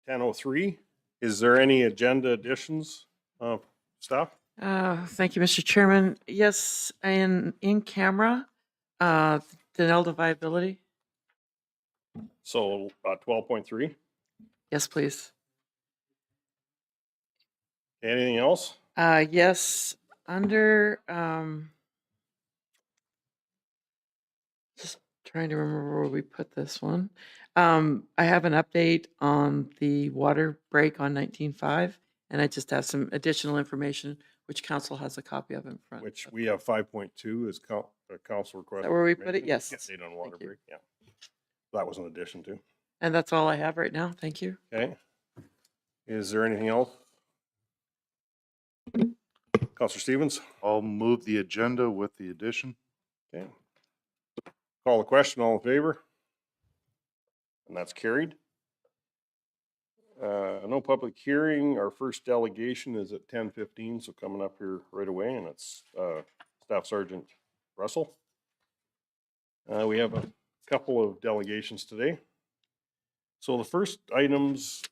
10:03. Is there any agenda additions, staff? Thank you, Mr. Chairman. Yes, in camera, Denelda viability. So 12.3. Yes, please. Anything else? Yes, under, just trying to remember where we put this one. I have an update on the water break on 19.5, and I just have some additional information, which council has a copy of in front. Which we have 5.2 is council request. Is that where we put it? Yes. Update on water break. Yeah. That was an addition too. And that's all I have right now. Thank you. Okay. Is there anything else? Councillor Stevens? I'll move the agenda with the addition. Okay. Call the question. All in favor? And that's carried. No public hearing. Our first delegation is at 10:15, so coming up here right away, and it's Staff Sergeant Russell. We have a couple of delegations today. So the first items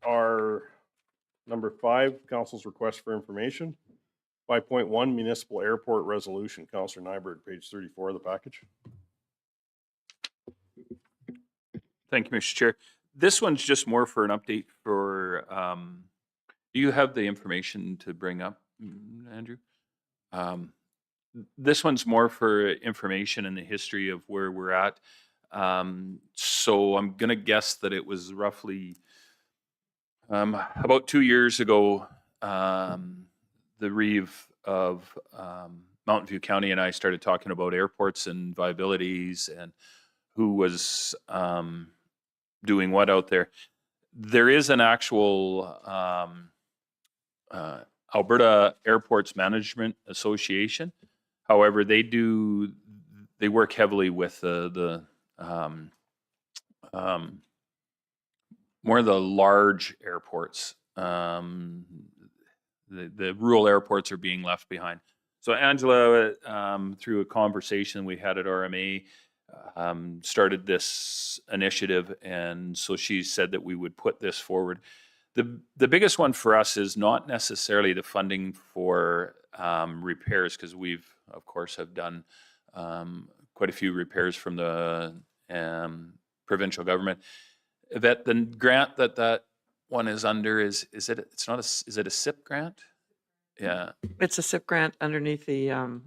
are number 5, Council's request for information. 5.1, Municipal Airport Resolution. Councillor Nyberg, page 34 of the package. Thank you, Mr. Chair. This one's just more for an update for, do you have the information to bring up, Andrew? This one's more for information in the history of where we're at. So I'm going to guess that it was roughly about 2 years ago, the Reeve of Mountain View County and I started talking about airports and viabilities and who was doing what out there. There is an actual Alberta Airports Management Association. However, they work heavily with the more of the large airports. The rural airports are being left behind. So Angela, through a conversation we had at RMA, started this initiative, and so she said that we would put this forward. The biggest one for us is not necessarily the funding for repairs, because we've of course have done quite a few repairs from the provincial government. That the grant that one is under is it a SIP grant? Yeah, It's a SIP grant underneath the,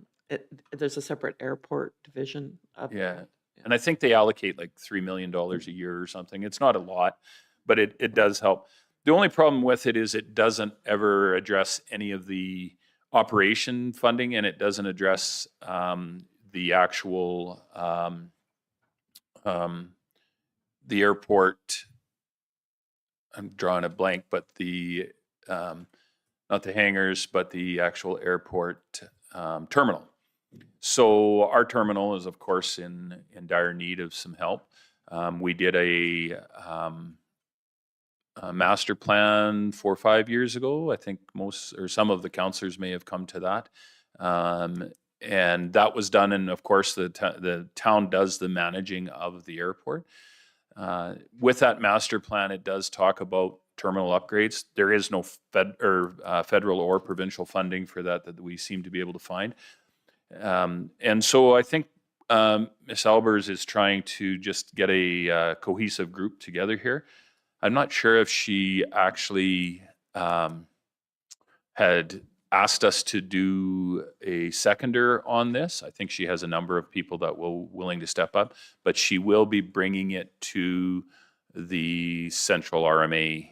there's a separate airport division of yeah. that. And I think they allocate like $3 million a year or something. It's not a lot, but it does help. The only problem with it is it doesn't ever address any of the operation funding, and it doesn't address the actual the airport. I'm drawing a blank, but the not the hangars, but the actual airport terminal. So our terminal is, of course, in dire need of some help. We did a master plan 4 or 5 years ago. I think most or some of the councillors may have come to that. And that was done, and of course the town does the managing of the airport. With that master plan, it does talk about terminal upgrades. There is no federal or provincial funding for that we seem to be able to find. And so I think Ms. Albers is trying to just get a cohesive group together here. I'm not sure if she actually had asked us to do a seconder on this. I think she has a number of people that will willing to step up, but she will be bringing it to the Central RMA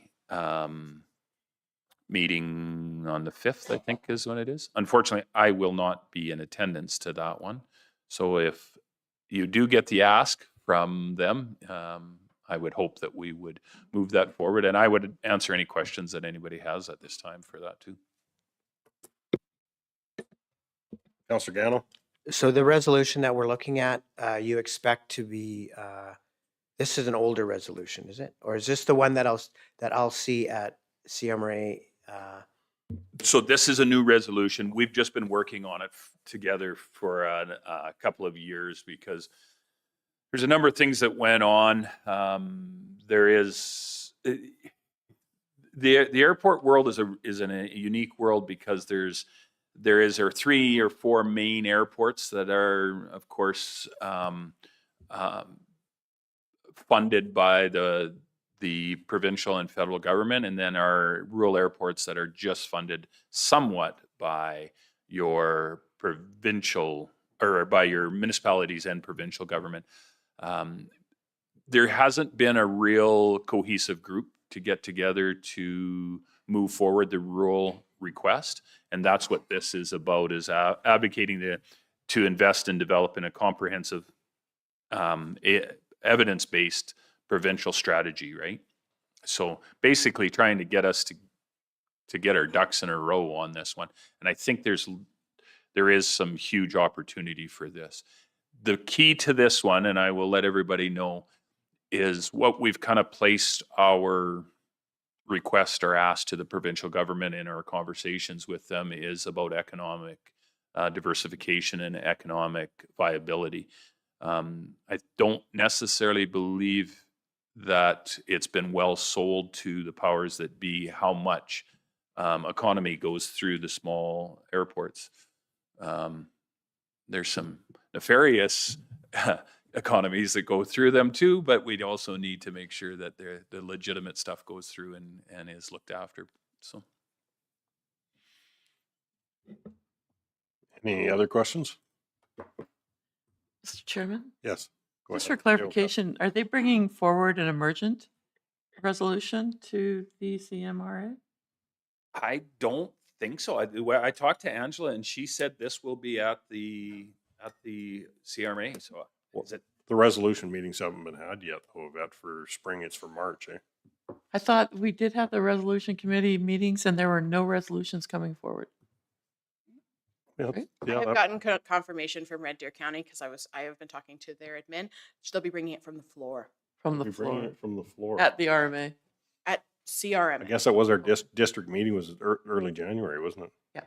meeting on the 5th, I think is when it is. Unfortunately, I will not be in attendance to that one. So if you do get the ask from them, I would hope that we would move that forward, and I would answer any questions that anybody has at this time for that too. Councillor Gano? So the resolution that we're looking at, you expect to be, this is an older resolution, is it? Or is this the one that I'll see at CMRA? So this is a new resolution. We've just been working on it together for a couple of years because there's a number of things that went on. There is, the airport world is in a unique world because there are 3 or 4 main airports that are, of course, funded by the provincial and federal government, and then our rural airports that are just funded somewhat by your provincial or by your municipalities and provincial government. There hasn't been a real cohesive group to get together to move forward the rural request, and that's what this is about: is advocating to invest and develop in a comprehensive, evidence-based provincial strategy, right? So basically, trying to get us to get our ducks in a row on this one, and I think there is some huge opportunity for this. The key to this one, and I will let everybody know, is what we've kind of placed our request or ask to the provincial government in our conversations with them is about economic diversification and economic viability. I don't necessarily believe that it's been well sold to the powers that be how much economy goes through the small airports. There's some nefarious economies that go through them too, but we also need to make sure that the legitimate stuff goes through and is looked after. So, Any other questions? Mr. Chairman, Yes. Go just for ahead. clarification, are they bringing forward an emergent resolution to the CMRA? I don't think so. I talked to Angela and she said this will be at the CRMA. So is it? The resolution meetings haven't been had yet, though, Yvette, for spring. It's for March, eh? I thought we did have the resolution committee meetings and there were no resolutions coming forward. Yeah, Right. yeah, I have that- gotten confirmation from Red Deer County because I have been talking to their admin. They'll be bringing it from the floor From the we bring floor it from the floor. at the RMA. at CRM. I guess that was our district meeting was early January, wasn't it?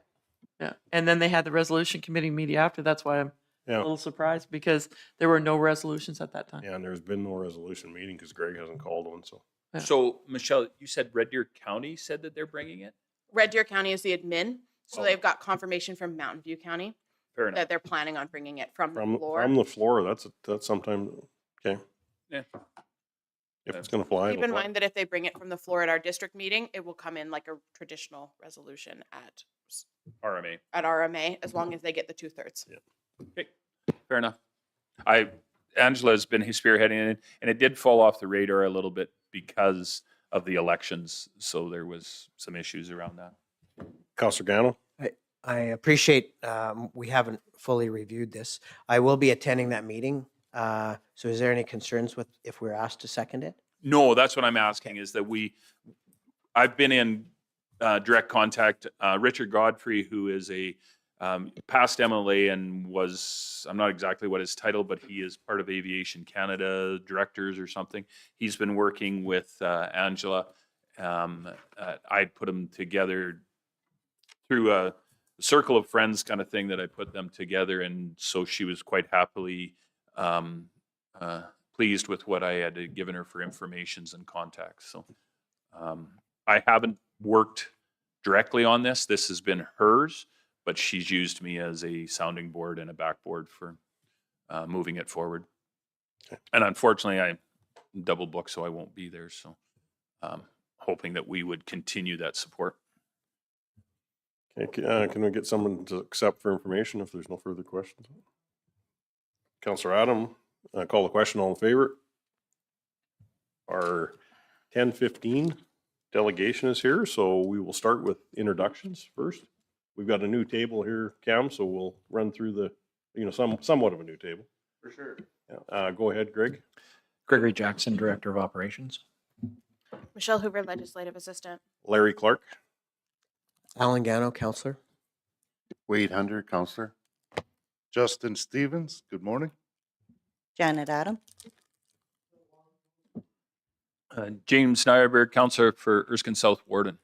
Yeah. And then they had the resolution committee meeting after. That's why I'm a Yeah. little surprised because there were no resolutions at that time. Yeah, and there's been no resolution meeting because Greg hasn't called one, so. Yeah. So Michelle, you said Red Deer County said that they're bringing it? Red Deer County is the admin, so Oh. they've got confirmation from Mountain View County Fair enough. that they're planning on bringing it from the From floor. the floor, that's sometime, okay. Yeah. If it's gonna fly. Keep it'll in fly. mind that if they bring it from the floor at our district meeting, it will come in like a traditional resolution at RMA. RMA, as long as they get the 2/3. Okay, fair enough. Angela's been spearheading it, and it did fall off the radar a little bit because of the elections. So there was some issues around that. Counselor Gano? I appreciate, we haven't fully reviewed this. I will be attending that meeting. So is there any concerns with if we're asked to second it? No, that's what I'm asking is that I've been in direct contact. Richard Godfrey, who is a past MLA and I'm not exactly what his title, but he is part of Aviation Canada directors or something. He's been working with Angela. I'd put them together through a circle of friends kind of thing that I put them together. And so she was quite happily pleased with what I had given her for informations and contacts. So I haven't worked directly on this. This has been hers, but she's used me as a sounding board and a backboard for moving it forward. Okay. And unfortunately, I double booked, so I won't be there. So hoping that we would continue that support. Okay, can we get someone to accept for information if there's no further questions? Counselor Adam, call the question. All in favor? Our 10:15 delegation is here, so we will start with introductions first. We've got a new table here, Cam, so we'll run through somewhat of a new table. For sure. Yeah. Go ahead, Greg. Gregory Jackson, Director of Operations. Michelle Hoover, Legislative Assistant. Larry Clark. Alan Gano, Counselor. Wade Hunter, Counselor. Justin Stevens, good morning. Janet Adam. James Nyberg, Councillor for Erskine South Warden.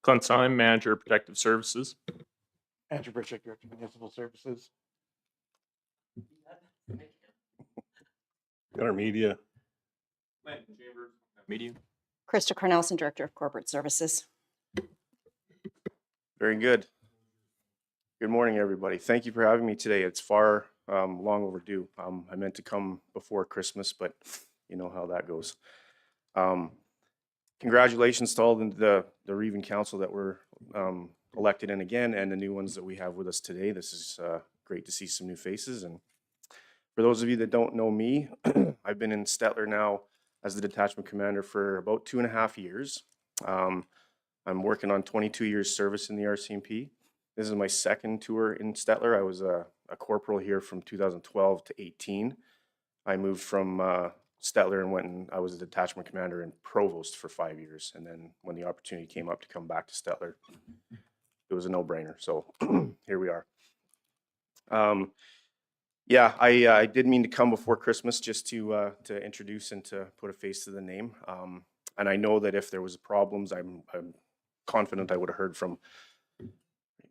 Clint Syme, Manager of Protective Services. Andrew Bridget, Director of Municipal Services. Got our media. Landon Chambers, Meet you. Krista Cornelison, Director of Corporate Services. Very good. Good morning, everybody. Thank you for having me today. It's far long overdue. I meant to come before Christmas, but you know how that goes. Congratulations to all the Reven Council that were elected in again, and the new ones that we have with us today. This is great to see some new faces. And for those of you that don't know me, I've been in Stettler now as the detachment commander for about 2.5 years. I'm working on 22 years service in the RCMP. This is my second tour in Stettler. I was a corporal here from 2012 to 18. I moved from Stettler and I was a detachment commander in Provost for 5 years. And then when the opportunity came up to come back to Stettler, it was a no-brainer. So here we are. Yeah, I did mean to come before Christmas just to introduce and to put a face to the name. And I know that if there was problems, I'm confident I would have heard from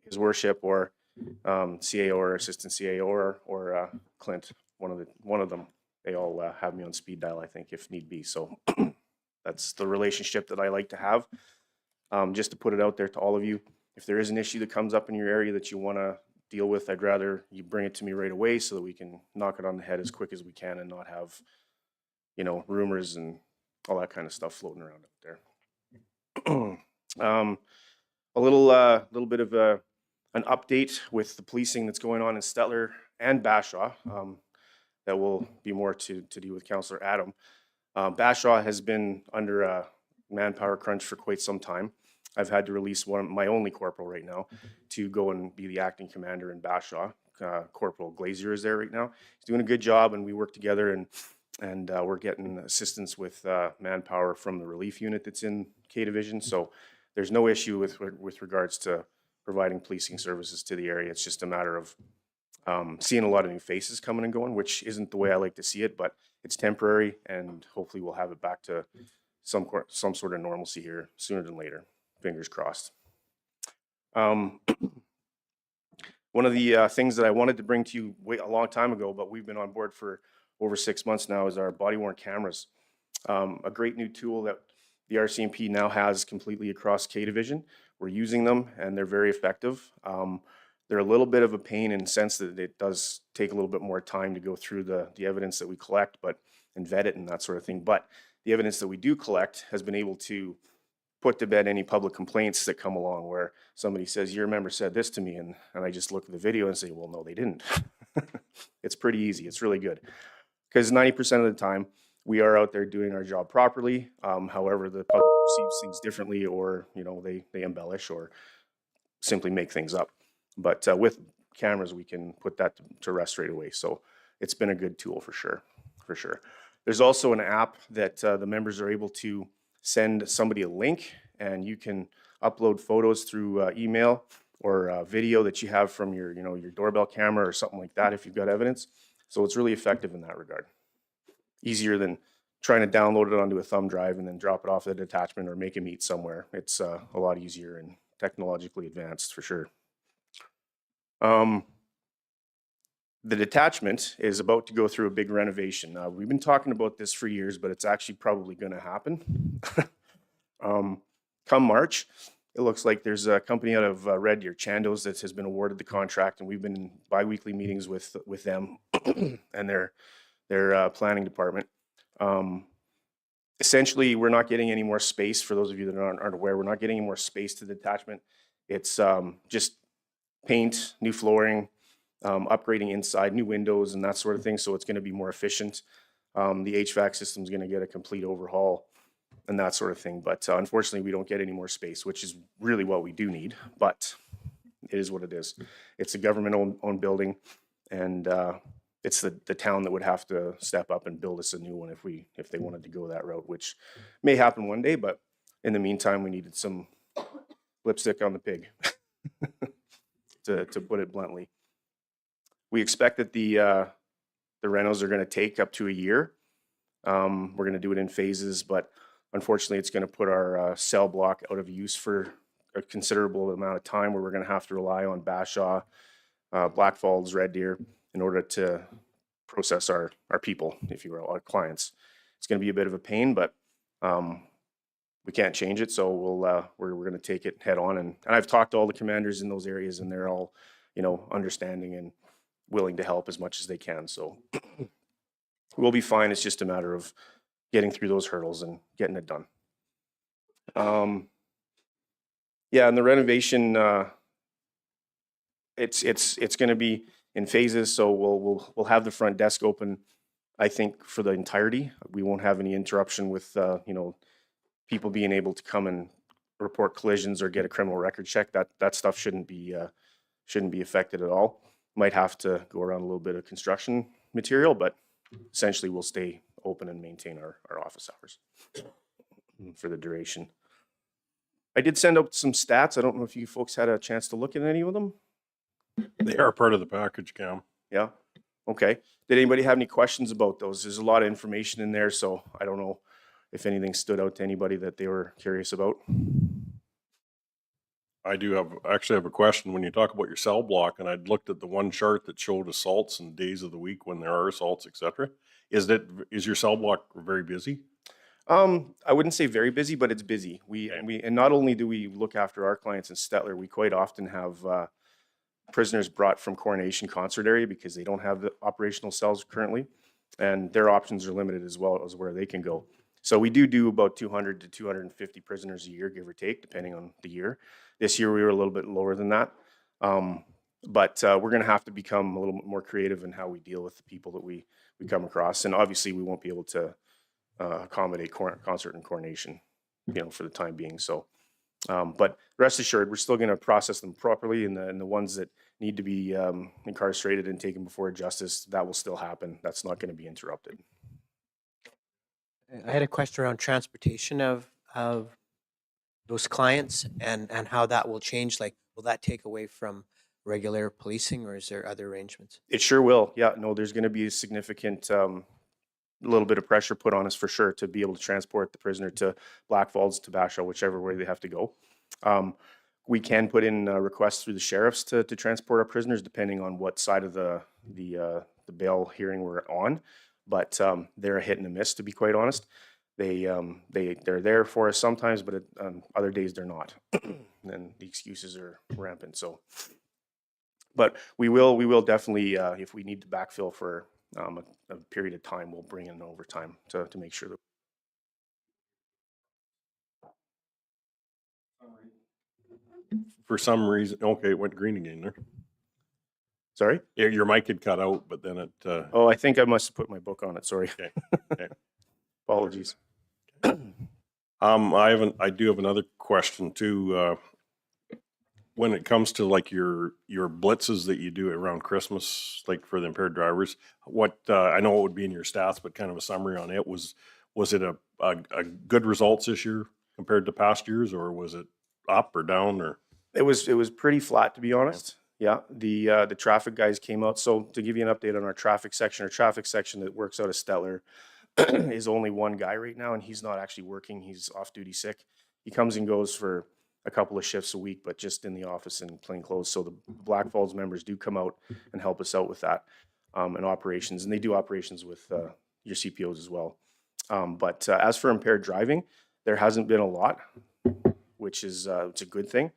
His Worship or CAO or Assistant CAO or Clint, one of them. They all have me on speed dial, I think, if need be. So that's the relationship that I like to have. Just to put it out there to all of you, if there is an issue that comes up in your area that you want to deal with, I'd rather you bring it to me right away so that we can knock it on the head as quick as we can and not have, you know, rumors and all that kind of stuff floating around out there. A little bit of an update with the policing that's going on in Stettler and Bashaw. That will be more to do with Councillor Adam. Bashaw has been under a manpower crunch for quite some time. I've had to release my only corporal right now to go and be the acting commander in Bashaw. Corporal Glazier is there right now. He's doing a good job, and we work together, and we're getting assistance with manpower from the relief unit that's in K Division. So there's no issue with regards to providing policing services to the area. It's just a matter of seeing a lot of new faces coming and going, which isn't the way I like to see it, but it's temporary, and hopefully we'll have it back to some sort of normalcy here sooner than later. Fingers crossed. One of the things that I wanted to bring to you a long time ago, but we've been on board for over 6 months now, is our body-worn cameras. A great new tool that the RCMP now has completely across K Division. We're using them, and they're very effective. They're a little bit of a pain in the sense that it does take a little bit more time to go through the evidence that we collect, and vet it and that sort of thing. But the evidence that we do collect has been able to put to bed any public complaints that come along where somebody says, your member said this to me, and I just look at the video and say, well, no, they didn't. It's pretty easy. It's really good. Because 90% of the time, we are out there doing our job properly. However, the public perceives things differently, or they embellish or simply make things up. But with cameras, we can put that to rest right away. So it's been a good tool for sure. There's also an app that the members are able to send somebody a link, and you can upload photos through email or video that you have from your doorbell camera or something like that if you've got evidence. So it's really effective in that regard. Easier than trying to download it onto a thumb drive and then drop it off at a detachment or make a meet somewhere. It's a lot easier and technologically advanced for sure. The detachment is about to go through a big renovation. We've been talking about this for years, but it's actually probably going to happen. Come March, it looks like there's a company out of Red Deer, Chandos, that has been awarded the contract, and we've been in bi-weekly meetings with them and their planning department. Essentially, we're not getting any more space. For those of you that aren't aware, we're not getting any more space to the detachment. It's just paint, new flooring, upgrading inside, new windows and that sort of thing. So it's going to be more efficient. The HVAC system is going to get a complete overhaul and that sort of thing. But unfortunately, we don't get any more space, which is really what we do need. But it is what it is. It's a government-owned building, and it's the town that would have to step up and build us a new one if they wanted to go that route, which may happen one day. But in the meantime, we needed some lipstick on the pig, to put it bluntly. We expect that the renos are going to take up to a year. We're going to do it in phases, but unfortunately, it's going to put our cell block out of use for a considerable amount of time, where we're going to have to rely on Bashaw, Blackfalds, Red Deer in order to process our people, if you will, our clients. It's going to be a bit of a pain, but we can't change it, so we're going to take it head on. And I've talked to all the commanders in those areas, and they're all, you know, understanding and willing to help as much as they can. So we'll be fine. It's just a matter of getting through those hurdles and getting it done. Yeah, and the renovation, it's going to be in phases. So we'll have the front desk open, I think, for the entirety. We won't have any interruption with you know, people being able to come and report collisions or get a criminal record check. That stuff shouldn't be affected at all. Might have to go around a little bit of construction material, but essentially we'll stay open and maintain our office hours for the duration. I did send out some stats. I don't know if you folks had a chance to look at any of them. They are part of the package, Cam. Yeah. Okay. Did anybody have any questions about those? There's a lot of information in there, so I don't know if anything stood out to anybody that they were curious about. I actually have a question. When you talk about your cell block, and I'd looked at the one chart that showed assaults and days of the week when there are assaults, et cetera. Is your cell block very busy? I wouldn't say very busy, but it's busy. And not only do we look after our clients in Stettler, we quite often have prisoners brought from Coronation Concert area because they don't have the operational cells currently, and their options are limited as well as where they can go. So we do about 200 to 250 prisoners a year, give or take, depending on the year. This year we were a little bit lower than that. But we're going to have to become a little bit more creative in how we deal with the people that we come across. And obviously we won't be able to accommodate concert and coronation, you know, for the time being. So, but rest assured, we're still going to process them properly, and the ones that need to be incarcerated and taken before justice, that will still happen. That's not going to be interrupted. I had a question around transportation of those clients and how that will change. Like, will that take away from regular policing, or is there other arrangements? It sure will. Yeah, no, there's going to be a significant little bit of pressure put on us for sure to be able to transport the prisoner to Black Falls, to Bashaw, whichever way they have to go. We can put in requests through the sheriffs to transport our prisoners, depending on what side of the bail hearing we're on. But they're a hit and a miss, to be quite honest. They're there for us sometimes, but other days they're not. And the excuses are rampant. So, but we will definitely, if we need to backfill for a period of time, we'll bring in overtime to make sure that. For some reason, okay, it went green again there. Sorry? Yeah, your mic had cut out, but then it. Oh, I think I must have put my book on it. Sorry. Okay. Okay. Apologies. I do have another question too. When it comes to like your blitzes that you do around Christmas, like for the impaired drivers, what I know it would be in your stats, but kind of a summary on it. Was it a good results this year compared to past years, or was it up or down, or? It was pretty flat, to be honest. Yeah, the traffic guys came out. So to give you an update on our traffic section that works out of Stettler is only one guy right now, and he's not actually working. He's off duty sick. He comes and goes for a couple of shifts a week, but just in the office in plain clothes. So the Black Falls members do come out and help us out with that and operations, and they do operations with your CPOs as well. But as for impaired driving, there hasn't been a lot, which is it's a good thing.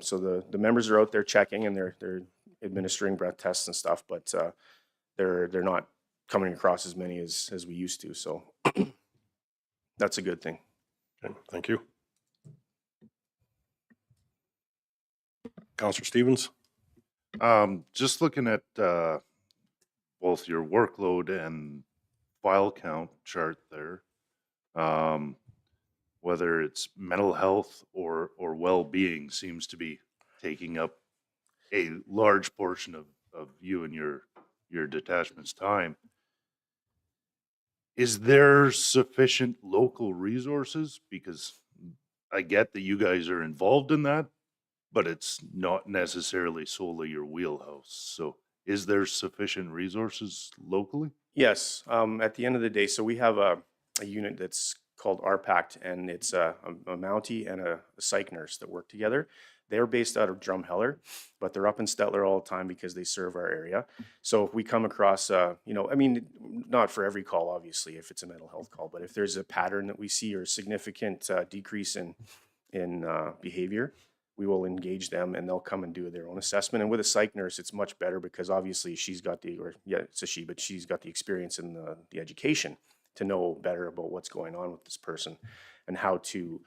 So the members are out there checking, and they're administering breath tests and stuff, but they're not coming across as many as we used to. So that's a good thing. Okay, thank you. Councillor Stevens? Just looking at both your workload and file count chart there, whether it's mental health or well-being seems to be taking up a large portion of you and your detachment's time. Is there sufficient local resources? Because I get that you guys are involved in that, but it's not necessarily solely your wheelhouse. So is there sufficient resources locally? Yes. At the end of the day, so we have a unit that's called RPACT, and it's a Mountie and a psych nurse that work together. They're based out of Drumheller, but they're up in Stettler all the time because they serve our area. So if we come across, I mean, not for every call, obviously, if it's a mental health call, but if there's a pattern that we see or a significant decrease in behavior, we will engage them and they'll come and do their own assessment. And with a psych nurse, it's much better because obviously she's got it's a she, but she's got the experience and the education to know better about what's going on with this person and how to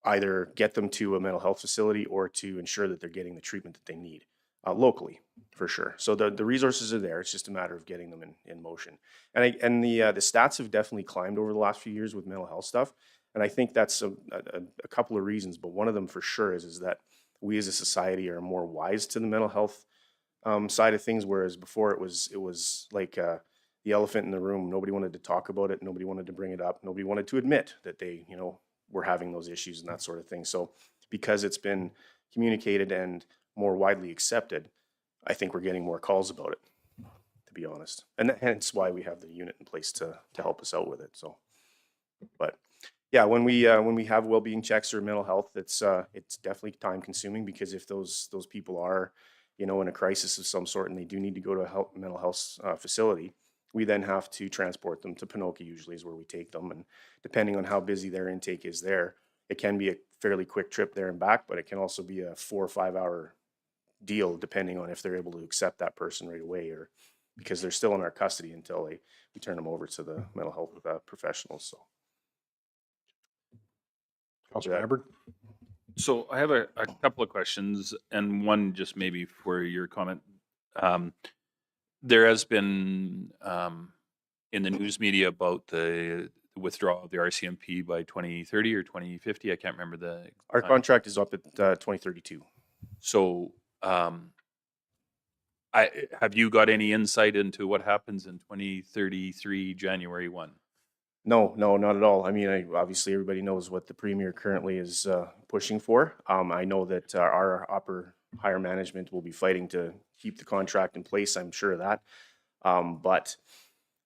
either get them to a mental health facility or to ensure that they're getting the treatment that they need locally, for sure. So the resources are there. It's just a matter of getting them in motion. And the stats have definitely climbed over the last few years with mental health stuff. And I think that's a couple of reasons, but one of them for sure is that we as a society are more wise to the mental health side of things, whereas before it was like the elephant in the room. Nobody wanted to talk about it. Nobody wanted to bring it up. Nobody wanted to admit that they, were having those issues and that sort of thing. So because it's been communicated and more widely accepted, I think we're getting more calls about it, to be honest. And hence why we have the unit in place to help us out with it. So, but yeah, when we have well-being checks or mental health, it's definitely time consuming because if those people are, in a crisis of some sort and they do need to go to a mental health facility, we then have to transport them to Pinoka, usually is where we take them. And depending on how busy their intake is there, it can be a fairly quick trip there and back, but it can also be a 4 or 5 hour deal, depending on if they're able to accept that person right away or because they're still in our custody until we turn them over to the mental health professionals. So. Councillor Hubbard? So I have a couple of questions and one just maybe for your comment. There has been in the news media about the withdrawal of the RCMP by 2030 or 2050. I can't remember Our contract is up at 2032. So have you got any insight into what happens in 2033 January 1? No, not at all. I mean, obviously everybody knows what the Premier currently is pushing for. I know that our higher management will be fighting to keep the contract in place. I'm sure of that. But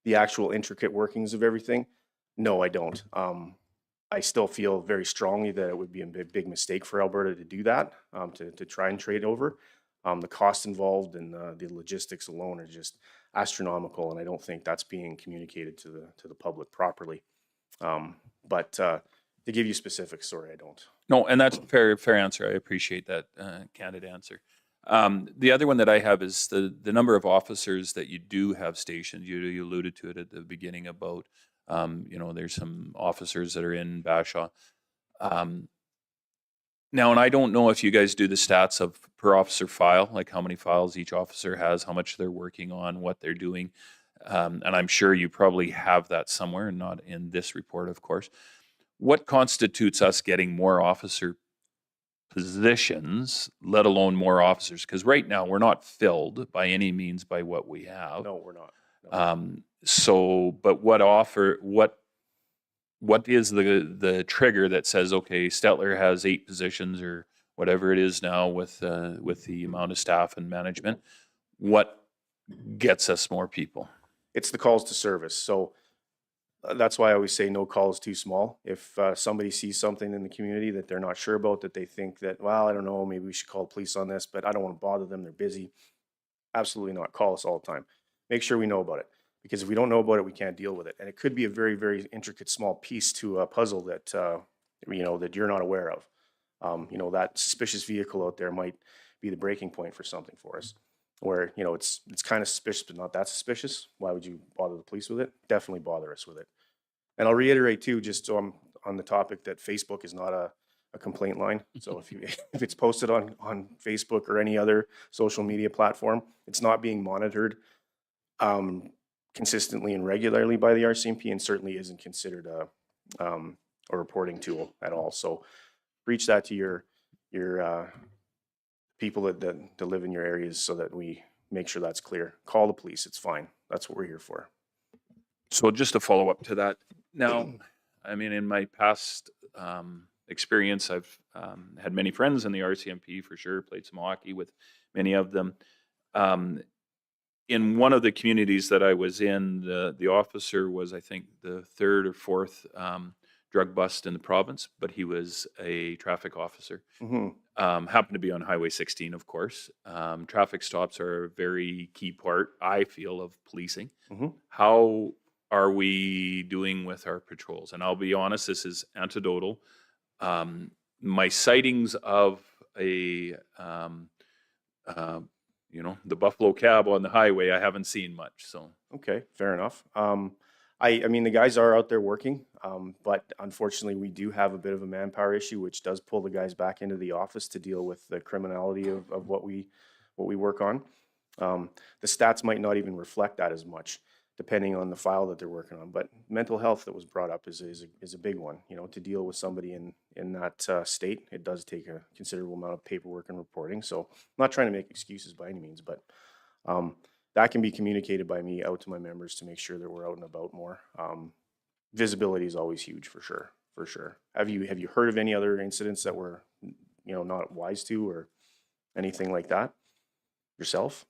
the actual intricate workings of everything, no, I don't. I still feel very strongly that it would be a big mistake for Alberta to do that, to try and trade over. The cost involved and the logistics alone are just astronomical, and I don't think that's being communicated to the public properly. But to give you specifics, sorry, I don't. No, and that's a fair answer. I appreciate that candid answer. The other one that I have is the number of officers that you do have stationed. You alluded to it at the beginning about, there's some officers that are in Bashaw. Now, and I don't know if you guys do the stats of per officer file, like how many files each officer has, how much they're working on, what they're doing. And I'm sure you probably have that somewhere, not in this report, of course. What constitutes us getting more officer positions, let alone more officers? Because right now we're not filled by any means by what we have. No, we're not. No. But what is the trigger that says, okay, Stettler has 8 positions or whatever it is now with the amount of staff and management? What gets us more people? It's the calls to service. So that's why I always say no call is too small. If somebody sees something in the community that they're not sure about, that they think that, well, I don't know, maybe we should call police on this, but I don't want to bother them, they're busy. Absolutely not. Call us all the time. Make sure we know about it. Because if we don't know about it, we can't deal with it. And it could be a very, very intricate small piece to a puzzle that, that you're not aware of. That suspicious vehicle out there might be the breaking point for something for us. Where, it's kind of suspicious, but not that suspicious. Why would you bother the police with it? Definitely bother us with it. And I'll reiterate too, just so I'm on the topic, that Facebook is not a complaint line. So if it's posted on Facebook or any other social media platform, it's not being monitored consistently and regularly by the RCMP, and certainly isn't considered a reporting tool at all. So reach that to your people that live in your areas so that we make sure that's clear. Call the police. It's fine. That's what we're here for. So just to follow up to that, now, I mean, in my past experience, I've had many friends in the RCMP for sure, played some hockey with many of them. In one of the communities that I was in, the officer was, I think, the 3rd or 4th drug bust in the province, but he was a traffic officer. Mhm. Happened to be on Highway 16, of course. Traffic stops are a very key part, I feel, of policing. Mhm. How are we doing with our patrols? And I'll be honest, this is anecdotal. My sightings of a, the Buffalo cab on the highway, I haven't seen much. So Okay, fair enough. I mean, the guys are out there working, but unfortunately, we do have a bit of a manpower issue, which does pull the guys back into the office to deal with the criminality of what we work on. The stats might not even reflect that as much, depending on the file that they're working on. But mental health that was brought up is a big one. You know, to deal with somebody in that state, it does take a considerable amount of paperwork and reporting. So I'm not trying to make excuses by any means, but that can be communicated by me out to my members to make sure that we're out and about more. Visibility is always huge for sure, for sure. Have you heard of any other incidents that were, not wise to or anything like that yourself?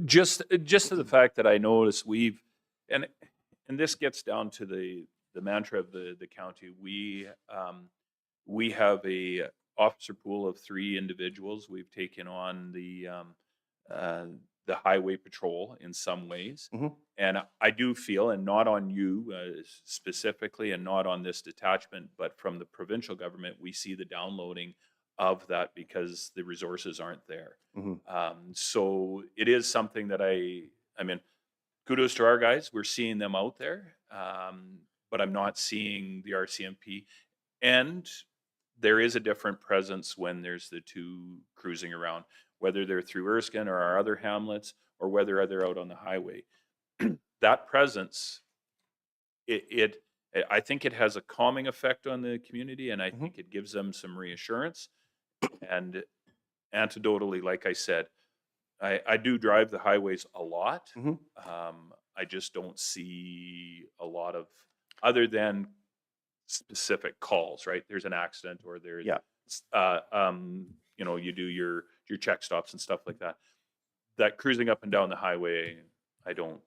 just to the fact that I notice and this gets down to the mantra of the county. We have a officer pool of 3 individuals. We've taken on the highway patrol in some ways. Mhm. And I do feel, and not on you specifically, and not on this detachment, but from the provincial government, we see the downloading of that because the resources aren't there. Mhm. So it is something that I mean, kudos to our guys. We're seeing them out there, but I'm not seeing the RCMP. And there is a different presence when there's the 2 cruising around, whether they're through Erskine or our other hamlets, or whether they're out on the highway. That presence, I think it has a calming effect on the community, and I think it gives them some reassurance. And anecdotally, like I said, I do drive the highways a lot. Mhm. I just don't see a lot of, other than specific calls, right? There's an accident, or there's, Yeah. you do your check stops and stuff like that. That cruising up and down the highway, I don't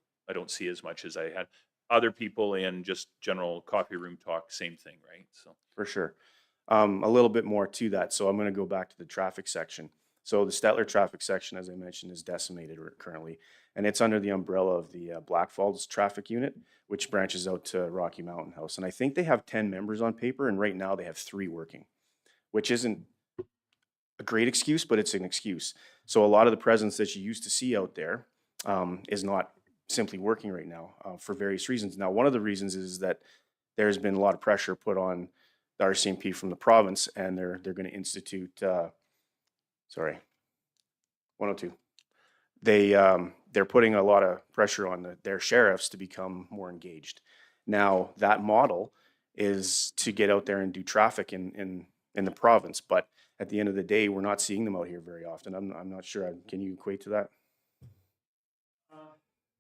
see as much as I had. Other people in just general coffee room talk, same thing, right? So For sure. A little bit more to that. So I'm going to go back to the traffic section. So the Stettler traffic section, as I mentioned, is decimated currently, and it's under the umbrella of the Black Falls traffic unit, which branches out to Rocky Mountain House. And I think they have 10 members on paper, and right now they have 3 working, which isn't a great excuse, but it's an excuse. So a lot of the presence that you used to see out there is not simply working right now for various reasons. Now, one of the reasons is that there's been a lot of pressure put on the RCMP from the province, and they're going to institute. 102. They're putting a lot of pressure on their sheriffs to become more engaged. Now, that model is to get out there and do traffic in the province, but at the end of the day, we're not seeing them out here very often. I'm not sure. Can you equate to that?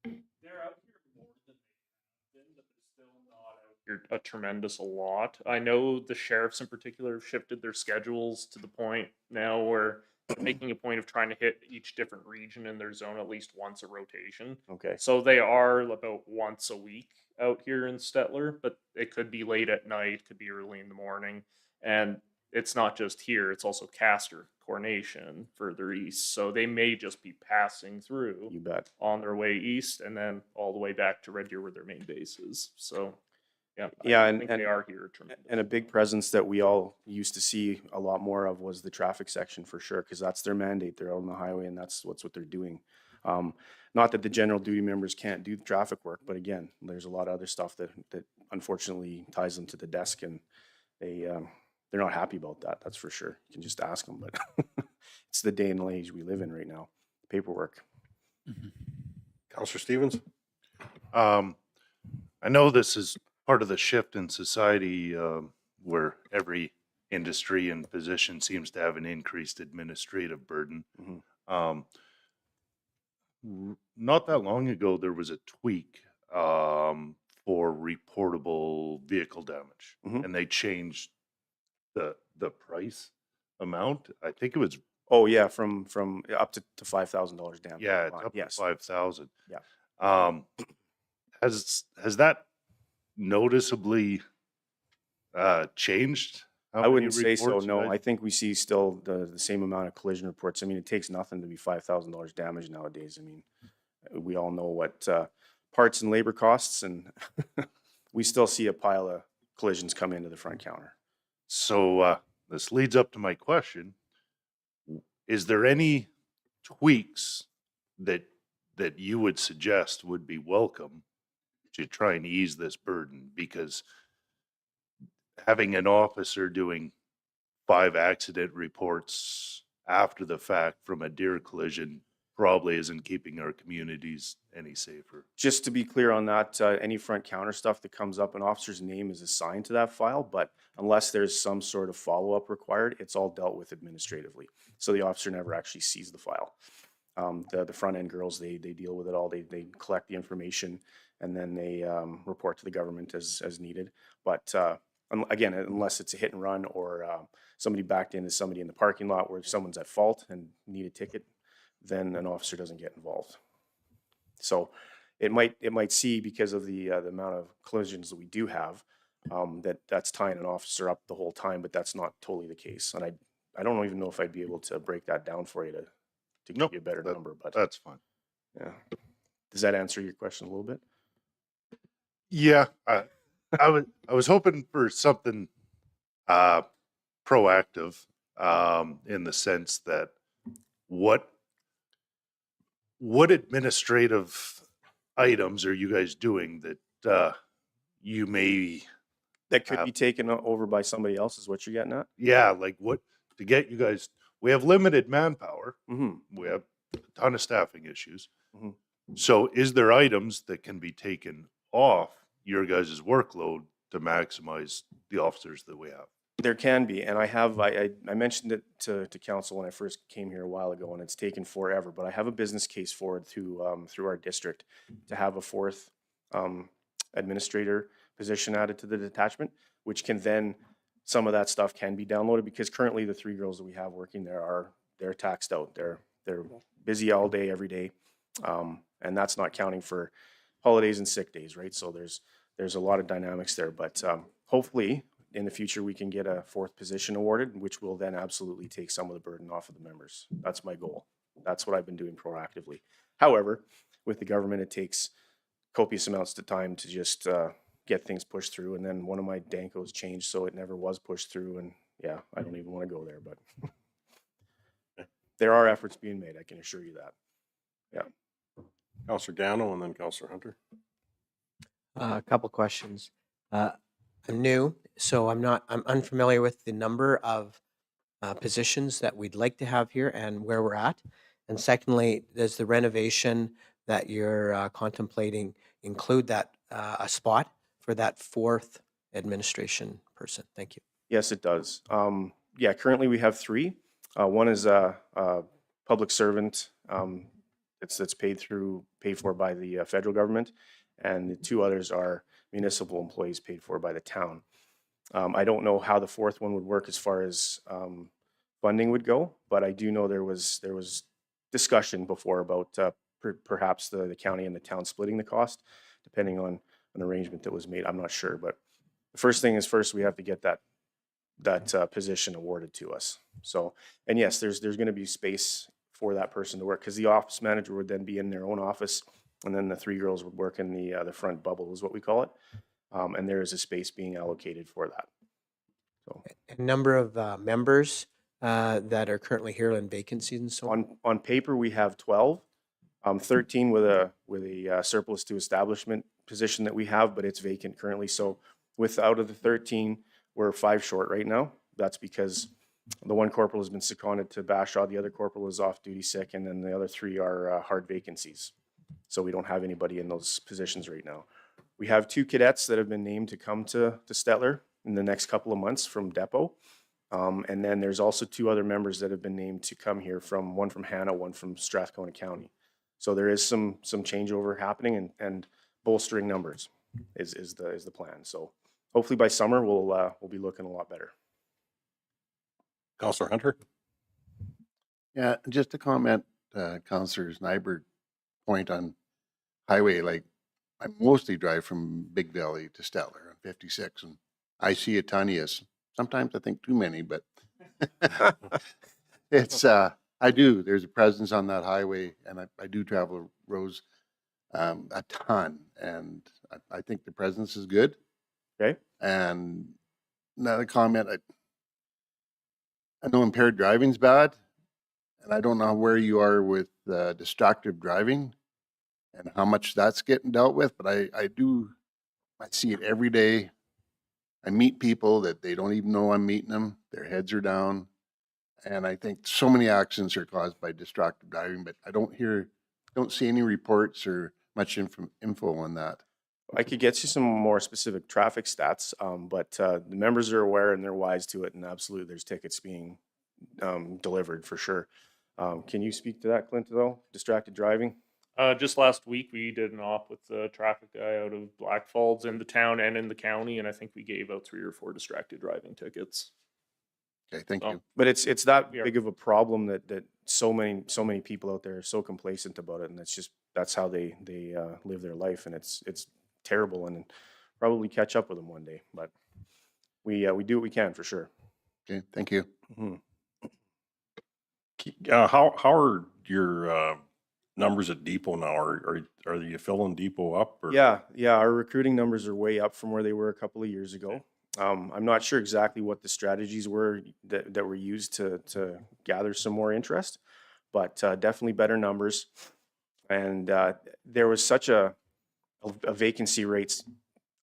They're out here more than they have been, but they're still not out here a tremendous lot. I know the sheriffs in particular have shifted their schedules to the point now where they're making a point of trying to hit each different region in their zone at least once a rotation. Okay. So they are about once a week out here in Stettler, but it could be late at night, could be early in the morning. And it's not just here, it's also Castor, Coronation, further east. So they may just be passing through You bet. on their way east and then all the way back to Red Deer where their main base is. So yeah, Yeah, I and- think and- they are here tremendous. And a big presence that we all used to see a lot more of was the traffic section for sure, because that's their mandate. They're out on the highway, and that's what they're doing. Not that the general duty members can't do the traffic work, but again, there's a lot of other stuff that unfortunately ties them to the desk, and they're not happy about that. That's for sure. You can just ask them, but it's the day and age we live in right now. Paperwork. Counselor Stevens? I know this is part of the shift in society where every industry and position seems to have an increased administrative burden. Not that long ago, there was a tweak for reportable vehicle damage, and they changed the price amount. I think it was Oh yeah, from up to $5,000 down. yeah, it's up Yes. to 5,000. Yeah. Has that noticeably changed? How I many wouldn't say so, reports you no. guys- I think we see still the same amount of collision reports. I mean, it takes nothing to be $5,000 damage nowadays. I mean, we all know what parts and labor costs, and we still see a pile of collisions come into the front counter. So this leads up to my question. Is there any tweaks that you would suggest would be welcome to try and ease this burden? Because having an officer doing 5 accident reports after the fact from a deer collision probably isn't keeping our communities any safer. Just to be clear on that, any front counter stuff that comes up, an officer's name is assigned to that file, but unless there's some sort of follow-up required, it's all dealt with administratively. So the officer never actually sees the file. The front end girls, they deal with it all. They collect the information and then they report to the government as needed. But again, unless it's a hit and run or somebody backed into somebody in the parking lot where someone's at fault and need a ticket, then an officer doesn't get involved. So it might see, because of the amount of collisions that we do have, that's tying an officer up the whole time, but that's not totally the case. And I don't even know if I'd be able to break that down for you to give Nope, you a better that- number, but That's fine. yeah. Does that answer your question a little bit? Yeah, I was hoping for something proactive in the sense that what administrative items are you guys doing that you may, That could be taken over by somebody else, is what you're getting at? yeah, like what to get you guys? We have limited manpower. Mm-hmm. We have a ton of staffing issues. Mhm. So is there items that can be taken off your guys' workload to maximize the officers that we have? There can be, and I mentioned it to council when I first came here a while ago, and it's taken forever, but I have a business case forward through our district to have a 4th administrator position added to the detachment, which can then, some of that stuff can be downloaded, because currently the 3 girls that we have working there they're taxed out. They're busy all day, every day. And that's not counting for holidays and sick days, right? So there's a lot of dynamics there, but hopefully in the future we can get a 4th position awarded, which will then absolutely take some of the burden off of the members. That's my goal. That's what I've been doing proactively. However, with the government, it takes copious amounts of time to just get things pushed through. And then one of my Dankos changed, so it never was pushed through. And yeah, I don't even want to go there, but there are efforts being made, I can assure you that. Yeah. Counselor Gano and then Counselor Hunter. A couple questions. I'm new, so I'm unfamiliar with the number of positions that we'd like to have here and where we're at. And secondly, does the renovation that you're contemplating include that a spot for that 4th administration person? Thank you. Yes, it does. Yeah, currently we have 3. One is a public servant that's paid for by the federal government, and the 2 others are municipal employees paid for by the town. I don't know how the 4th one would work as far as funding would go, but I do know there was discussion before about perhaps the county and the town splitting the cost, depending on an arrangement that was made. I'm not sure, but the first thing is first we have to get that position awarded to us. So, and yes, there's going to be space for that person to work, because the office manager would then be in their own office, and then the 3 girls would work in the front bubble, is what we call it. And there is a space being allocated for that. So, A number of members that are currently here in vacancies and so on. on paper we have 12, 13 with a surplus to establishment position that we have, but it's vacant currently. So out of the 13, we're 5 short right now. That's because the one corporal has been seconded to Bashaw, the other corporal is off duty sick, and then the other 3 are hard vacancies. So we don't have anybody in those positions right now. We have 2 cadets that have been named to come to Stettler in the next couple of months from Depot. And then there's also 2 other members that have been named to come here, one from Hannah, one from Strathcona County. So there is some changeover happening, and bolstering numbers is the plan. So hopefully by summer we'll be looking a lot better. Counselor Hunter. Yeah, just to comment, Councillor Nyberg point on highway, like I mostly drive from Big Valley to Stettler on 56, and I see a ton, yes. Sometimes I think too many, but it's, I do. There's a presence on that highway, and I do travel roads a ton, and I think the presence is good. Okay. And another comment, I know impaired driving's bad, and I don't know where you are with distracted driving and how much that's getting dealt with, but I see it every day. I meet people that they don't even know I'm meeting them. Their heads are down. And I think so many accidents are caused by distracted driving, but I don't see any reports or much info on that. I could get you some more specific traffic stats, but the members are aware and they're wise to it, and absolutely there's tickets being delivered for sure. Can you speak to that, Clint, though? Distracted driving? Just last week, we did an op with the traffic guy out of Black Falls in the town and in the county, and I think we gave out 3 or 4 distracted driving tickets. Okay, thank you. But it's that Yeah. big of a problem that so many people out there are so complacent about it, and that's how they live their life, and it's terrible, and probably catch up with them one day. But we do what we can for sure. Okay, thank you. Mhm. How are your numbers at Depot now? Are you filling Depot up? Or? Yeah, our recruiting numbers are way up from where they were a couple of years ago. I'm not sure exactly what the strategies were that were used to gather some more interest, but definitely better numbers. And there was such a vacancy rates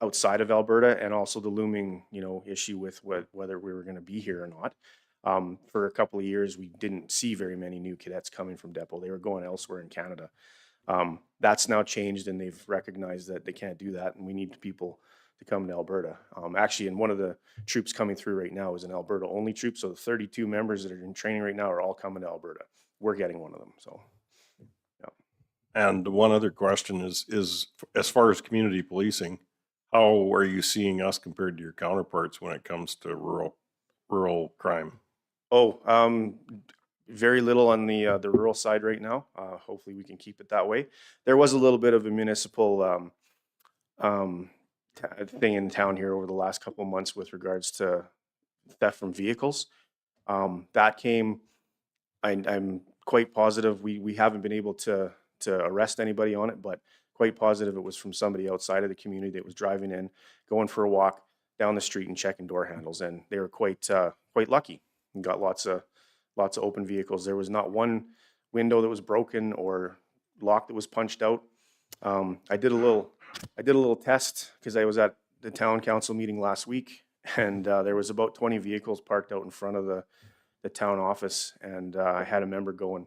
outside of Alberta, and also the looming, issue with whether we were going to be here or not. For a couple of years, we didn't see very many new cadets coming from Depot. They were going elsewhere in Canada. That's now changed, and they've recognized that they can't do that, and we need people to come to Alberta. Actually, and one of the troops coming through right now is an Alberta-only troop, so the 32 members that are in training right now are all coming to Alberta. We're getting one of them, so. And one other question is as far as community policing, how are you seeing us compared to your counterparts when it comes to rural crime? Very little on the rural side right now. Hopefully we can keep it that way. There was a little bit of a municipal thing in town here over the last couple of months with regards to theft from vehicles. That came, I'm quite positive, we haven't been able to arrest anybody on it, but quite positive it was from somebody outside of the community that was driving in, going for a walk down the street and checking door handles, and they were quite lucky and got lots of open vehicles. There was not one window that was broken or lock that was punched out. I did a little test because I was at the town council meeting last week, and there was about 20 vehicles parked out in front of the town office, and I had a member go and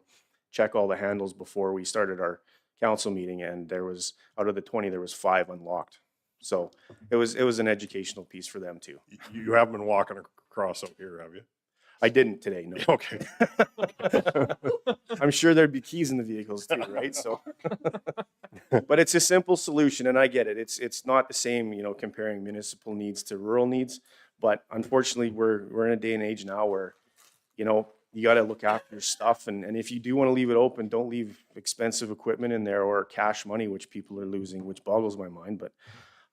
check all the handles before we started our council meeting, and there was, out of the 20, there was 5 unlocked. So it was an educational piece for them too. You haven't been walking across out here, have you? I didn't today, no. Okay. I'm sure there'd be keys in the vehicles too, right? So, but it's a simple solution, and I get it. It's not the same, comparing municipal needs to rural needs. But unfortunately, we're in a day and age now where, you got to look after your stuff, and if you do want to leave it open, don't leave expensive equipment in there or cash money, which people are losing, which boggles my mind. But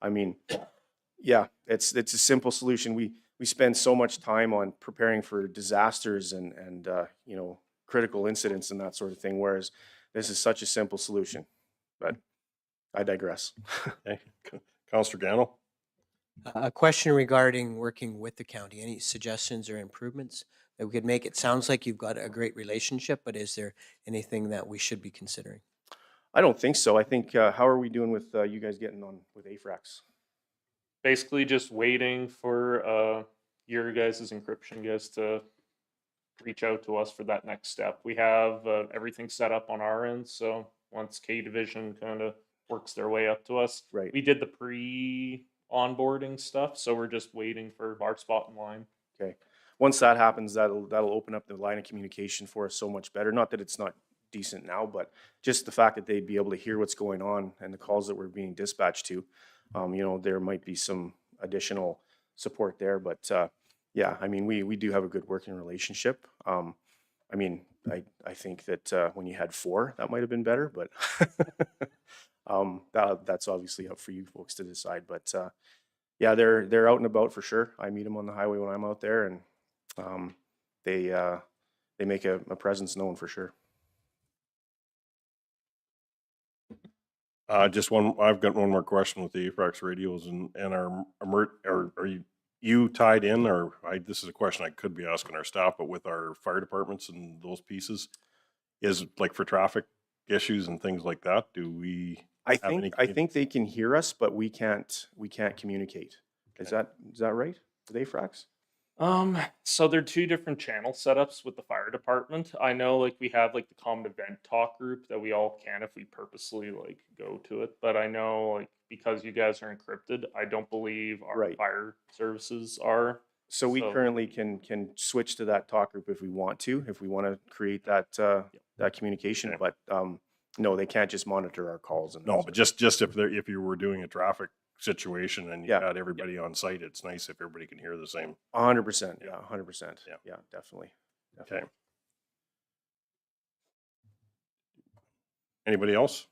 I mean, yeah, it's a simple solution. We spend so much time on preparing for disasters and critical incidents and that sort of thing, whereas this is such a simple solution. But I digress. Okay. Councillor Gano? A question regarding working with the county. Any suggestions or improvements that we could make? It sounds like you've got a great relationship, but is there anything that we should be considering? I don't think so. I think, how are we doing with you guys getting on with AFRAX? Basically just waiting for your guys' encryption guys to reach out to us for that next step. We have everything set up on our end, so once K Division kind of works their way up to us, Right. we did the pre-onboarding stuff, so we're just waiting for our spot in line. Okay. Once that happens, that'll open up the line of communication for us so much better. Not that it's not decent now, but just the fact that they'd be able to hear what's going on and the calls that we're being dispatched to. There might be some additional support there, but yeah, I mean, we do have a good working relationship. I mean, I think that when you had 4, that might have been better, but that's obviously up for you folks to decide. But Yeah, they're out and about for sure. I meet them on the highway when I'm out there, and they make a presence known for sure. I've got one more question with the AFRAX radios and are you tied in, or this is a question I could be asking our staff, but with our fire departments and those pieces, is like for traffic issues and things like that, do we I have any? think they can hear us, but we can't communicate. Is that right? Are they fracs? So they're two different channel setups with the fire department. I know like we have like the common event talk group that we all can if we purposely like go to it. But I know like because you guys are encrypted, I don't believe our Right. fire services are. So we currently can switch to that talk group if we want to create that that communication. Okay. But no, they can't just monitor our calls. And No, but just if you were doing a traffic situation and you Yeah. had everybody on site, it's nice if everybody can hear the same. 100%. Yeah, 100%. Yeah. Yeah, definitely. Okay. Anybody else?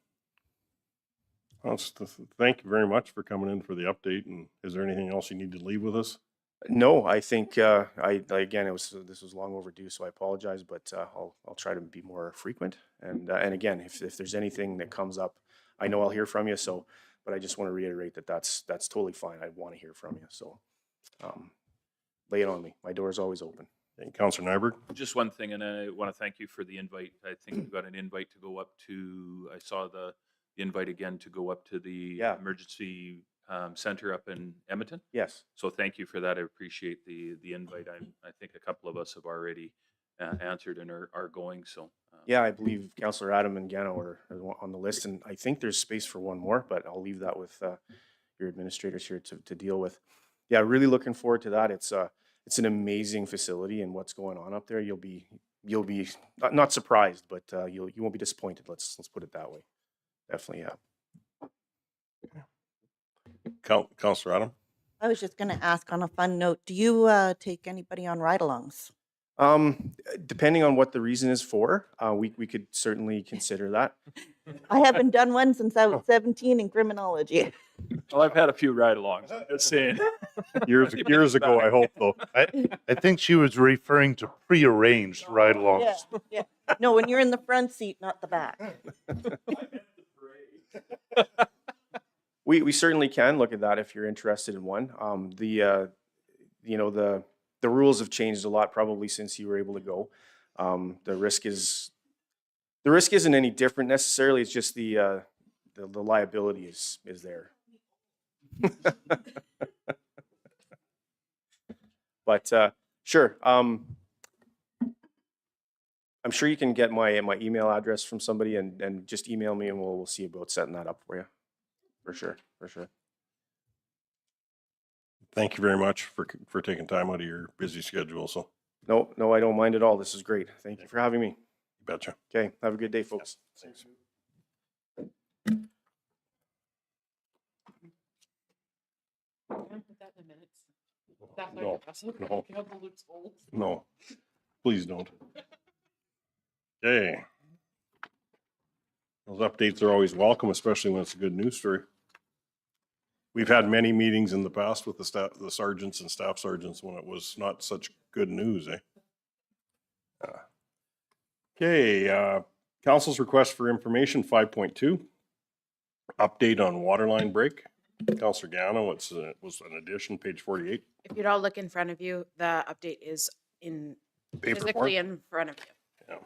Thank you very much for coming in for the update. And is there anything else you need to leave with us? No, I think again this was long overdue, so I apologize, but I'll try to be more frequent. And again, if there's anything that comes up, I know I'll hear from you. So, but I just want to reiterate that that's totally fine. I want to hear from you. So, lay it on me. My door is always open. And Councillor Nyberg? Just one thing, and I want to thank you for the invite. I think we got an invite to go up to, I saw the invite again to go up to the Yeah. emergency center up in Edmonton. Yes. So thank you for that. I appreciate the invite. I think a couple of us have already answered and are going. So Yeah, I believe Councillor Adam and Gano are on the list, and I think there's space for one more, but I'll leave that with your administrators here to deal with. Yeah, really looking forward to that. It's an amazing facility, and what's going on up there, you'll be not surprised, but you won't be disappointed. Let's put it that way. Definitely, yeah. Councillor Adam? I was just going to ask on a fun note, do you take anybody on ride-alongs? Depending on what the reason is for, we could certainly consider that. I haven't done one since I was 17 in criminology. well, I've had a few ride-alongs. Just saying. Years ago, I hope though. I think she was referring to prearranged ride-alongs. Yeah. No, when you're in the front seat, not the back. We certainly can look at that if you're interested in one. The rules have changed a lot probably since you were able to go. The risk isn't any different necessarily. It's just the liability is there. But sure. I'm sure you can get my email address from somebody and just email me and we'll see about setting that up for you. For sure. Thank you very much for taking time out of your busy schedule. So No, I don't mind at all. This is great. Thank you for having me. you betcha. Okay, have a good day, folks. Thanks. No, please don't. Okay. Those updates are always welcome, especially when it's a good news story. We've had many meetings in the past with the sergeants and staff sergeants when it was not such good news, eh? Okay, council's request for information 5.2. Update on waterline break. Councilor Gano, it was an addition, page 48. If you'd all look in front of you, the update is Paper physically form? in front of you. Yeah.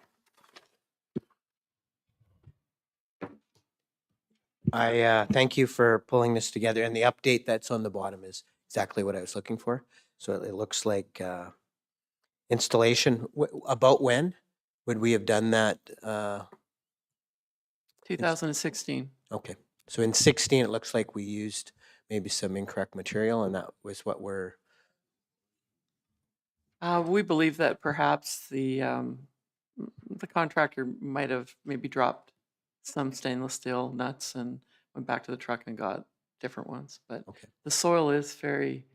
I thank you for pulling this together, and the update that's on the bottom is exactly what I was looking for. So it looks like installation, about when would we have done that? 2016. Okay, so in 16, it looks like we used maybe some incorrect material, and that was what we're, We believe that perhaps the contractor might have maybe dropped some stainless steel nuts and went back to the truck and got different ones. But okay. the soil is very,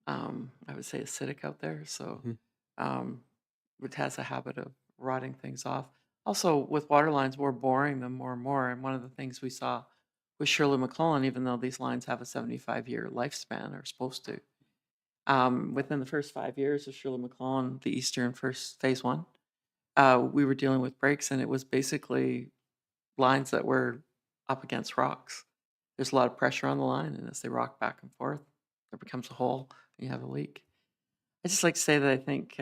I would say, acidic out there. So it has a habit of rotting things off. Also, with water lines, we're boring them more and more. And one of the things we saw with Shirley McClellan, even though these lines have a 75-year lifespan, or supposed to. Within the first 5 years of Shirley McClellan, the Eastern first phase one, we were dealing with breaks, and it was basically lines that were up against rocks. There's a lot of pressure on the line, and as they rock back and forth, there becomes a hole, and you have a leak. I just like to say that I think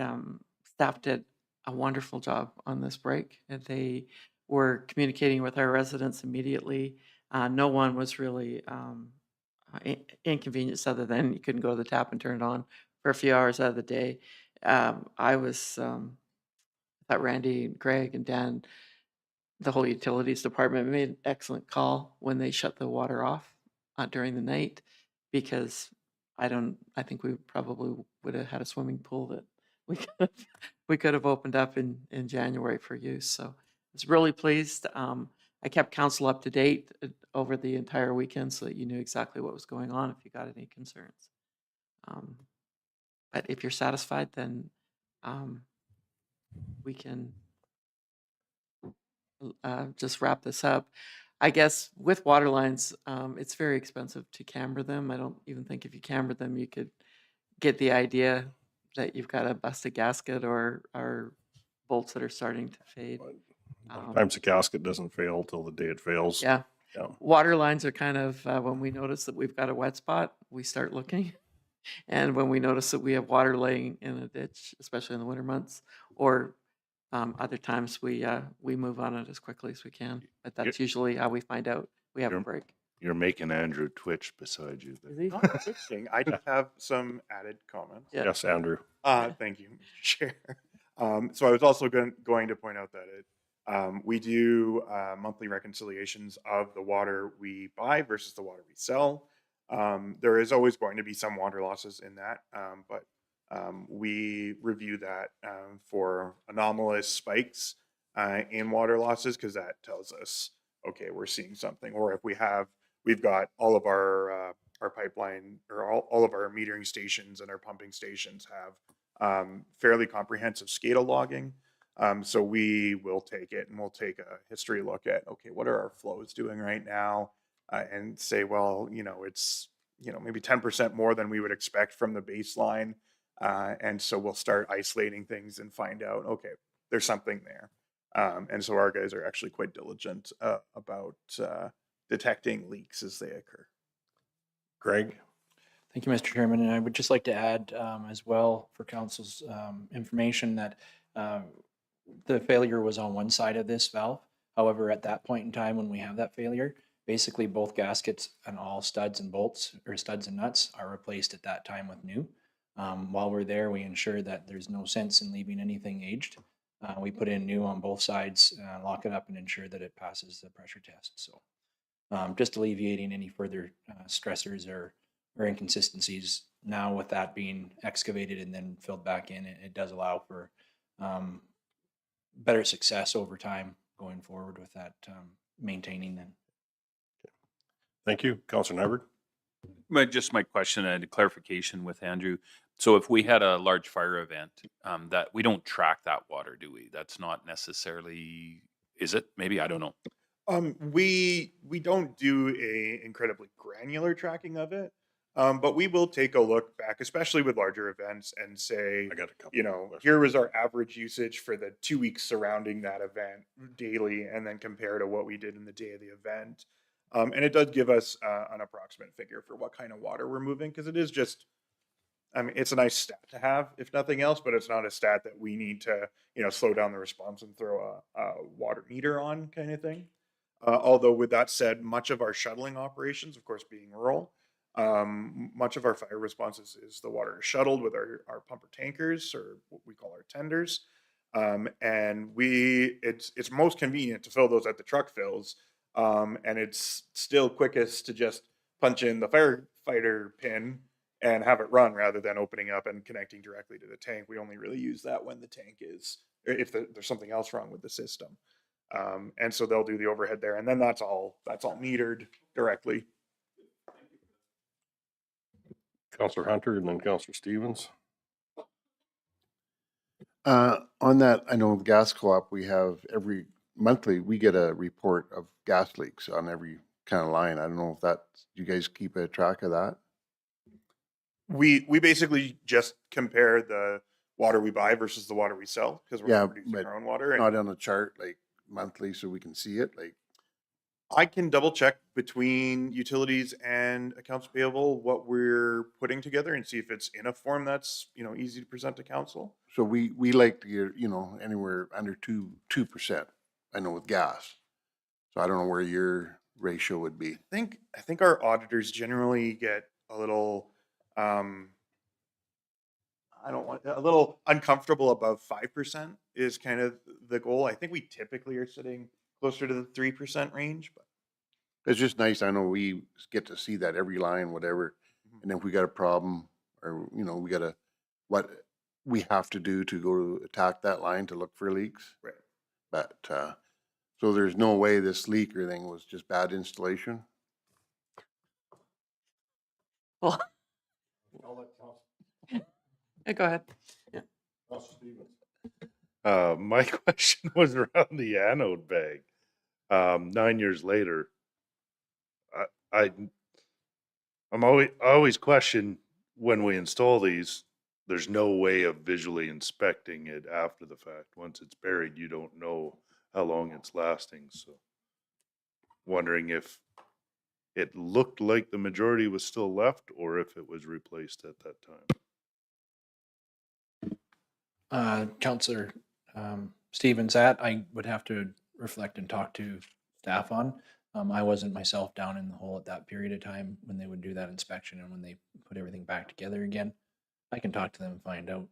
staff did a wonderful job on this break, and they were communicating with our residents immediately. No one was really inconvenienced, other than you couldn't go to the tap and turn it on for a few hours out of the day. I thought Randy, Greg, and Dan, the whole utilities department, made an excellent call when they shut the water off during the night, because I think we probably would have had a swimming pool that we could have opened up in January for use. So I was really pleased. I kept council up to date over the entire weekend so that you knew exactly what was going on if you got any concerns. But if you're satisfied, then we can just wrap this up. I guess with water lines, it's very expensive to camber them. I don't even think if you cambered them, you could get the idea that you've got a busted gasket or bolts that are starting to fade. Sometimes the gasket doesn't fail till the day it fails. Yeah. Yeah. Water lines are kind of, when we notice that we've got a wet spot, we start looking. And when we notice that we have water laying in a ditch, especially in the winter months, or other times we move on it as quickly as we can. But that's usually how we find out we have a break. You're making Andrew twitch beside you there. Is he? Not switching. I just have some added comments. Yeah. Yes, Andrew. Thank you, Mr. Chair. So I was also going to point out that we do monthly reconciliations of the water we buy versus the water we sell. There is always going to be some water losses in that, but we review that for anomalous spikes in water losses, because that tells us, okay, we're seeing something. Or if we've got all of our pipeline, or all of our metering stations and our pumping stations have fairly comprehensive SCADA logging. So we will take it and we'll take a history look at, okay, what are our flows doing right now? And say, well, it's, maybe 10% more than we would expect from the baseline. And so we'll start isolating things and find out, okay, there's something there. And so our guys are actually quite diligent about detecting leaks as they occur. Greg? Thank you, Mr. Chairman. And I would just like to add as well for council's information that the failure was on one side of this valve. However, at that point in time when we have that failure, basically both gaskets and all studs and bolts, or studs and nuts, are replaced at that time with new. While we're there, we ensure that there's no sense in leaving anything aged. We put in new on both sides, lock it up, and ensure that it passes the pressure test. So just alleviating any further stressors or inconsistencies. Now with that being excavated and then filled back in, it does allow for better success over time going forward with that, maintaining them. Thank you. Councilor Nyberg? Just my question and clarification with Andrew. So if we had a large fire event, that we don't track that water, do we? That's not necessarily, is it? Maybe, I don't know. We don't do a incredibly granular tracking of it, but we will take a look back, especially with larger events, and say, I got a couple. here was our average usage for the 2 weeks surrounding that event daily, and then compare to what we did in the day of the event. And it does give us an approximate figure for what kind of water we're moving, because it is just, it's a nice stat to have, if nothing else, but it's not a stat that we need to, slow down the response and throw a water meter on, kind of thing. Although with that said, much of our shuttling operations, of course, being rural, much of our fire responses is the water is shuttled with our pumper tankers, or what we call our tenders. And it's most convenient to fill those at the truck fills. And it's still quickest to just punch in the firefighter pin and have it run, rather than opening up and connecting directly to the tank. We only really use that when the tank is, if there's something else wrong with the system. And so they'll do the overhead there, and then that's all metered directly. Councilor Hunter and then Councilor Stevens. On that, I know the gas co-op, we have every monthly, we get a report of gas leaks on every kind of line. I don't know if that, you guys keep a track of that? We basically just compare the water we buy versus the water we sell because we're Yeah, not producing but our own water. And not on a chart, like monthly, so we can see it, like, I can double check between utilities and accounts payable what we're putting together and see if it's in a form that's, you know, easy to present to council. so we like to get, you know, anywhere under 2%, I know with gas. So I don't know where your ratio would be. I think our auditors generally get a little I don't want a little uncomfortable above 5% is kind of the goal. I think we typically are sitting closer to the 3% range, but It's just nice, I know we get to see that every line, whatever, and if we got a problem, or, you know, we gotta, what we have to do to go to attack that line to look for leaks. right. But, so there's no way this leaker thing was just bad installation? Well, go ahead. My question was around the anode bag. 9 years later, I'm always question when we install these, there's no way of visually inspecting it after the fact. Once it's buried, you don't know how long it's lasting. So wondering if it looked like the majority was still left or if it was replaced at that time. Counselor Stevens, that I would have to reflect and talk to staff on. I wasn't myself down in the hole at that period of time when they would do that inspection and when they put everything back together again. I can talk to them and find out.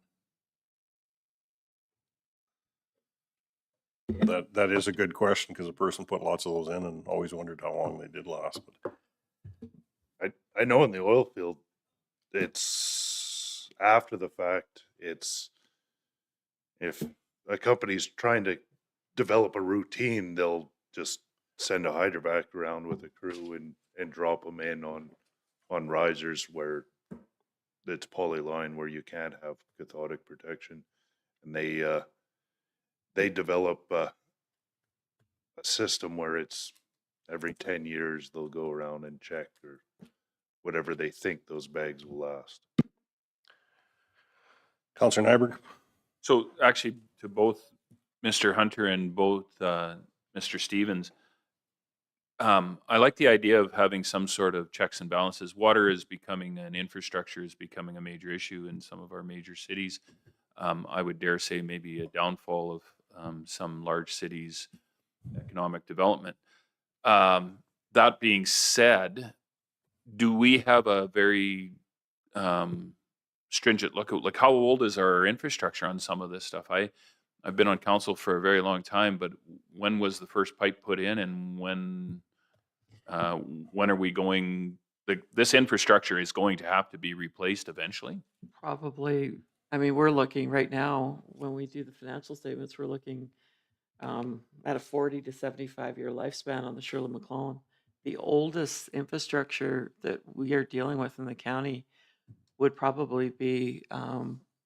That is a good question because a person put lots of those in and always wondered how long they did last. But I know in the oil field, it's after the fact. It's if a company's trying to develop a routine, they'll just send a hydrovac around with a crew and drop them in on risers where it's polyline where you can't have cathodic protection, and they develop a system where it's every 10 years they'll go around and check or whatever they think those bags will last. Councillor Nyberg? So actually, to both Mr. Hunter and both Mr. Stevens, I like the idea of having some sort of checks and balances. Water is becoming, and infrastructure is becoming a major issue in some of our major cities. I would dare say maybe a downfall of some large cities' economic development. That being said, do we have a very stringent look at, like, how old is our infrastructure on some of this stuff? I've been on council for a very long time, but when was the first pipe put in, and when are we going? This infrastructure is going to have to be replaced eventually. Probably, I mean, we're looking right now, when we do the financial statements, we're looking at a 40 to 75-year lifespan on the Shirley McClellan. The oldest infrastructure that we are dealing with in the county would probably be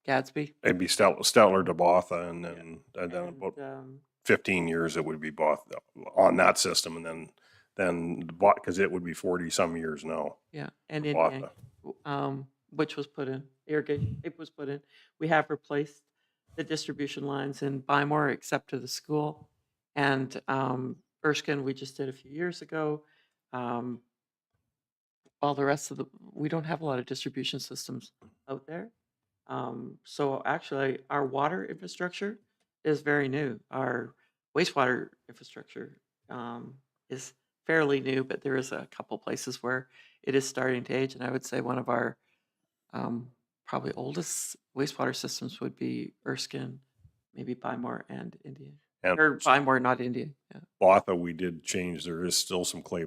Gadsby. It'd be Stettler to Botha, and then about And, 15 years it would be Botha on that system, and then because it would be 40 some years now. yeah, and Botha. Indiana, which was put in, irrigation, it was put in. We have replaced the distribution lines in Bymore except to the school. And Erskine, we just did a few years ago. All the rest of we don't have a lot of distribution systems out there. So actually, our water infrastructure is very new. Our wastewater infrastructure is fairly new, but there is a couple places where it is starting to age. And I would say one of our probably oldest wastewater systems would be Erskine, maybe Bymore and Indian. And Or Bymore, not Indian. Yeah. Botha, we did change. There is still some clay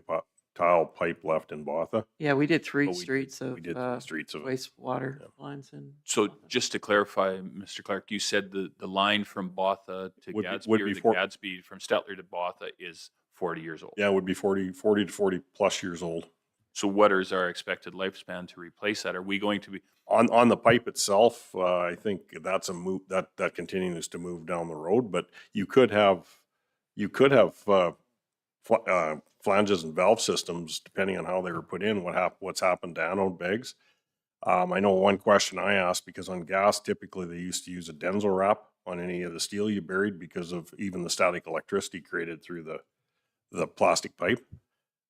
tile pipe left in Botha. Yeah, we did three But we streets of did 3 streets of it. wastewater lines in. So just to clarify, Mr. Clark, you said the line from Botha to Would be- Gadsby, would or be the 4 Gadsby from Stettler to Botha is 40 years old. Yeah, it would be 40 to 40 plus years old. So what is our expected lifespan to replace that? Are we going to be, On the pipe itself, I think that's a move that continues to move down the road, but you could have flanges and valve systems, depending on how they were put in, what's happened to anode bags. I know one question I asked, because on gas, typically they used to use a Denso wrap on any of the steel you buried because of even the static electricity created through the plastic pipe.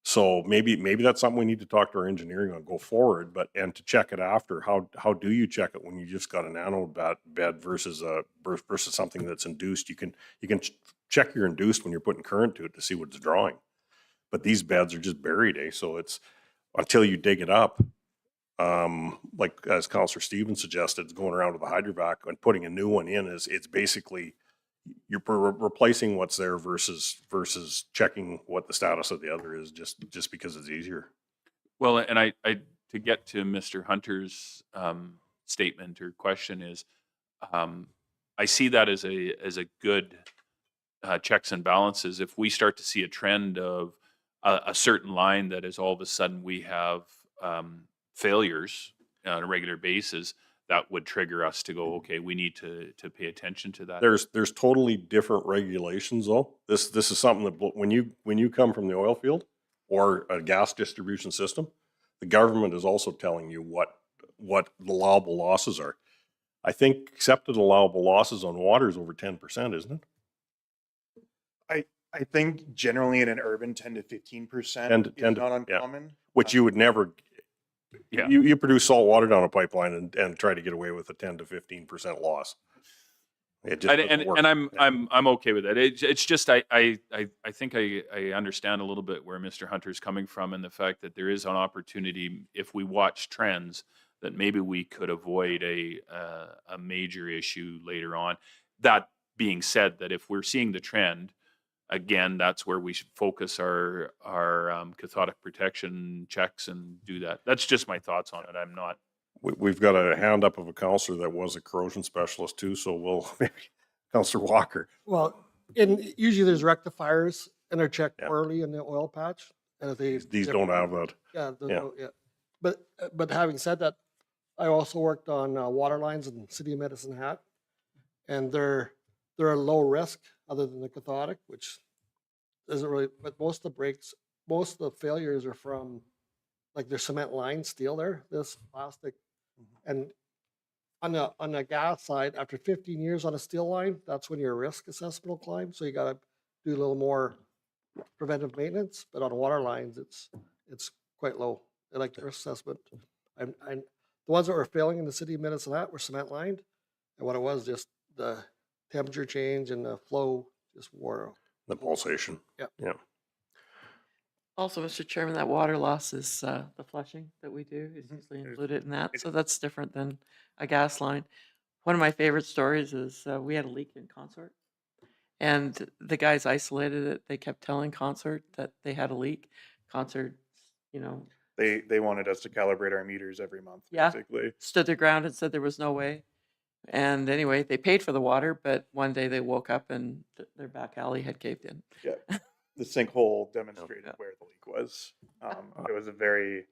So maybe that's something we need to talk to our engineering on go forward, and to check it after, how do you check it when you just got an anode bed versus something that's induced? You can check your induced when you're putting current to it to see what it's drawing. But these beds are just buried, so it's until you dig it up. Like as Councillor Stevens suggested, it's going around with a hydrovac and putting a new one in it's basically you're replacing what's there versus checking what the status of the other is just because it's easier. Well, and I to get to Mr. Hunter's statement or question is, I see that as a good checks and balances. If we start to see a trend of a certain line that is all of a sudden we have failures on a regular basis, that would trigger us to go, okay, we need to pay attention to that. There's totally different regulations though. This is something that when you come from the oil field or a gas distribution system, the government is also telling you what the allowable losses are. I think accepted allowable losses on water is over 10%, isn't it? I think generally in an urban 10 to 15% is not uncommon. Which you would never. Yeah. You produce salt water down a pipeline and try to get away with a 10 to 15% loss. It just doesn't work. And I'm okay with that. It's just I think I understand a little bit where Mr. Hunter's coming from, and the fact that there is an opportunity if we watch trends that maybe we could avoid a major issue later on. That being said, that if we're seeing the trend, again, that's where we should focus our cathodic protection checks and do that. That's just my thoughts on it. I'm not. We've got a hand up of a counselor that was a corrosion specialist too, so we'll maybe Counselor Walker. Well, usually there's rectifiers and they're checked quarterly in the oil patch. And if these don't have that. Yeah. But having said that, I also worked on water lines in City of Medicine Hat, and they're a low risk other than the cathodic, which isn't really, but most of the failures are from, like, there's cement line steel there, this plastic. And on the gas side, after 15 years on a steel line, that's when your risk assessment will climb. So you got to do a little more preventive maintenance. But on water lines, it's quite low. They like the risk assessment. And the ones that were failing in the City of Medicine Hat were cement lined, and what it was, just the temperature change and the flow just wore off. The pulsation. Yeah. Also, Mr. Chairman, that water loss is the flushing that we do is usually included in that. So that's different than a gas line. One of my favorite stories is we had a leak in Consort, and the guys isolated it. They kept telling Consort that they had a leak. Consort, they wanted us to calibrate our meters every month, basically. Stood their ground and said there was no way. And anyway, they paid for the water, but one day they woke up and their back alley had caved in. Yeah. The sinkhole demonstrated where the leak was. It was very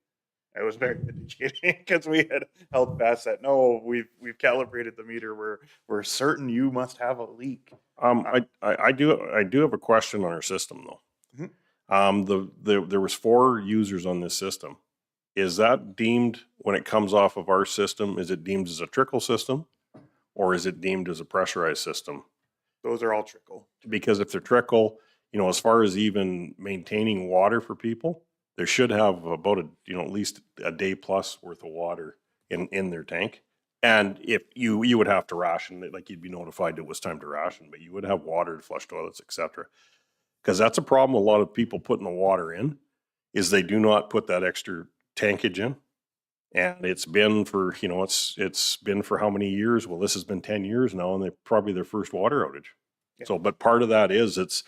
indicating because we had held fast that no, we've calibrated the meter. We're certain you must have a leak. I do have a question on our system though. Mm-hmm. There was 4 users on this system. Is that deemed, when it comes off of our system, is it deemed as a trickle system, or is it deemed as a pressurized system? Those are all trickle. Because if they're trickle, as far as even maintaining water for people, they should have about at least a day plus worth of water in their tank. And if you would have to ration it, like you'd be notified it was time to ration, but you would have water to flush toilets, etc. Because that's a problem a lot of people putting the water in, is they do not put that extra tankage in. And it's been for, it's been for how many years? Well, this has been 10 years now, and they're probably their first water outage. Yeah. So, but part of that is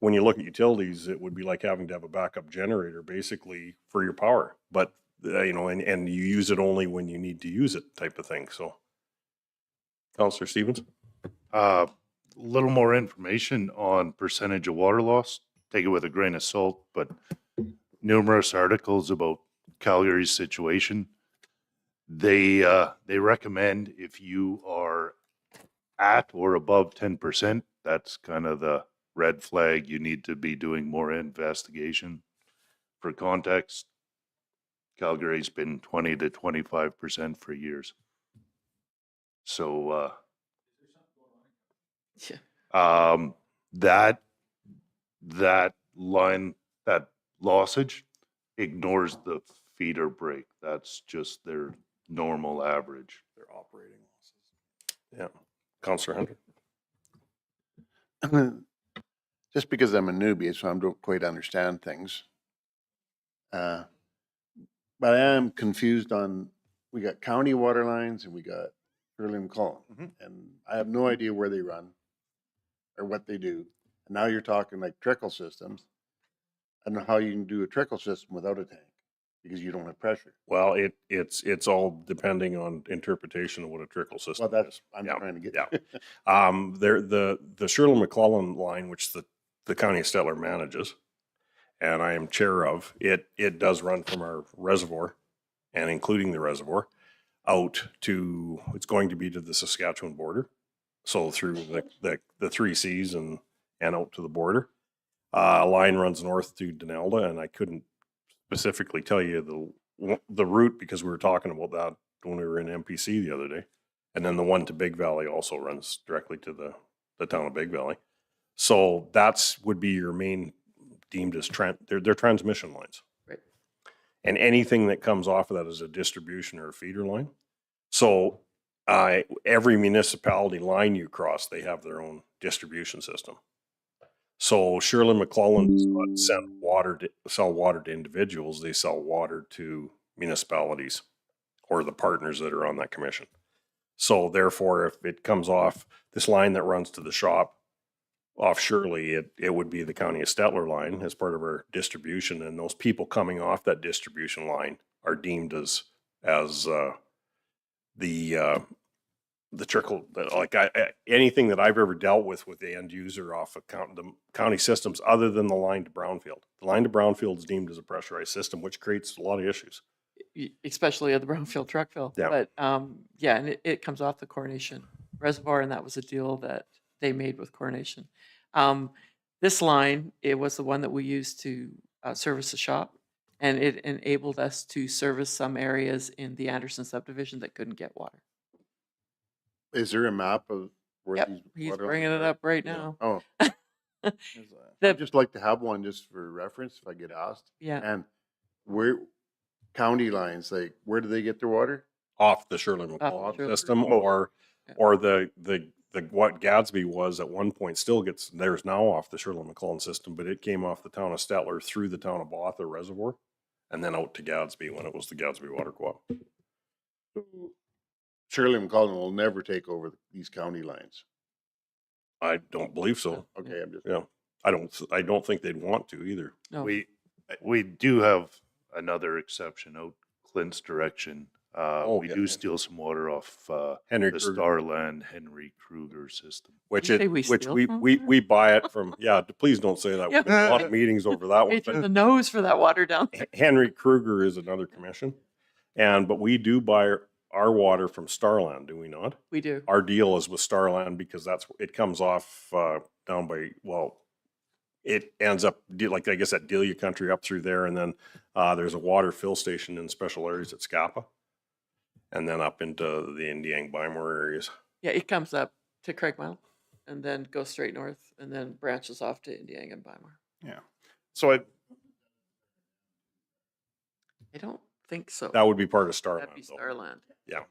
when you look at utilities, it would be like having to have a backup generator basically for your power, but and you use it only when you need to use it type of thing. So, Councillor Stevens? Little more information on percentage of water loss. Take it with a grain of salt, but numerous articles about Calgary's situation. They recommend if you are at or above 10%, that's kind of the red flag. You need to be doing more investigation. For context, Calgary's been 20 to 25% for years. So, Yeah. that line, that lossage ignores the feeder break. That's just their normal average. Their operating losses. Yeah. Counselor Hunter. Just because I'm a newbie, so I don't quite understand things. But I am confused on, we got county water lines and we got Shirley and McCollum. And I have no idea where they run or what they do. And now you're talking like trickle systems. I don't know how you can do a trickle system without a tank because you don't have pressure. Well, it's all depending on interpretation of what a trickle system Well, that's, is. I'm Yeah, trying to get. yeah. There, the Shirley McClellan line, which the county of Stettler manages, and I am chair of, it does run from our reservoir, and including the reservoir, out to, it's going to be to the Saskatchewan border. So through the 3 Cs and out to the border. A line runs north to Denelda, and I couldn't specifically tell you the route because we were talking about that when we were in MPC the other day. And then the one to Big Valley also runs directly to the town of Big Valley. So that's would be your main deemed as they're transmission lines. Right. And anything that comes off of that is a distribution or a feeder line. So every municipality line you cross, they have their own distribution system. So Shirley McClellan does not sell water to individuals. They sell water to municipalities or the partners that are on that commission. So therefore, if it comes off this line that runs to the shop off Shirley, it would be the county of Stettler line as part of our distribution. And those people coming off that distribution line are deemed as the trickle, like anything that I've ever dealt with the end user off of the county systems, other than the line to brownfield. The line to brownfield is deemed as a pressurized system, which creates a lot of issues. Especially at the brownfield truck fill. Yeah. But yeah, and it comes off the Coronation Reservoir, and that was a deal that they made with Coronation. This line, it was the one that we used to service the shop, and it enabled us to service some areas in the Anderson subdivision that couldn't get water. Is there a map of where Yep, these? he's water bringing lines it are? up right Yeah. now. Oh, The- I'd just like to have one just for reference if I get asked. Yeah. And where county lines, like where do they get their water? Off the Shirley Off McClellan the Shirley. system, or the what Gadsby was at one point still gets theirs now off the Shirley McClellan system, but it came off the town of Stettler through the town of Botha Reservoir, and then out to Gadsby when it was the Gadsby Water Co-op. Shirley and Cullen will never take over these county lines. I don't believe so. Okay, I'm just. Yeah, I don't think they'd want to either. No. We do have another exception out Clint's direction. We yeah. do steal some water off Henry the Kruger. Starland Henry Kruger system. Which You say we steal from there? we buy it from. Yeah, please don't say that. Yeah. We have a lot of meetings over that Pay one. through But the nose for that water down there. Henry Kruger is another commission, but we do buy our water from Starland, do we not? We do. Our deal is with Starland because it comes off down by, it ends up like I guess at Delia country up through there, and then there's a water fill station in special areas at Scapa, and then up into the Indiang Bymore areas. Yeah, it comes up to Craigmile and then goes straight north and then branches off to Indiang and Bymore. Yeah. So I don't think so. That would be part of Starland. That'd be though. Starland. Yeah.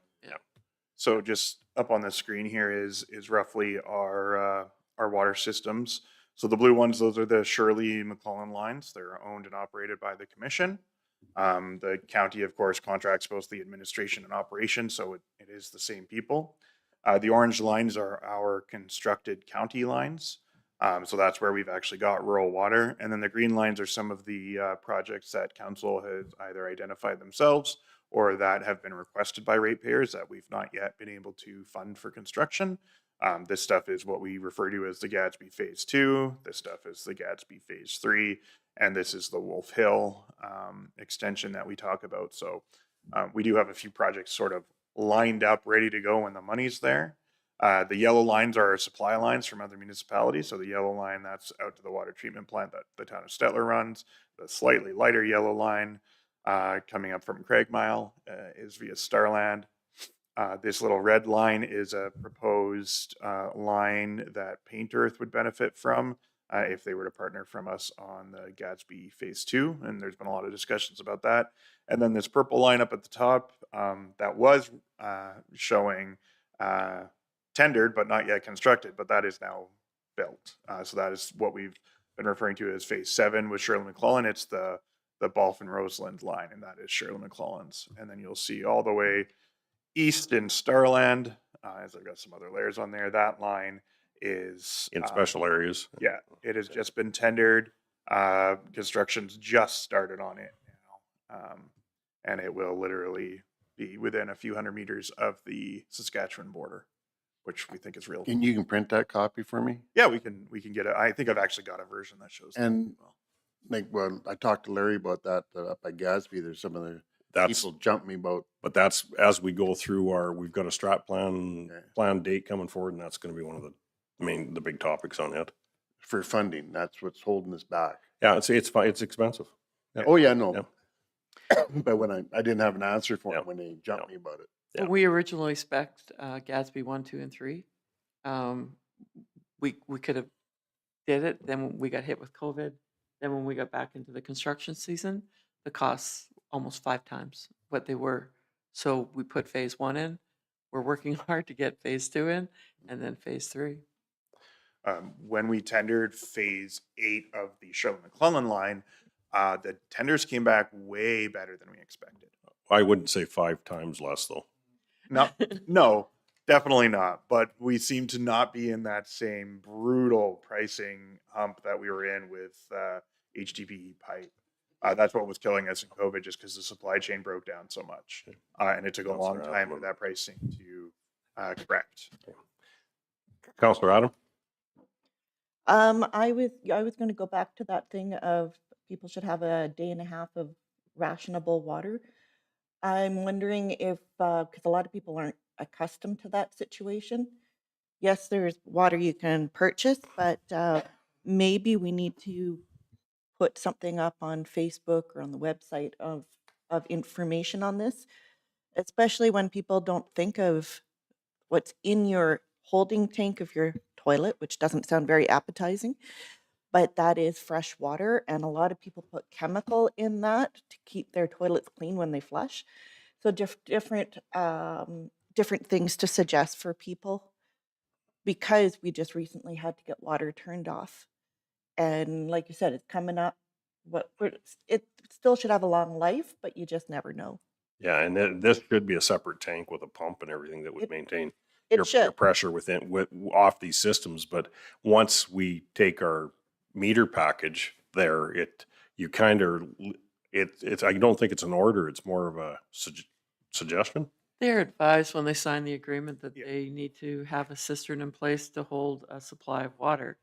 So just up on the screen here is roughly our water systems. So the blue ones, those are the Shirley McClellan lines. They're owned and operated by the commission. The county, of course, contracts both the administration and operation, so it is the same people. The orange lines are our constructed county lines. So that's where we've actually got rural water. And then the green lines are some of the projects that council has either identified themselves or that have been requested by ratepayers that we've not yet been able to fund for construction. This stuff is what we refer to as the Gadsby Phase 2. This stuff is the Gadsby Phase 3. And this is the Wolf Hill extension that we talk about. So we do have a few projects sort of lined up, ready to go when the money's there. The yellow lines are supply lines from other municipalities. So the yellow line, that's out to the water treatment plant that the town of Stettler runs. The slightly lighter yellow line coming up from Craigmile is via Starland. This little red line is a proposed line that Paint Earth would benefit from if they were to partner from us on the Gatsby Phase 2. And there's been a lot of discussions about that. And then this purple line up at the top that was showing tendered but not yet constructed, but that is now built. So that is what we've been referring to as Phase 7 with Shirley McClellan. It's the Balf and Roseland line, and that is Shirley McClellan's. And then you'll see all the way east in Starland, as I've got some other layers on there, that line is In special areas. yeah, it has just been tendered. Construction's just started on it now. And it will literally be within a few hundred meters of the Saskatchewan border, which we think is real. And you can print that copy for me? Yeah, we can get it. I think I've actually got a version that shows that And as well. like, well, I talked to Larry about that up at Gatsby. There's some of the That's, people jump me about. but that's as we go through we've got a strat Okay. plan date coming forward, and that's going to be one of the big topics on it. For funding, that's what's holding us back. Yeah, it's fine. It's expensive. Yeah. Oh, yeah, no. Yeah. But when I didn't have an answer for Yeah. it when they jumped me about it. Yeah. When we originally spec'd Gatsby 1, 2, and 3, we could have did it. Then we got hit with COVID. Then when we got back into the construction season, the costs almost 5 times what they were. So we put Phase 1 in. We're working hard to get Phase 2 in, and then Phase 3. When we tendered Phase 8 of the Shirley McClellan line, the tenders came back way better than we expected. I wouldn't say 5 times less though. No, definitely not. But we seem to not be in that same brutal pricing hump that we were in with HDPE pipe. That's what was killing us in COVID, just because the supply chain broke down so much. And it took a long time for that pricing to correct. Councillor Adam? I was going to go back to that thing of people should have a day and a half of rationable water. I'm wondering if, because a lot of people aren't accustomed to that situation. Yes, there's water you can purchase, but maybe we need to put something up on Facebook or on the website of information on this, especially when people don't think of what's in your holding tank of your toilet, which doesn't sound very appetizing, but that is fresh water, and a lot of people put chemical in that to keep their toilets clean when they flush. So different things to suggest for people, because we just recently had to get water turned off, and like you said, it's coming up. It still should have a long life, but you just never know. Yeah, and this should be a separate tank with a pump and everything that would maintain your should. pressure off these systems. But once we take our meter package there, I don't think it's an order. It's more of a suggestion. They're advised when they sign the agreement that they need to have a cistern in place to hold a supply of water.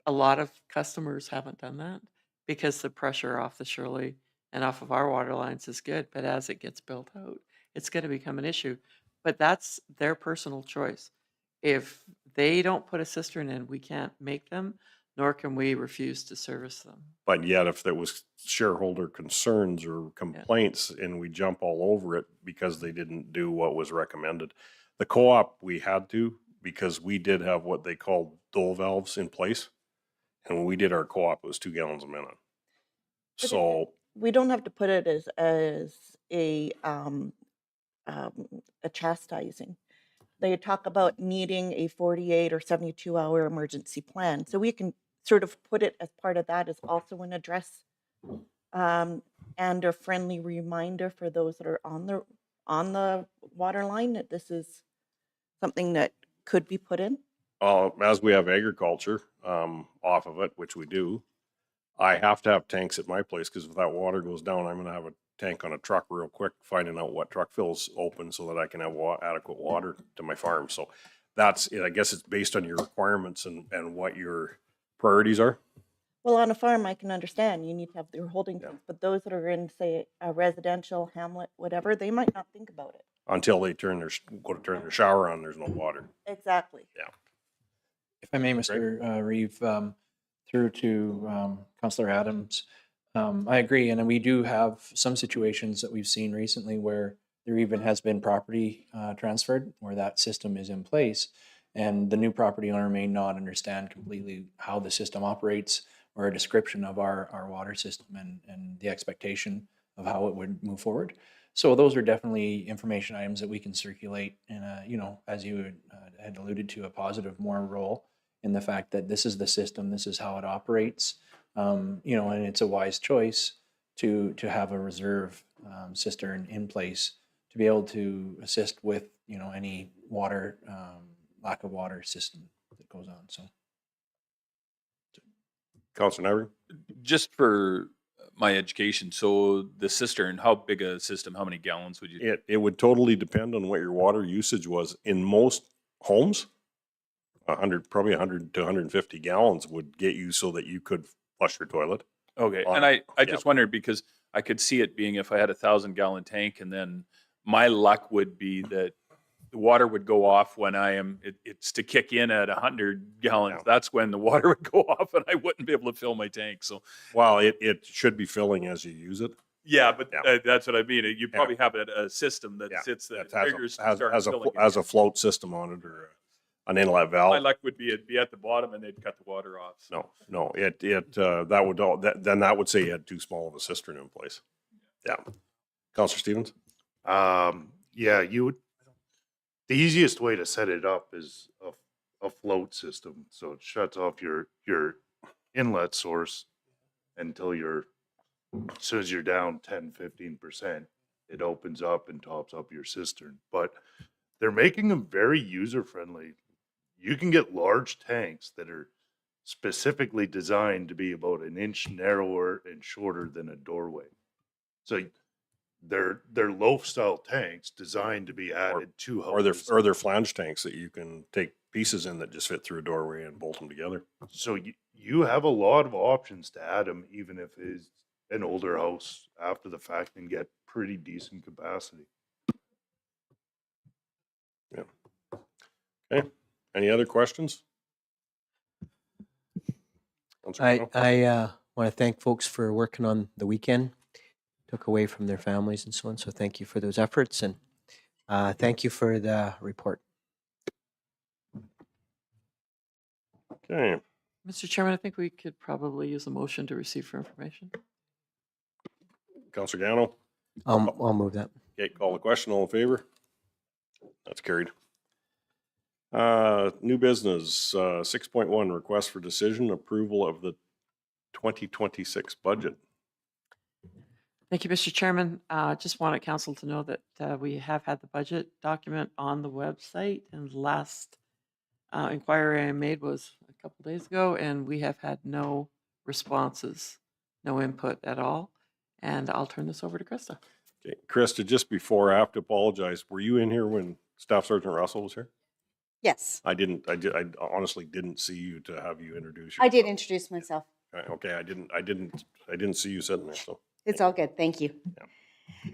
A lot of customers haven't done that because the pressure off the Shirley and off of our water lines is good, but as it gets built out, it's going to become an issue. But that's their personal choice. If they don't put a cistern in, we can't make them, nor can we refuse to service them. But yet, if there was shareholder concerns or complaints and we jump all over it because they didn't do what was recommended, the co-op we had to, because we did have what they called dole valves in place. And when we did our co-op, it was 2 gallons a minute. But So we don't have to put it as a chastising. They talk about needing a 48 or 72-hour emergency plan. So we can sort of put it as part of that as also an address and a friendly reminder for those that are on the water line that this is something that could be put in. as we have agriculture off of it, which we do, I have to have tanks at my place because if that water goes down, I'm going to have a tank on a truck real quick, finding out what truck fills open so that I can have adequate water to my farm. So that's it. I guess it's based on your requirements and what your priorities are. Well, on a farm, I can understand you need to have your holding tanks, but those that are in, say, a residential hamlet, whatever, they might not think about it. until they go to turn their shower on, there's no water. Exactly. If I may, Mr. Reeve, through to Councillor Adams, I agree. And we do have some situations that we've seen recently where there even has been property transferred where that system is in place. And the new property owner may not understand completely how the system operates or a description of our water system and the expectation of how it would move forward. So those are definitely information items that we can circulate in a, as you had alluded to, a positive more role in the fact that this is the system, this is how it operates, and it's a wise choice to have a reserve cistern in place to be able to assist with, any water, lack of water system that goes on. So. Councillor Nyberg? Just for my education, so the cistern, how big a system, how many gallons would you? It would totally depend on what your water usage was. In most homes, 100 to 150 gallons would get you so that you could flush your toilet. Okay, and I just wondered because I could see it being if I had 1,000-gallon tank, and then my luck would be that the water would go off when it's to kick in at 100 gallons. Yeah. That's when the water would go off, and I wouldn't be able to fill my tank. So, Well, it should be filling as you use it. yeah, but that's what I mean. You probably have a system that Yeah. sits that It triggers has starts filling a again. float system on it or an inlet My valve. luck would be it'd be at the bottom and they'd cut the water off. So. No, that would say you had too small of a cistern in place. Yeah. Councillor Stevens? Yeah, you would, the easiest way to set it up is a float system. So it shuts off your inlet source until as soon as you're down 10-15%, it opens up and tops up your cistern. But they're making them very user-friendly. You can get large tanks that are specifically designed to be about an inch narrower and shorter than a doorway. So they're loaf style tanks designed to be added to houses. Or they're flange tanks that you can take pieces in that just fit through a doorway and bolt them together. So you have a lot of options to add them, even if it's an older house after the fact, and get pretty decent capacity. Yeah. Okay. Any other questions? I want to thank folks for working on the weekend, took away from their families and so on. So thank you for those efforts, and thank you for the report. Okay. Mr. Chairman, I think we could probably use a motion to receive for information. Councillor Gano? I'll move that. Okay, call the question. All in favor? That's carried. New business, 6.1, request for decision, approval of the 2026 budget. Thank you, Mr. Chairman. Just wanted council to know that we have had the budget document on the website, and the last inquiry I made was a couple days ago, and we have had no responses, no input at all. And I'll turn this over to Krista. Okay, Krista, just before I have to apologize, were you in here when Staff Sergeant Russell was here? Yes, I honestly didn't see you to have you introduce I yourself. did introduce myself. Okay, I didn't see you sitting there, so. It's all good. Thank you. Yeah.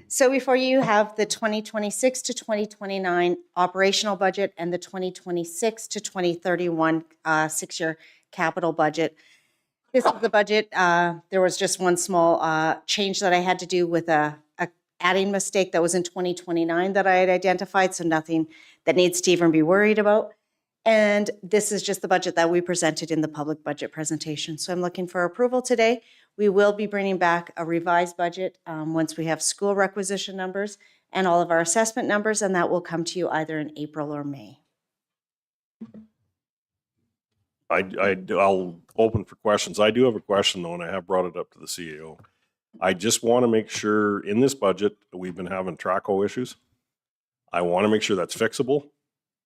So before you have the 2026 to 2029 operational budget and the 2026 to 2031 6-year capital budget. This is the budget. There was just one small change that I had to do with a adding mistake that was in 2029 that I had identified, so nothing that needs to even be worried about. And this is just the budget that we presented in the public budget presentation. So I'm looking for approval today. We will be bringing back a revised budget once we have school requisition numbers and all of our assessment numbers, and that will come to you either in April or May. I'll open for questions. I do have a question though, and I have brought it up to the CEO. I just want to make sure in this budget, we've been having Traco issues. I want to make sure that's fixable.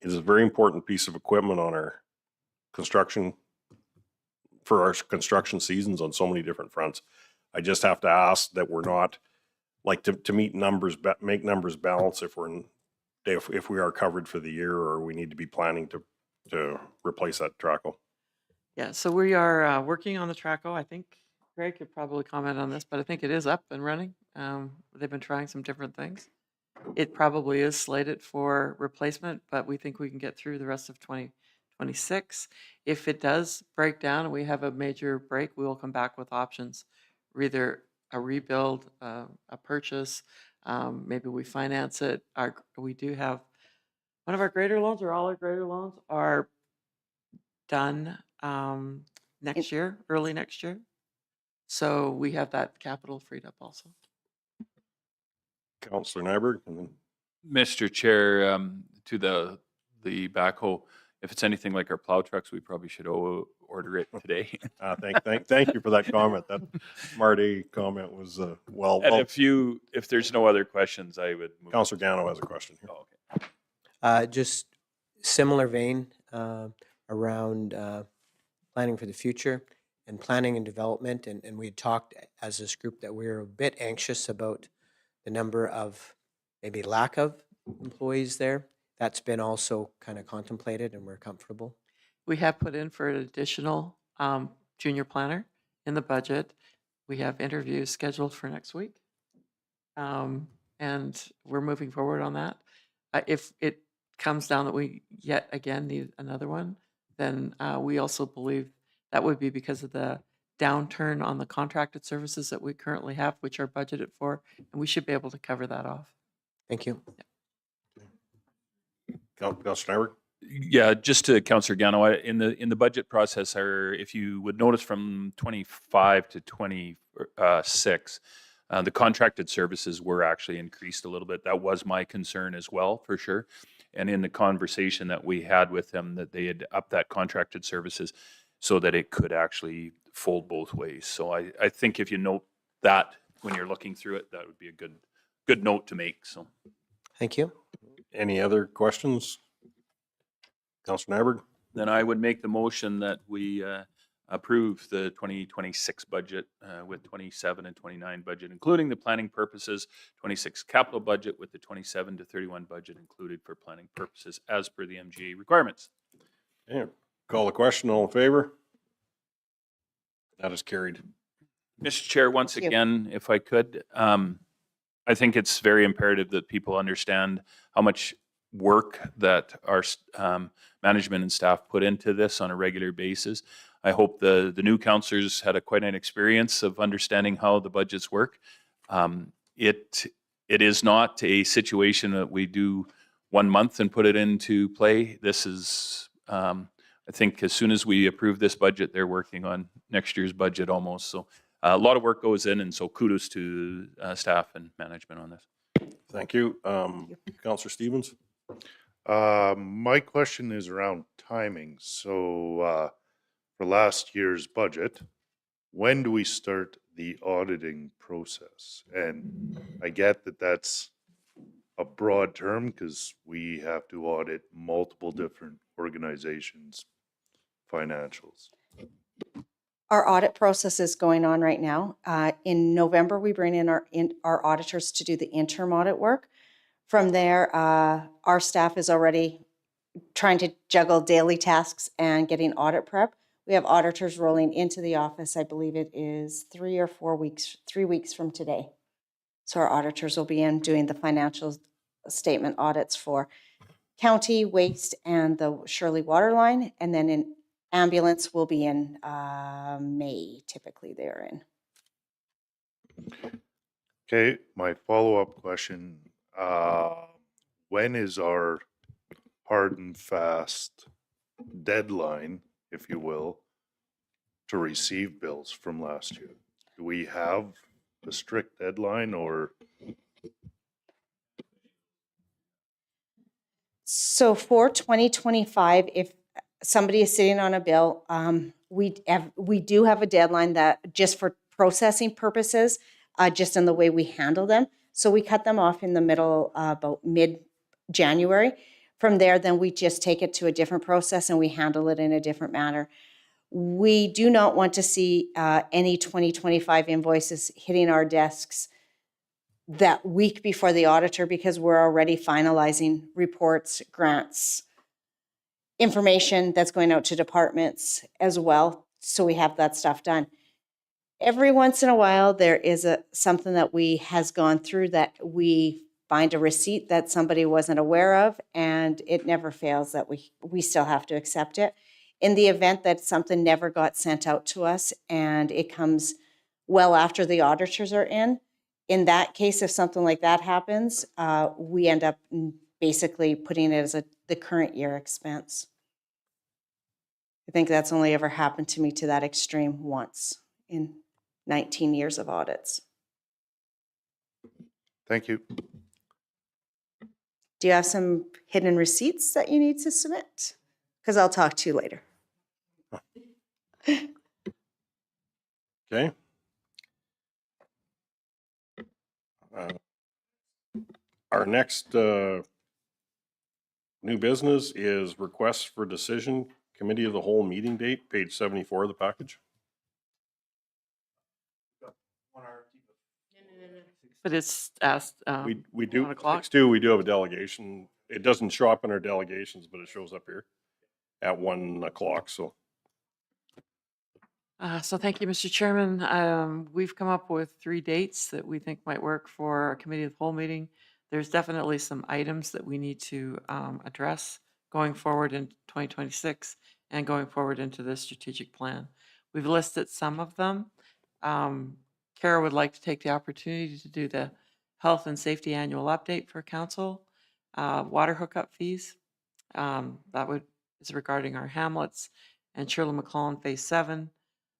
It is a very important piece of equipment on our construction, for our construction seasons on so many different fronts. I just have to ask that we're not, like, to meet numbers, make numbers balance if we are covered for the year, or we need to be planning to replace that Traco. Yeah, so we are working on the Traco. I think Greg could probably comment on this, but I think it is up and running. They've been trying some different things. it probably is slated for replacement, but we think we can get through the rest of 2026. If it does break down and we have a major break, we will come back with options, either a rebuild, a purchase, maybe we finance it. We do have one of our greater loans, or all our greater loans are done next year, early next year. So we have that capital freed up also. Counselor Nyberg, and then Mr. Chair, to the backhoe, if it's anything like our plow trucks, we probably should order it today. thank you for that comment. That Marty comment was well. And if there's no other questions, I would move. Counselor Gano has a question here. Oh, okay. Just similar vein around planning for the future and planning and development. And we talked as this group that we were a bit anxious about the number of maybe lack of employees there. That's been also kind of contemplated and we're comfortable. We have put in for an additional junior planner in the budget. We have interviews scheduled for next week. And we're moving forward on that. If it comes down that we yet again need another one, then we also believe that would be because of the downturn on the contracted services that we currently have, which are budgeted for, and we should be able to cover that off. Thank you. Counselor Nyberg. Yeah, just to Councillor Gano, in the budget process, if you would notice from 25 to 26, the contracted services were actually increased a little bit. That was my concern as well, for sure. And in the conversation that we had with them, that they had upped that contracted services so that it could actually fold both ways. So I think if you note that when you're looking through it, that would be a good note to make. So, thank you. Any other questions? Counselor Nyberg. Then I would make the motion that we approve the 2026 budget with 27 and 29 budget, including the planning purposes, 26 capital budget with the 27 to 31 budget included for planning purposes as per the MGA requirements. Okay. Call the question. All in favor? That is carried. Mr. Chair, once Thank you. again, if I could, I think it's very imperative that people understand how much work that our management and staff put into this on a regular basis. I hope the new councillors had quite an experience of understanding how the budgets work. It is not a situation that we do 1 month and put it into play. This is, I think as soon as we approve this budget, they're working on next year's budget almost. So a lot of work goes in, and so kudos to staff and management on this. Thank you. Counselor Stevens. My question is around timing. So for last year's budget, when do we start the auditing process? And I get that that's a broad term because we have to audit multiple different organizations' financials. Our audit process is going on right now. In November, we bring in our auditors to do the interim audit work. From there, our staff is already trying to juggle daily tasks and getting audit prep. We have auditors rolling into the office. I believe it is 3 or 4 weeks, 3 weeks from today. So our auditors will be in doing the financial statement audits for county, waste, and the Shirley water line. And then in ambulance will be in May, typically they're in. Okay, my follow-up question, when is our hard and fast deadline, if you will, to receive bills from last year? Do we have a strict deadline or? So for 2025, if somebody is sitting on a bill, we do have a deadline that just for processing purposes, just in the way we handle them. So we cut them off in the middle, about mid-January. From there, then we just take it to a different process and we handle it in a different manner. We do not want to see any 2025 invoices hitting our desks that week before the auditor because we're already finalizing reports, grants, information that's going out to departments as well. So we have that stuff done. Every once in a while, there is something that has gone through that we find a receipt that somebody wasn't aware of, and it never fails that we still have to accept it. In the event that something never got sent out to us and it comes well after the auditors are in that case, if something like that happens, we end up basically putting it as the current year expense. I think that's only ever happened to me to that extreme once in 19 years of audits. Thank you. Do you have some hidden receipts that you need to submit? Because I'll talk to you later. Okay. Our next new business is requests for decision, committee of the whole meeting date, page 74 of the package. But it's asked, We do, 1 o'clock? 6:2, we do have a delegation. It doesn't show up in our delegations, but it shows up here at 1 o'clock, so. So thank you, Mr. Chairman. We've come up with 3 dates that we think might work for our committee of the whole meeting. There's definitely some items that we need to address going forward in 2026 and going forward into the strategic plan. We've listed some of them. Kara would like to take the opportunity to do the health and safety annual update for council, water hookup fees. Is regarding our hamlets and Shirley McClellan Phase 7.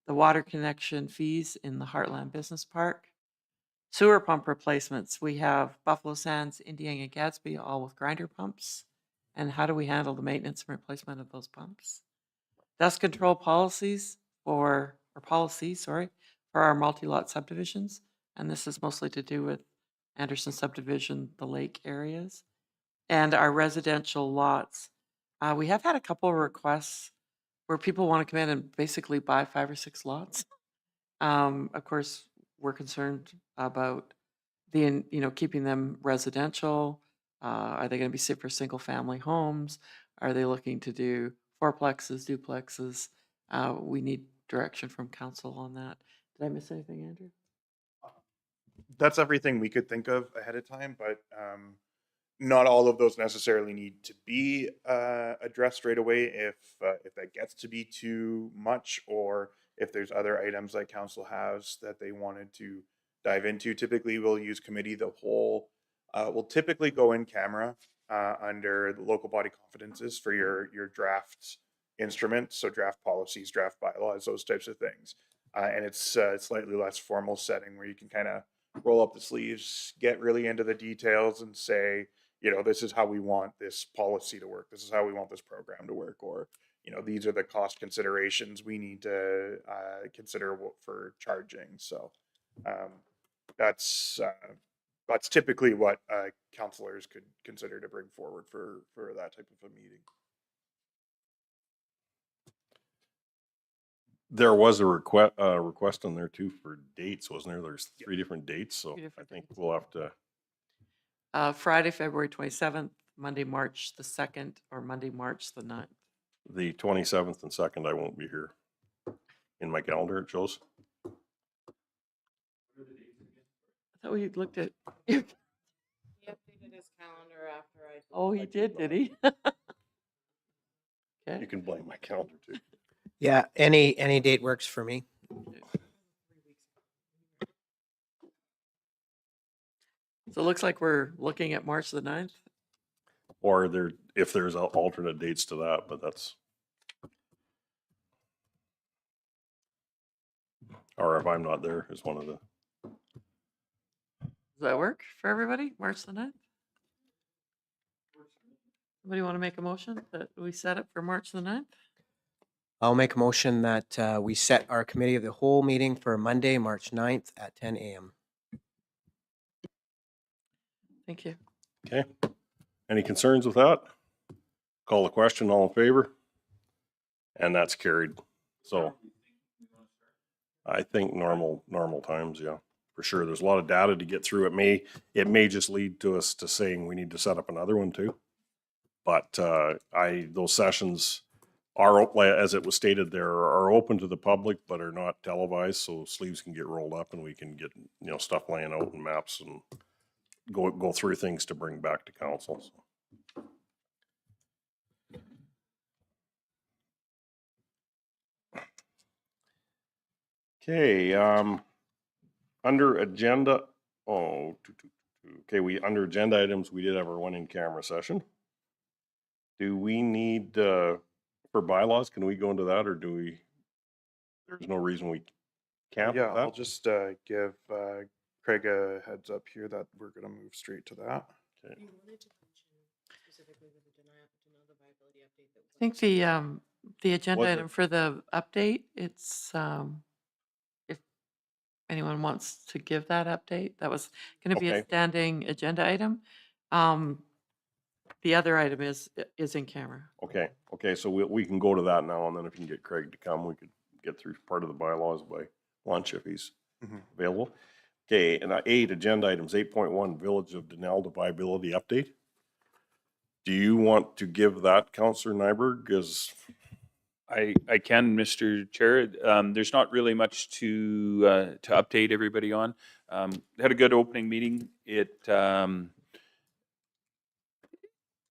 The water connection fees in the Heartland Business Park. Sewer pump replacements. We have Buffalo Sands, Indiana, and Gadsby all with grinder pumps. And how do we handle the maintenance and replacement of those pumps? Dust control policies for our multi-lot subdivisions. And this is mostly to do with Anderson subdivision, the lake areas. And our residential lots. We have had a couple of requests where people want to come in and basically buy 5 or 6 lots. Of course, we're concerned about keeping them residential. Are they going to be sit for single family homes? Are they looking to do fourplexes, duplexes? We need direction from council on that. Did I miss anything, Andrew? That's everything we could think of ahead of time, but not all of those necessarily need to be addressed right away if that gets to be too much, or if there's other items that council has that they wanted to dive into. Typically, we'll use committee the whole. We'll typically go in camera under the local body confidences for your draft instruments, so draft policies, draft bylaws, those types of things. And it's a slightly less formal setting where you can kind of roll up the sleeves, get really into the details, and say, this is how we want this policy to work. This is how we want this program to work. Or, these are the cost considerations we need to consider for charging. So that's typically what councilors could consider to bring forward for that type of a meeting. There was a request on there too for dates, wasn't there? There's 3 different dates, so I think we'll have to. Friday, February 27th, Monday, March the 2nd, or Monday, March the 9th. The 27th and 2nd, I won't be here. In my calendar, it shows. I thought we looked at. He updated his calendar after I. Oh, he did he? Okay. You can blame my calendar too. Yeah, any date works for me. So it looks like we're looking at March the 9th. Or if there's alternate dates to that, but that's. Or if I'm not there, is one of the. Does that work for everybody? March the 9th? Somebody want to make a motion that we set it for March the 9th? I'll make a motion that we set our committee of the whole meeting for Monday, March 9th at 10 a.m. Thank you. Okay. Any concerns with that? Call the question, all in favor? And that's carried. So I think normal times, yeah, for sure. There's a lot of data to get through. It may just lead to us to saying we need to set up another one too. But those sessions are, as it was stated there, are open to the public, but are not televised. So sleeves can get rolled up and we can get, stuff laying out and maps and go through things to bring back to council. So. Okay, under agenda, okay, under agenda items, we did have our one in-camera session. Do we need, for bylaws, can we go into that, or do we, there's no reason we can't? Yeah, with I'll that? just give Craig a heads up here that we're gonna move straight to that. Okay. I think the agenda Was it- item for the update, it's, if anyone wants to give that update, that was gonna be a Okay. standing agenda item. The other item is in camera. Okay, so we can go to that now, and then if you can get Craig to come, we could get through part of the bylaws by lunch if he's available. Okay, and 8 agenda items, 8.1 Village of Denelda Viability Update. Do you want to give that, Councillor Nyberg? Because I can, Mr. Chair. There's not really much to update everybody on. Had a good opening meeting.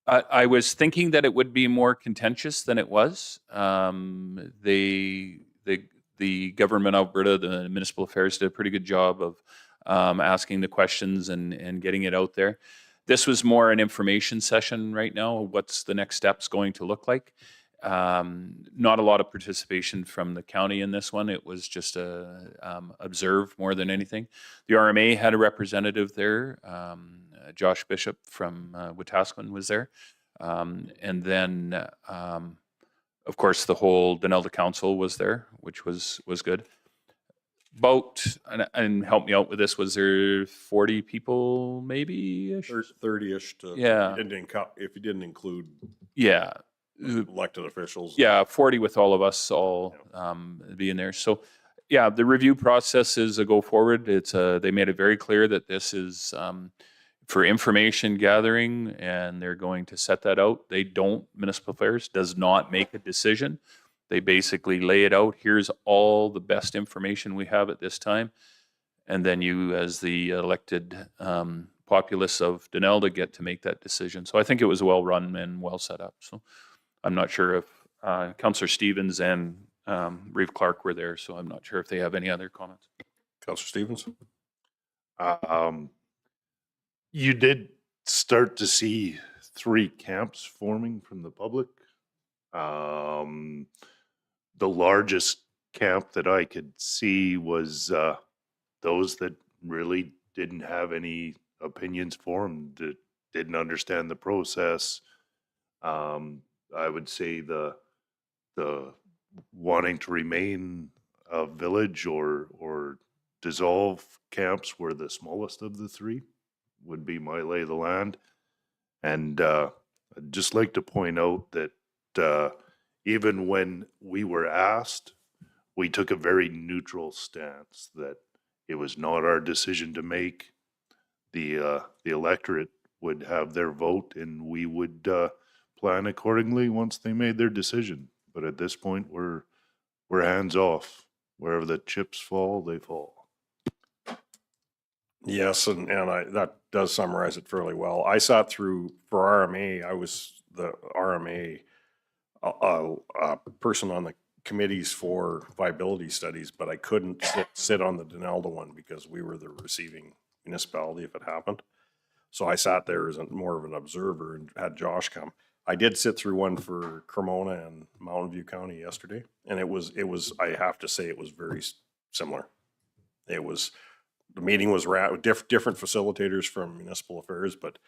I was thinking that it would be more contentious than it was. The government of Alberta, the municipal affairs, did a pretty good job of asking the questions and getting it out there. This was more an information session right now. What's the next steps going to look like? Not a lot of participation from the county in this one. It was just observe more than anything. The RMA had a representative there. Josh Bishop from Wetaskiwin was there. And then, of course, the whole Denelda Council was there, which was good. About, and help me out with this, was there 40 people maybe? 30-ish to, Yeah. if you didn't include Yeah. elected officials. Yeah, 40 with all of us all being there. So, yeah, the review process is a go forward. They made it very clear that this is for information gathering, and they're going to set that out. Municipal Affairs does not make a decision. They basically lay it out. Here's all the best information we have at this time. And then you, as the elected populace of Denelda, get to make that decision. So I think it was well run and well set up. So I'm not sure if Councillor Stevens and Reeve Clark were there, so I'm not sure if they have any other comments. Councillor Stevens? You did start to see 3 camps forming from the public. The largest camp that I could see was those that really didn't have any opinions formed, that didn't understand the process. I would say the wanting to remain a village or dissolve camps were the smallest of the 3, would be my lay of the land. And I'd just like to point out that even when we were asked, we took a very neutral stance, that it was not our decision to make. The electorate would have their vote, and we would plan accordingly once they made their decision. But at this point, we're hands off. Wherever the chips fall, they fall. Yes, and that does summarize it fairly well. I sat through, for RMA, I was the RMA person on the committees for viability studies, but I couldn't sit on the Denelda one because we were the receiving municipality if it happened. So I sat there as more of an observer and had Josh come. I did sit through one for Cremona and Mountain View County yesterday, and it was, I have to say, it was very similar. The meeting was different facilitators from municipal affairs, but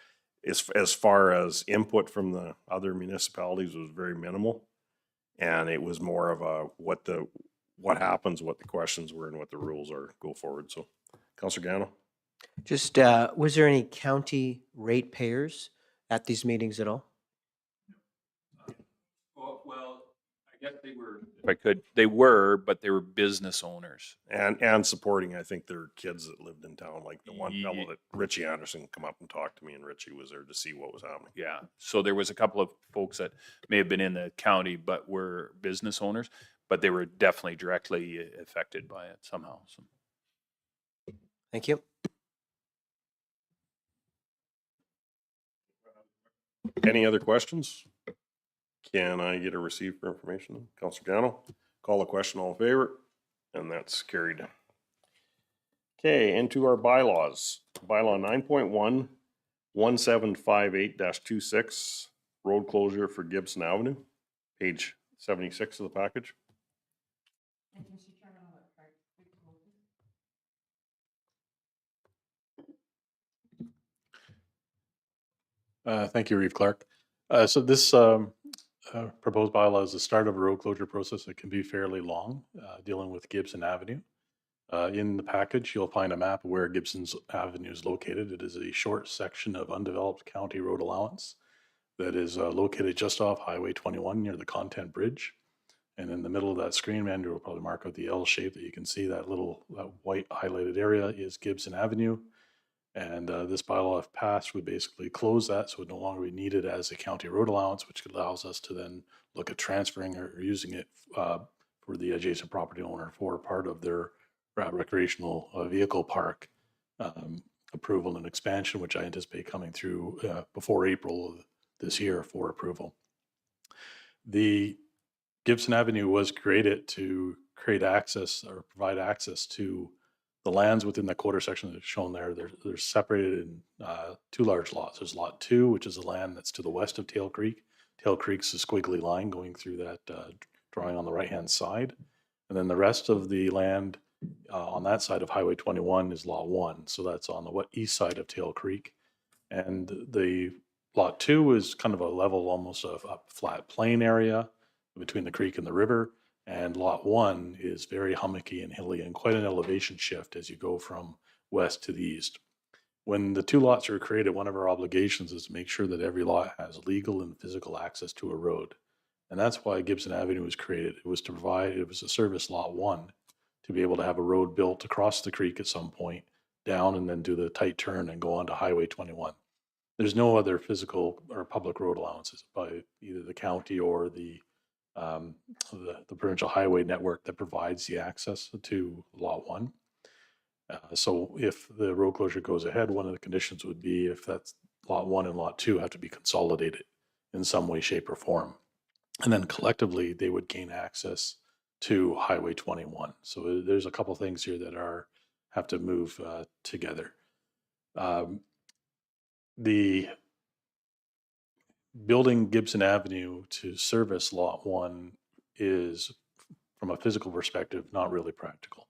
as far as input from the other municipalities was very minimal. And it was more of a what happens, what the questions were, and what the rules are go forward. So, Councillor Gano. Just, was there any county ratepayers at these meetings at all? Well, I guess they were. If I could, they were, but they were business owners. And supporting, I think, their kids that lived in town, like the one fellow that Richie Anderson come up and talked to me, and Richie was there to see what was happening. Yeah. So there was a couple of folks that may have been in the county, but were business owners, but they were definitely directly affected by it somehow. So. Thank you. Any other questions? Can I get a receipt for information? Councilor Gano, call the question, all in favor, and that's carried. Okay, into our bylaws. Bylaw 9.1, 1758-26, road closure for Gibson Avenue, page 76 of the package. Thank you, Reeve Clark. So this proposed bylaw is the start of a road closure process that can be fairly long, dealing with Gibson Avenue. In the package, you'll find a map of where Gibson's Avenue is located. It is a short section of undeveloped county road allowance that is located just off Highway 21 near the Content Bridge. And in the middle of that screen, Andrew will probably mark out the L shape that you can see. That white highlighted area is Gibson Avenue. And this bylaw, if passed, would basically close that, so it no longer be needed as a county road allowance, which allows us to then look at transferring or using it for the adjacent property owner for part of their recreational vehicle park approval and expansion, which I anticipate coming through before April of this year for approval. The Gibson Avenue was created to create access or provide access to the lands within that quarter section that's shown there. They're separated in two large lots. There's lot 2, which is the land that's to the west of Tail Creek. Tail Creek's a squiggly line going through that drawing on the right-hand side. And then the rest of the land on that side of Highway 21 is lot 1. So that's on the east side of Tail Creek. And the lot 2 is kind of a level, almost a flat plain area between the creek and the river. And lot 1 is very hummocky and hilly and quite an elevation shift as you go from west to the east. When the two lots are created, one of our obligations is to make sure that every lot has legal and physical access to a road. And that's why Gibson Avenue was created. It was to service lot 1 to be able to have a road built across the creek at some point, down and then do the tight turn and go on to Highway 21. There's no other physical or public road allowances by either the county or the provincial highway network that provides the access to lot 1. So if the road closure goes ahead, one of the conditions would be if that's lot 1 and lot 2 have to be consolidated in some way, shape, or form. And then collectively, they would gain access to Highway 21. So there's a couple things here that have to move together. The building Gibson Avenue to service lot 1 is, from a physical perspective, not really practical.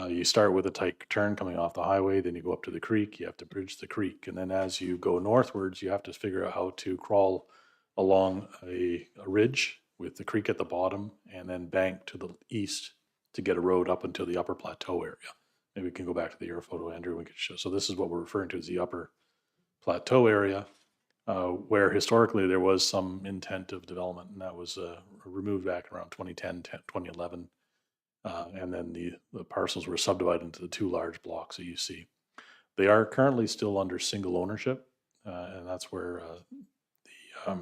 You start with a tight turn coming off the highway, then you go up to the creek, you have to bridge the creek. And then as you go northwards, you have to figure out how to crawl along a ridge with the creek at the bottom and then bank to the east to get a road up until the upper plateau area. Maybe we can go back to the air photo, Andrew, we could show. So this is what we're referring to as the upper plateau area, where historically there was some intent of development, and that was removed back around 2010, 2011. And then the parcels were subdivided into the two large blocks that you see. They are currently still under single ownership, and that's where the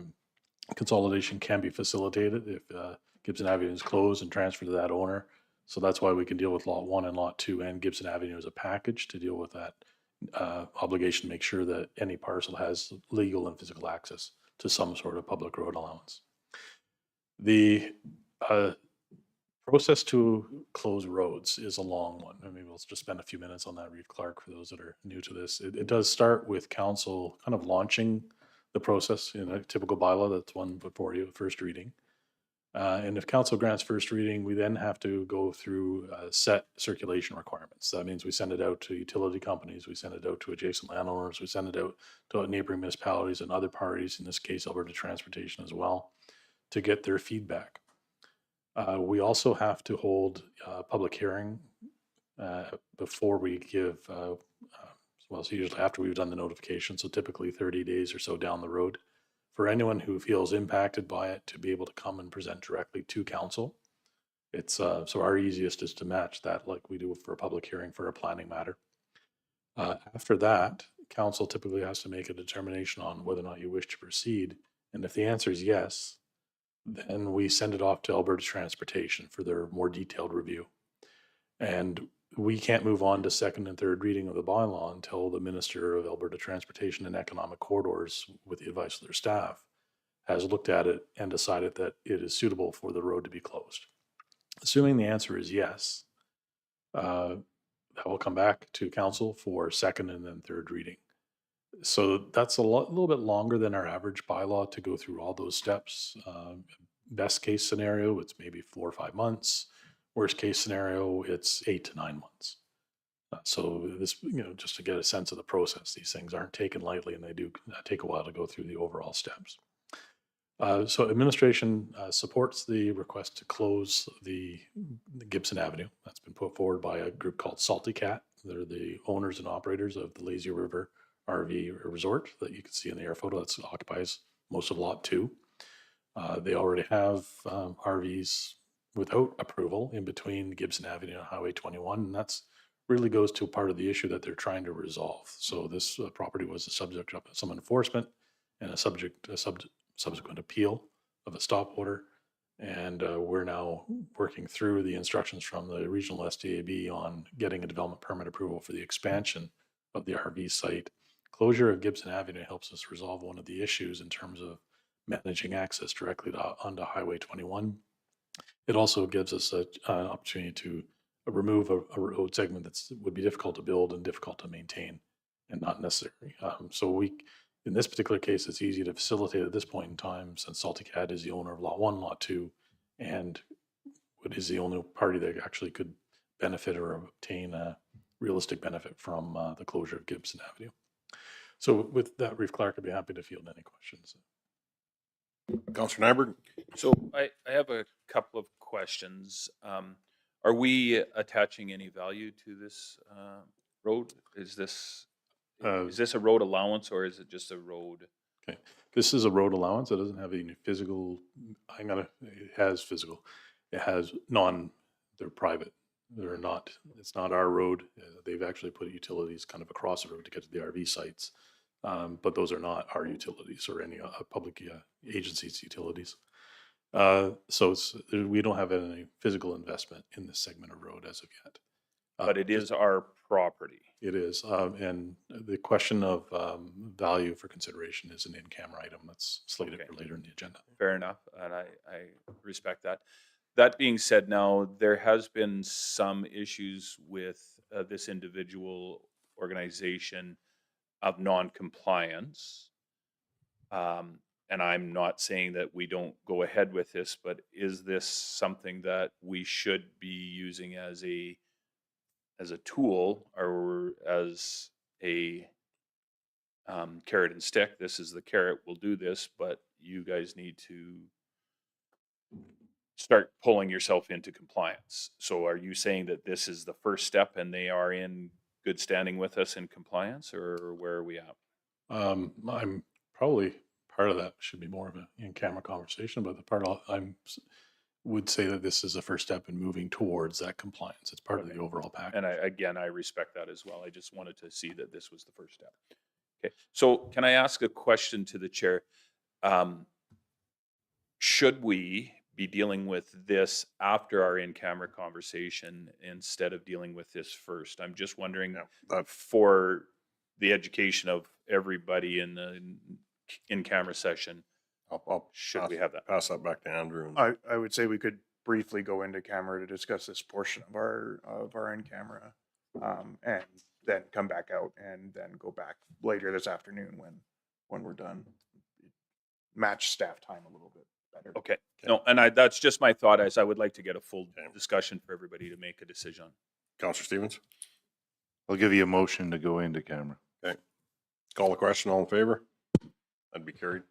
consolidation can be facilitated if Gibson Avenue is closed and transferred to that owner. So that's why we can deal with lot 1 and lot 2 and Gibson Avenue as a package to deal with that obligation to make sure that any parcel has legal and physical access to some sort of public road allowance. The process to close roads is a long one. I mean, we'll just spend a few minutes on that, Reeve Clark, for those that are new to this. It does start with council kind of launching the process in a typical bylaw. That's one before you, first reading. And if council grants first reading, we then have to go through set circulation requirements. That means we send it out to utility companies, we send it out to adjacent landowners, we send it out to neighboring municipalities and other parties, in this case, Alberta Transportation as well, to get their feedback. We also have to hold a public hearing before we give, well, so usually after we've done the notification, so typically 30 days or so down the road, for anyone who feels impacted by it to be able to come and present directly to council. It's so our easiest is to match that like we do for a public hearing for a planning matter. After that, council typically has to make a determination on whether or not you wish to proceed. And if the answer is yes, then we send it off to Alberta Transportation for their more detailed review. And we can't move on to second and third reading of the bylaw until the Minister of Alberta Transportation and Economic Corridors, with the advice of their staff, has looked at it and decided that it is suitable for the road to be closed. Assuming the answer is yes, that will come back to council for second and then third reading. So that's a little bit longer than our average bylaw to go through all those steps. Best case scenario, it's maybe 4 or 5 months. Worst case scenario, it's 8 to 9 months. So this, just to get a sense of the process, these things aren't taken lightly, and they do take a while to go through the overall steps. So administration supports the request to close the Gibson Avenue. That's been put forward by a group called Salty Cat. They're the owners and operators of the Lazy River RV resort that you can see in the air photo. That occupies most of Lot 2. They already have RVs without approval in between Gibson Avenue and Highway 21, and that's really goes to part of the issue that they're trying to resolve. So this property was the subject of some enforcement and a subsequent appeal of a stop order. And we're now working through the instructions from the regional SDAB on getting a development permit approval for the expansion of the RV site. Closure of Gibson Avenue helps us resolve one of the issues in terms of managing access directly onto Highway 21. It also gives us an opportunity to remove a road segment that would be difficult to build and difficult to maintain and not necessary. So in this particular case, it's easy to facilitate at this point in time, since Salty Cat is the owner of Lot 1, Lot 2, and it is the only party that actually could benefit or obtain a realistic benefit from the closure of Gibson Avenue. So with that, Reeve Clark, I'd be happy to field any questions. Councillor Nyberg? So I have a couple of questions. Are we attaching any value to this road? Is this a road allowance, or is it just a road? Okay, this is a road allowance. It doesn't have any physical. It has physical. It has they're private. They're not. It's not our road. They've actually put utilities kind of across the road to get to the RV sites, but those are not our utilities or any public agencies' utilities. So we don't have any physical investment in this segment of road as of yet. But it is our property. It is, and the question of value for consideration is an in-camera item that's slated for later in the agenda. Fair enough, and I respect that. That being said, now there has been some issues with this individual organization of non-compliance. And I'm not saying that we don't go ahead with this, but is this something that we should be using as a tool or as a carrot and stick? This is the carrot, we'll do this, but you guys need to start pulling yourself into compliance. So are you saying that this is the first step and they are in good standing with us in compliance, or where are we at? I'm probably part of that should be more of an in-camera conversation, but the part would say that this is the first step in moving towards that compliance. It's part of the overall package. And I respect that as well. I just wanted to see that this was the first step. Okay, so can I ask a question to the chair? Should we be dealing with this after our in-camera conversation instead of dealing with this first? I'm just wondering for the education of everybody in the in-camera session, should we have that? Pass that back to Andrew. I would say we could briefly go into camera to discuss this portion of our in-camera, and then come back out and then go back later this afternoon when we're done. Match staff time a little bit better. Okay. No, and that's just my thought, as I would like to get a full discussion for everybody to make a decision. Councillor Stevens? I'll give you a motion to go into camera. Okay. Call the question. All in favor? That'd be carried.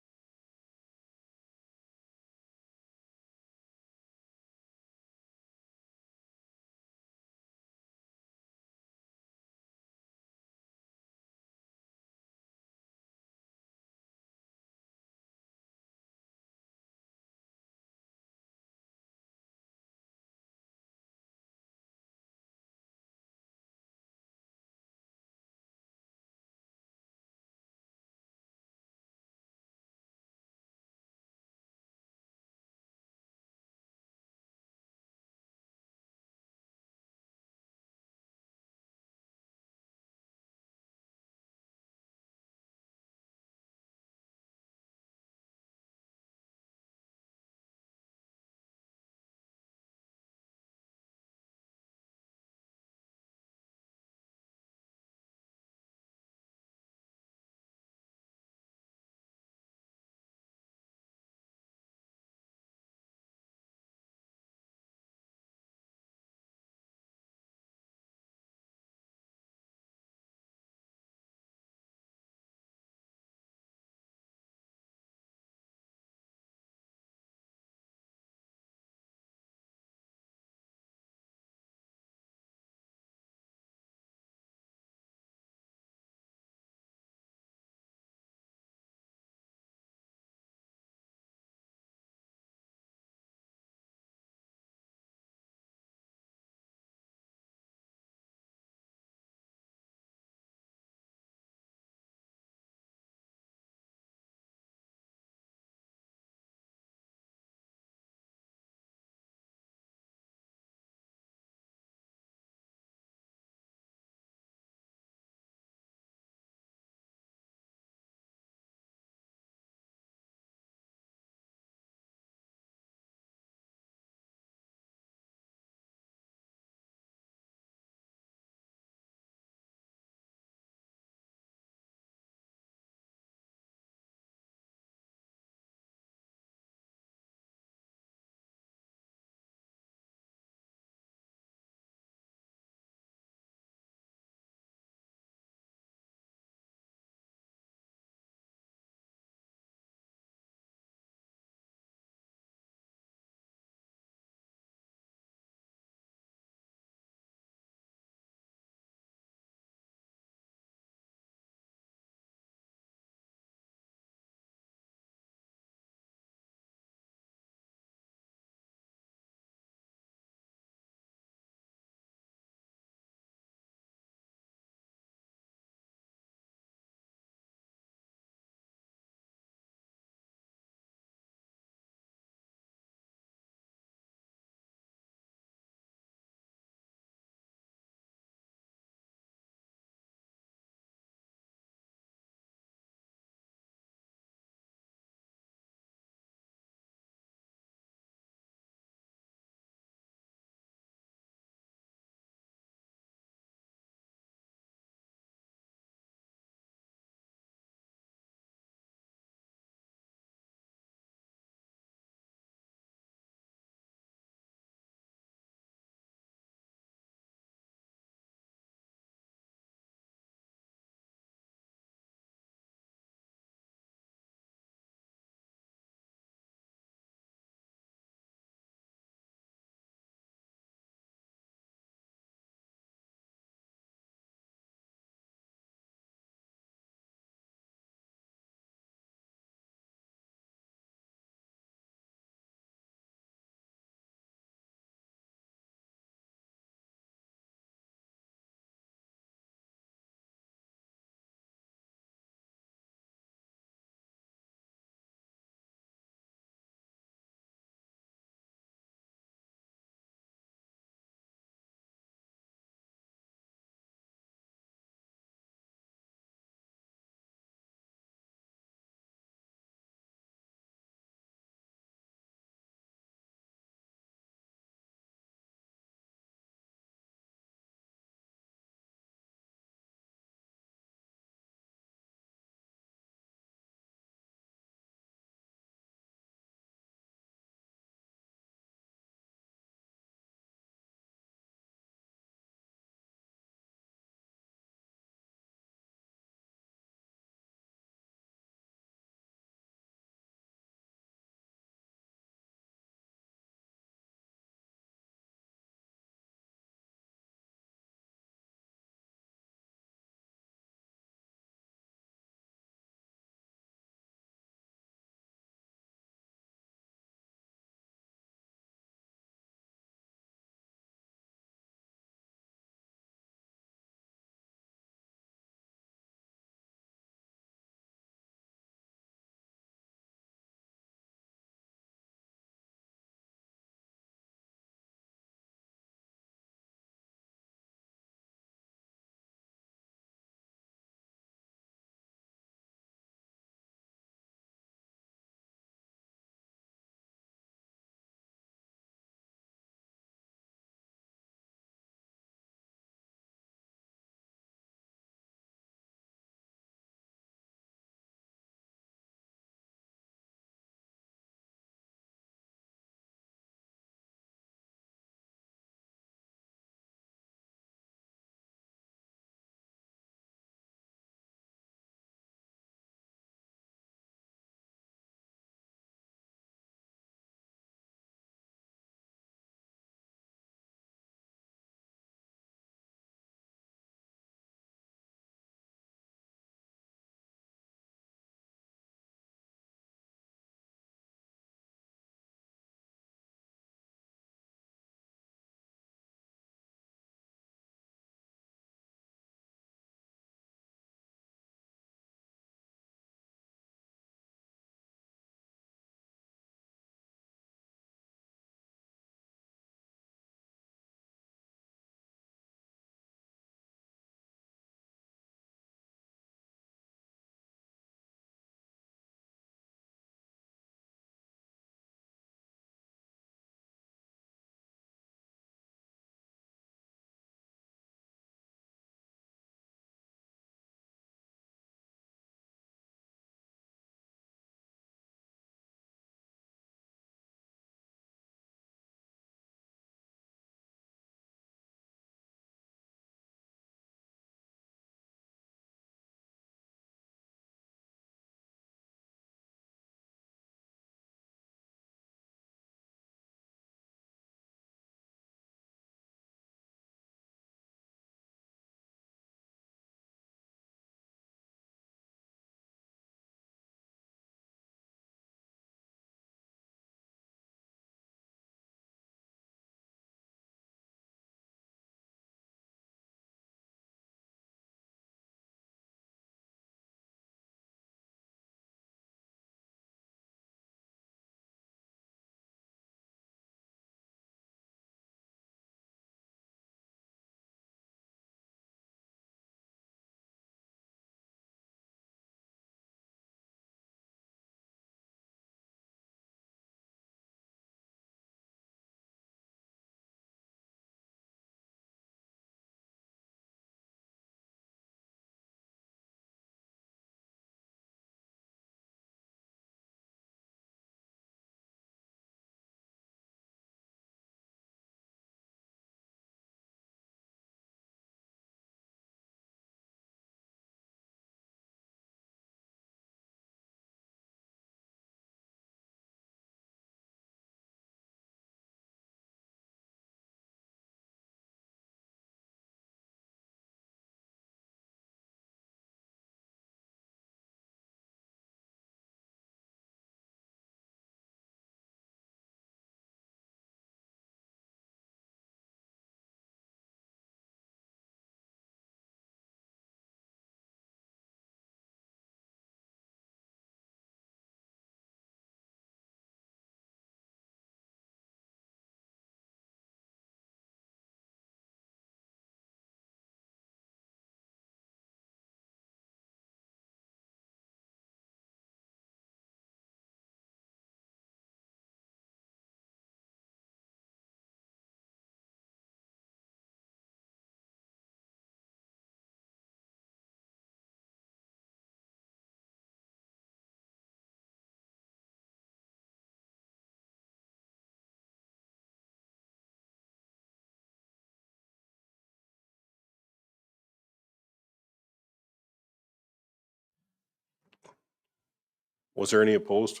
Was there any opposed?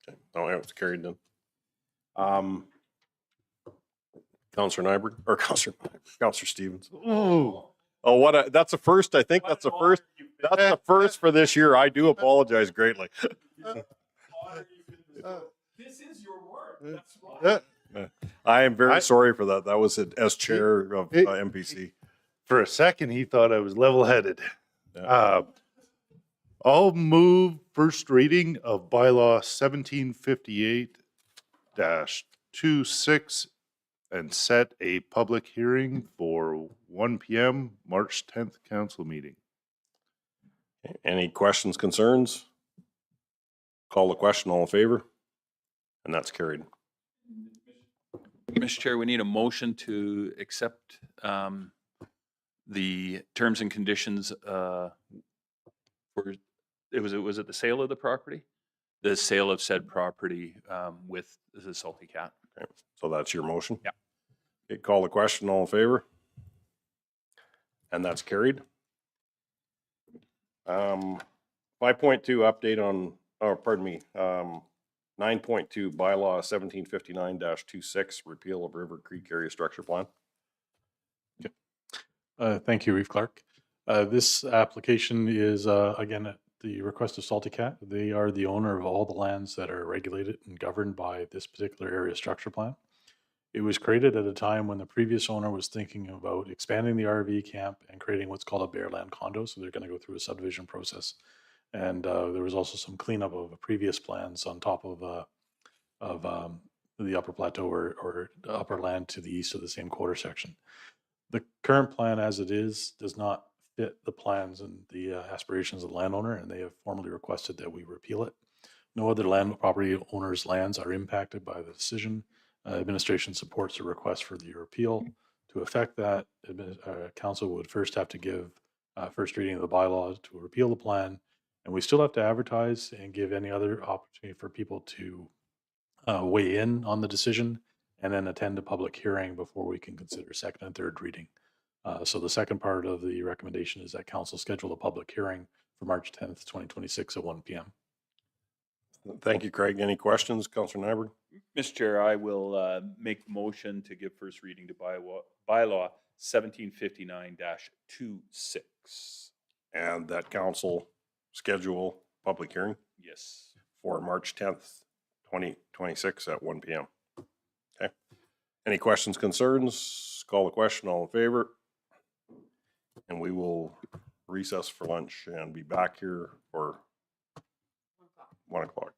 Okay. No, it was carried then. Counselor Nyberg, or Counselor Stevens. Oh, that's a first. I think that's a first. That's the first for this year. I do apologize greatly. This is your ward. That's why. I am very sorry for that. That was as chair of MPC. For a second, he thought I was level-headed. Yeah. I'll move first reading of bylaw 1758-26 and set a public hearing for 1 PM, March 10th council meeting. Any questions, concerns? Call the question. All in favor? And that's carried. Mr. Chair, we need a motion to accept the terms and conditions for, was it the sale of the property? The sale of said property with the Salty Cat. Okay. So that's your motion? Yeah. Okay, call the question. All in favor? And that's carried. 5.2 update on, oh, pardon me, 9.2 bylaw 1759-26 repeal of River Creek area structure plan. Thank you, Reeve Clark. This application is, again, at the request of Salty Cat. They are the owner of all the lands that are regulated and governed by this particular area structure plan. It was created at a time when the previous owner was thinking about expanding the RV camp and creating what's called a bare land condo. So they're going to go through a subdivision process. And there was also some cleanup of previous plans on top of the upper plateau or upper land to the east of the same quarter section. The current plan as it is does not fit the plans and the aspirations of the landowner, and they have formally requested that we repeal it. No other land property owners' lands are impacted by the decision. Administration supports a request for the repeal. To effect that, council would first have to give first reading of the bylaws to repeal the plan, and we still have to advertise and give any other opportunity for people to weigh in on the decision, and then attend a public hearing before we can consider second and third reading. So the second part of the recommendation is that council schedule a public hearing for March 10th, 2026 at 1 p.m. Thank you, Craig. Any questions, Councillor Nyberg? Mr. Chair, I will make the motion to give first reading to bylaw 1759-26. And that council schedule public hearing Yes. for March 10th, 2026 at 1 p.m. Okay. Any questions, concerns? Call the question. All in favor? And we will recess for lunch and be back here for 1 o'clock.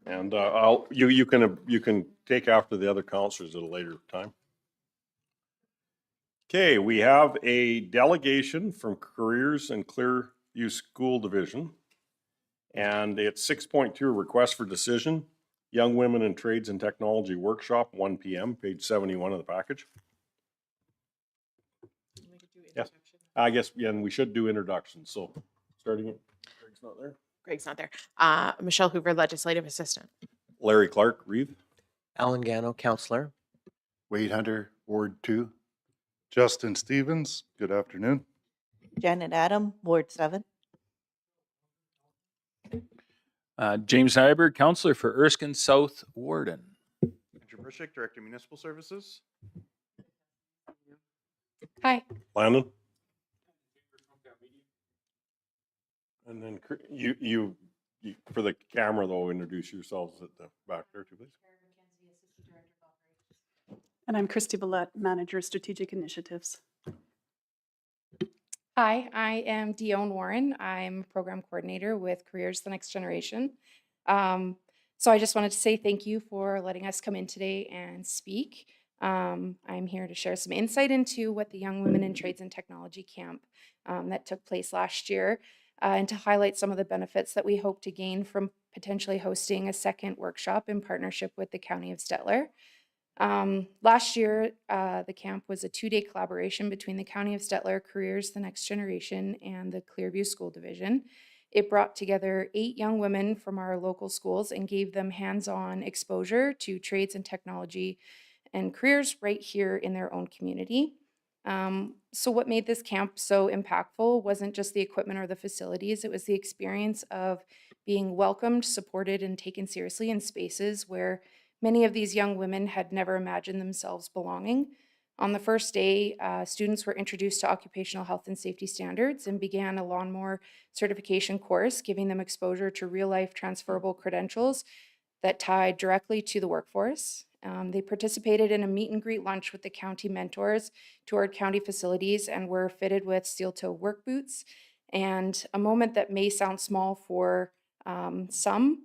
And you can take after the other counselors at a later time. Okay, we have a delegation from Careers and Clearview School Division. And it's 6.2, request for decision, Young Women in Trades and Technology Workshop, 1 p.m., page 71 of the package. Yes, I guess, yeah, and we should do introductions. So starting it, Greg's not there. Greg's not there. Michelle Hoover, legislative assistant. Larry Clark, Reeve. Alan Gano, counselor. Wade Hunter, Ward 2. Justin Stevens, good afternoon. Janet Adam, Ward 7. James Nyberg, counselor for Erskine South Warden. Andrew Brishik, Director of Municipal Services. Hi. Landon. And then you for the camera though, introduce yourselves at the back there too, please. And I'm Christy Villette, Manager of Strategic Initiatives. Hi, I am Dione Warren. I'm Program Coordinator with Careers the Next Generation. So I just wanted to say thank you for letting us come in today and speak. I'm here to share some insight into what the Young Women in Trades and Technology Camp that took place last year, and to highlight some of the benefits that we hope to gain from potentially hosting a second workshop in partnership with the County of Stettler. Last year, the camp was a 2-day collaboration between the County of Stettler, Careers the Next Generation, and the Clearview School Division. It brought together 8 young women from our local schools and gave them hands-on exposure to trades and technology and careers right here in their own community. So what made this camp so impactful wasn't just the equipment or the facilities, it was the experience of being welcomed, supported, and taken seriously in spaces where many of these young women had never imagined themselves belonging. On the first day, students were introduced to occupational health and safety standards and began a lawnmower certification course, giving them exposure to real-life transferable credentials that tied directly to the workforce. They participated in a meet and greet lunch with the county mentors, toured county facilities, and were fitted with steel-toe work boots. And a moment that may sound small for some,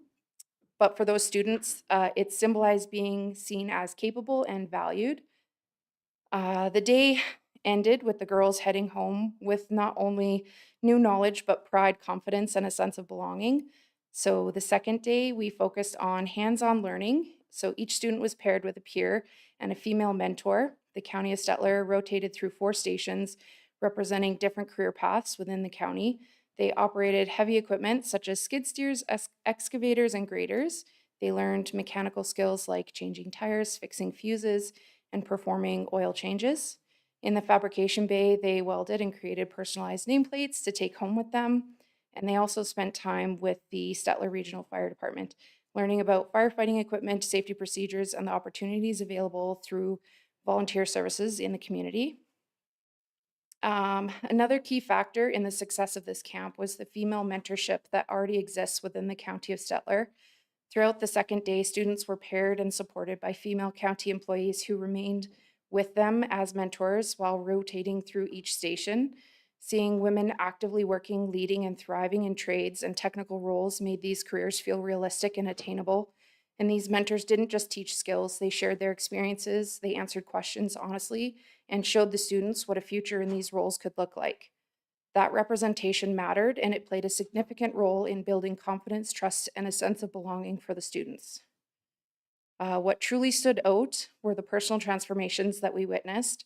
but for those students, it symbolized being seen as capable and valued. The day ended with the girls heading home with not only new knowledge, but pride, confidence, and a sense of belonging. So the second day, we focused on hands-on learning. So each student was paired with a peer and a female mentor. The County of Stettler rotated through 4 stations representing different career paths within the county. They operated heavy equipment such as skid steers, excavators, and graders. They learned mechanical skills like changing tires, fixing fuses, and performing oil changes. In the fabrication bay, they welded and created personalized nameplates to take home with them. And they also spent time with the Stettler Regional Fire Department, learning about firefighting equipment, safety procedures, and the opportunities available through volunteer services in the community. Another key factor in the success of this camp was the female mentorship that already exists within the County of Stettler. Throughout the second day, students were paired and supported by female county employees who remained with them as mentors while rotating through each station. Seeing women actively working, leading, and thriving in trades and technical roles made these careers feel realistic and attainable. And these mentors didn't just teach skills, they shared their experiences, they answered questions honestly, and showed the students what a future in these roles could look like. That representation mattered, and it played a significant role in building confidence, trust, and a sense of belonging for the students. What truly stood out were the personal transformations that we witnessed.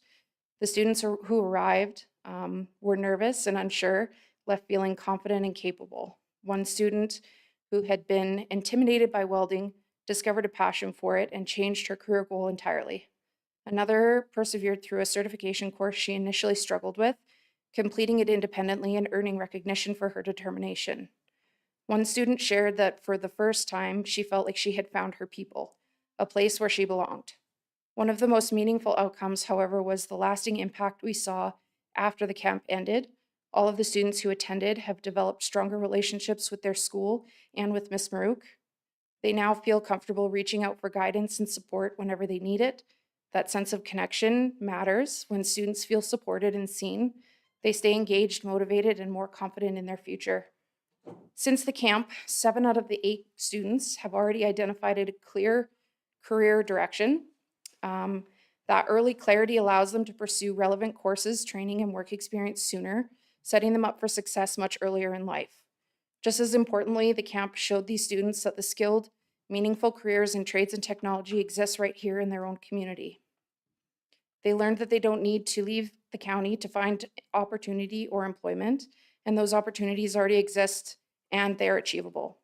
The students who arrived were nervous and unsure, left feeling confident and capable. One student who had been intimidated by welding discovered a passion for it and changed her career goal entirely. Another persevered through a certification course she initially struggled with, completing it independently and earning recognition for her determination. One student shared that for the first time, she felt like she had found her people, a place where she belonged. One of the most meaningful outcomes, however, was the lasting impact we saw after the camp ended. All of the students who attended have developed stronger relationships with their school and with Ms. Marouk. They now feel comfortable reaching out for guidance and support whenever they need it. That sense of connection matters. When students feel supported and seen, they stay engaged, motivated, and more confident in their future. Since the camp, 7 out of the 8 students have already identified a clear career direction. That early clarity allows them to pursue relevant courses, training, and work experience sooner, setting them up for success much earlier in life. Just as importantly, the camp showed these students that the skilled, meaningful careers in trades and technology exist right here in their own community. They learned that they don't need to leave the county to find opportunity or employment, and those opportunities already exist and they're achievable.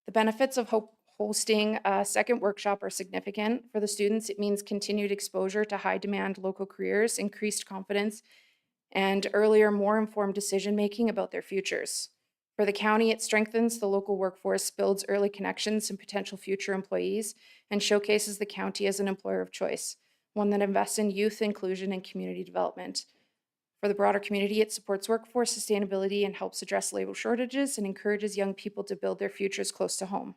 The benefits of hosting a second workshop are significant. For the students, it means continued exposure to high demand local careers, increased confidence, and earlier, more informed decision-making about their futures. For the county, it strengthens the local workforce, builds early connections and potential future employees, and showcases the county as an employer of choice, one that invests in youth inclusion and community development. For the broader community, it supports workforce sustainability and helps address labor shortages and encourages young people to build their futures close to home.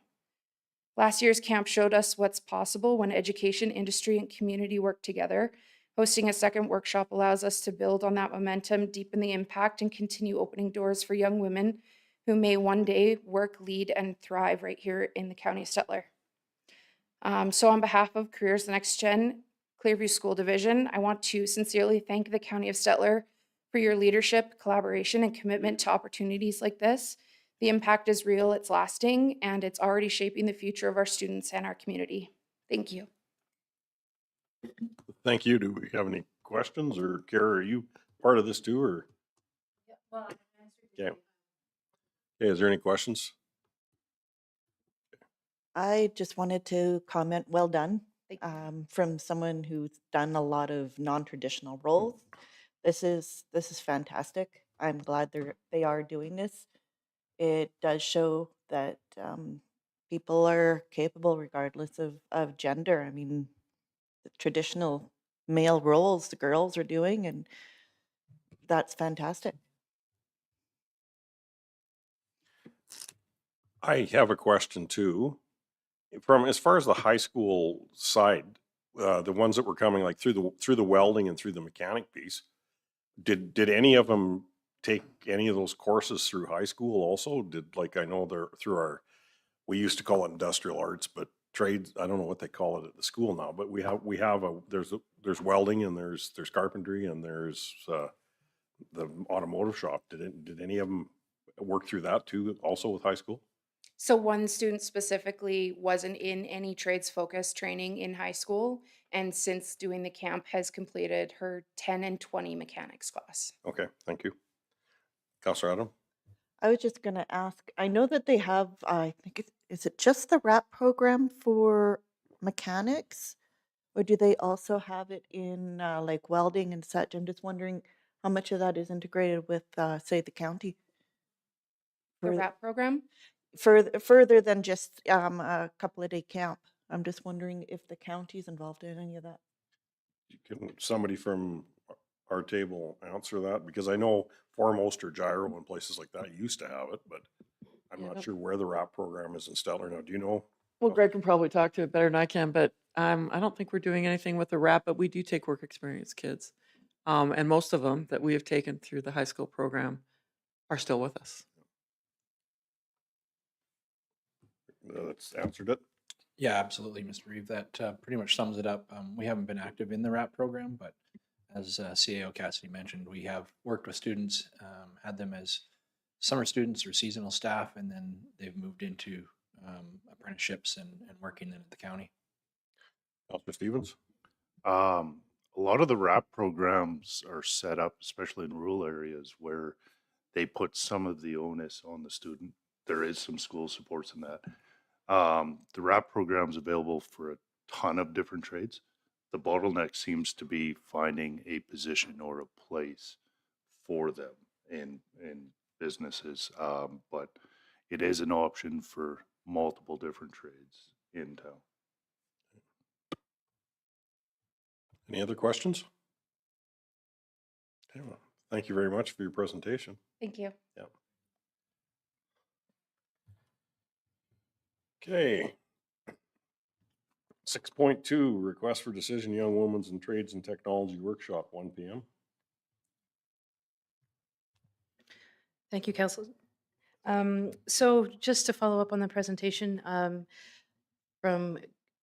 Last year's camp showed us what's possible when education, industry, and community work together. Hosting a second workshop allows us to build on that momentum, deepen the impact, and continue opening doors for young women who may one day work, lead, and thrive right here in the County of Stettler. So on behalf of Careers the Next Gen Clearview School Division, I want to sincerely thank the County of Stettler for your leadership, collaboration, and commitment to opportunities like this. The impact is real, it's lasting, and it's already shaping the future of our students and our community. Thank you. Thank you. Do we have any questions, or Kara, are you part of this too, or? Okay. Okay, is there any questions? I just wanted to comment, well done, from someone who's done a lot of non-traditional roles. This is fantastic. I'm glad they are doing this. It does show that people are capable regardless of gender. I mean, the traditional male roles the girls are doing, and that's fantastic. I have a question too. From as far as the high school side, the ones that were coming like through the welding and through the mechanic piece, did any of them take any of those courses through high school also? Like I know they're through we used to call it industrial arts, but trades, I don't know what they call it at the school now, but there's welding and there's carpentry and there's the automotive shop. Did any of them work through that too, also with high school? So one student specifically wasn't in any trades focused training in high school, and since doing the camp has completed her 10 and 20 mechanics class. Okay, thank you. Councilor Adam? I was just going to ask, I know that they have, I think, is it just the RAP program for mechanics? Or do they also have it in like welding and such? I'm just wondering how much of that is integrated with, say, the county? The For- RAP program? Further than just a couple of day camp. I'm just wondering if the county's involved in any of that. Can somebody from our table answer that? Because I know Foremost or Gyro and places like that used to have it, but I'm Yeah, not that- sure where the RAP program is in Stettler now. Do you know? Well, Greg can probably talk to it better than I can, but I don't think we're doing anything with the RAP, but we do take work experience kids. And most of them that we have taken through the high school program are still with us. That's answered it. Yeah, absolutely, Mr. Reeve. That pretty much sums it up. We haven't been active in the RAP program, but as CAO Cassidy mentioned, we have worked with students, had them as summer students or seasonal staff, and then they've moved into apprenticeships and working in the county. Councilor Stevens? A lot of the RAP programs are set up, especially in rural areas, where they put some of the onus on the student. There is some school supports in that. The RAP program is available for a ton of different trades. The bottleneck seems to be finding a position or a place for them in businesses, but it is an option for multiple different trades in town. Any other questions? Okay, well, thank you very much for your presentation. Thank you. Yeah. Okay. 6.2, request for decision, Young Women's and Trades and Technology Workshop, 1 p.m. Thank you, Council. So just to follow up on the presentation from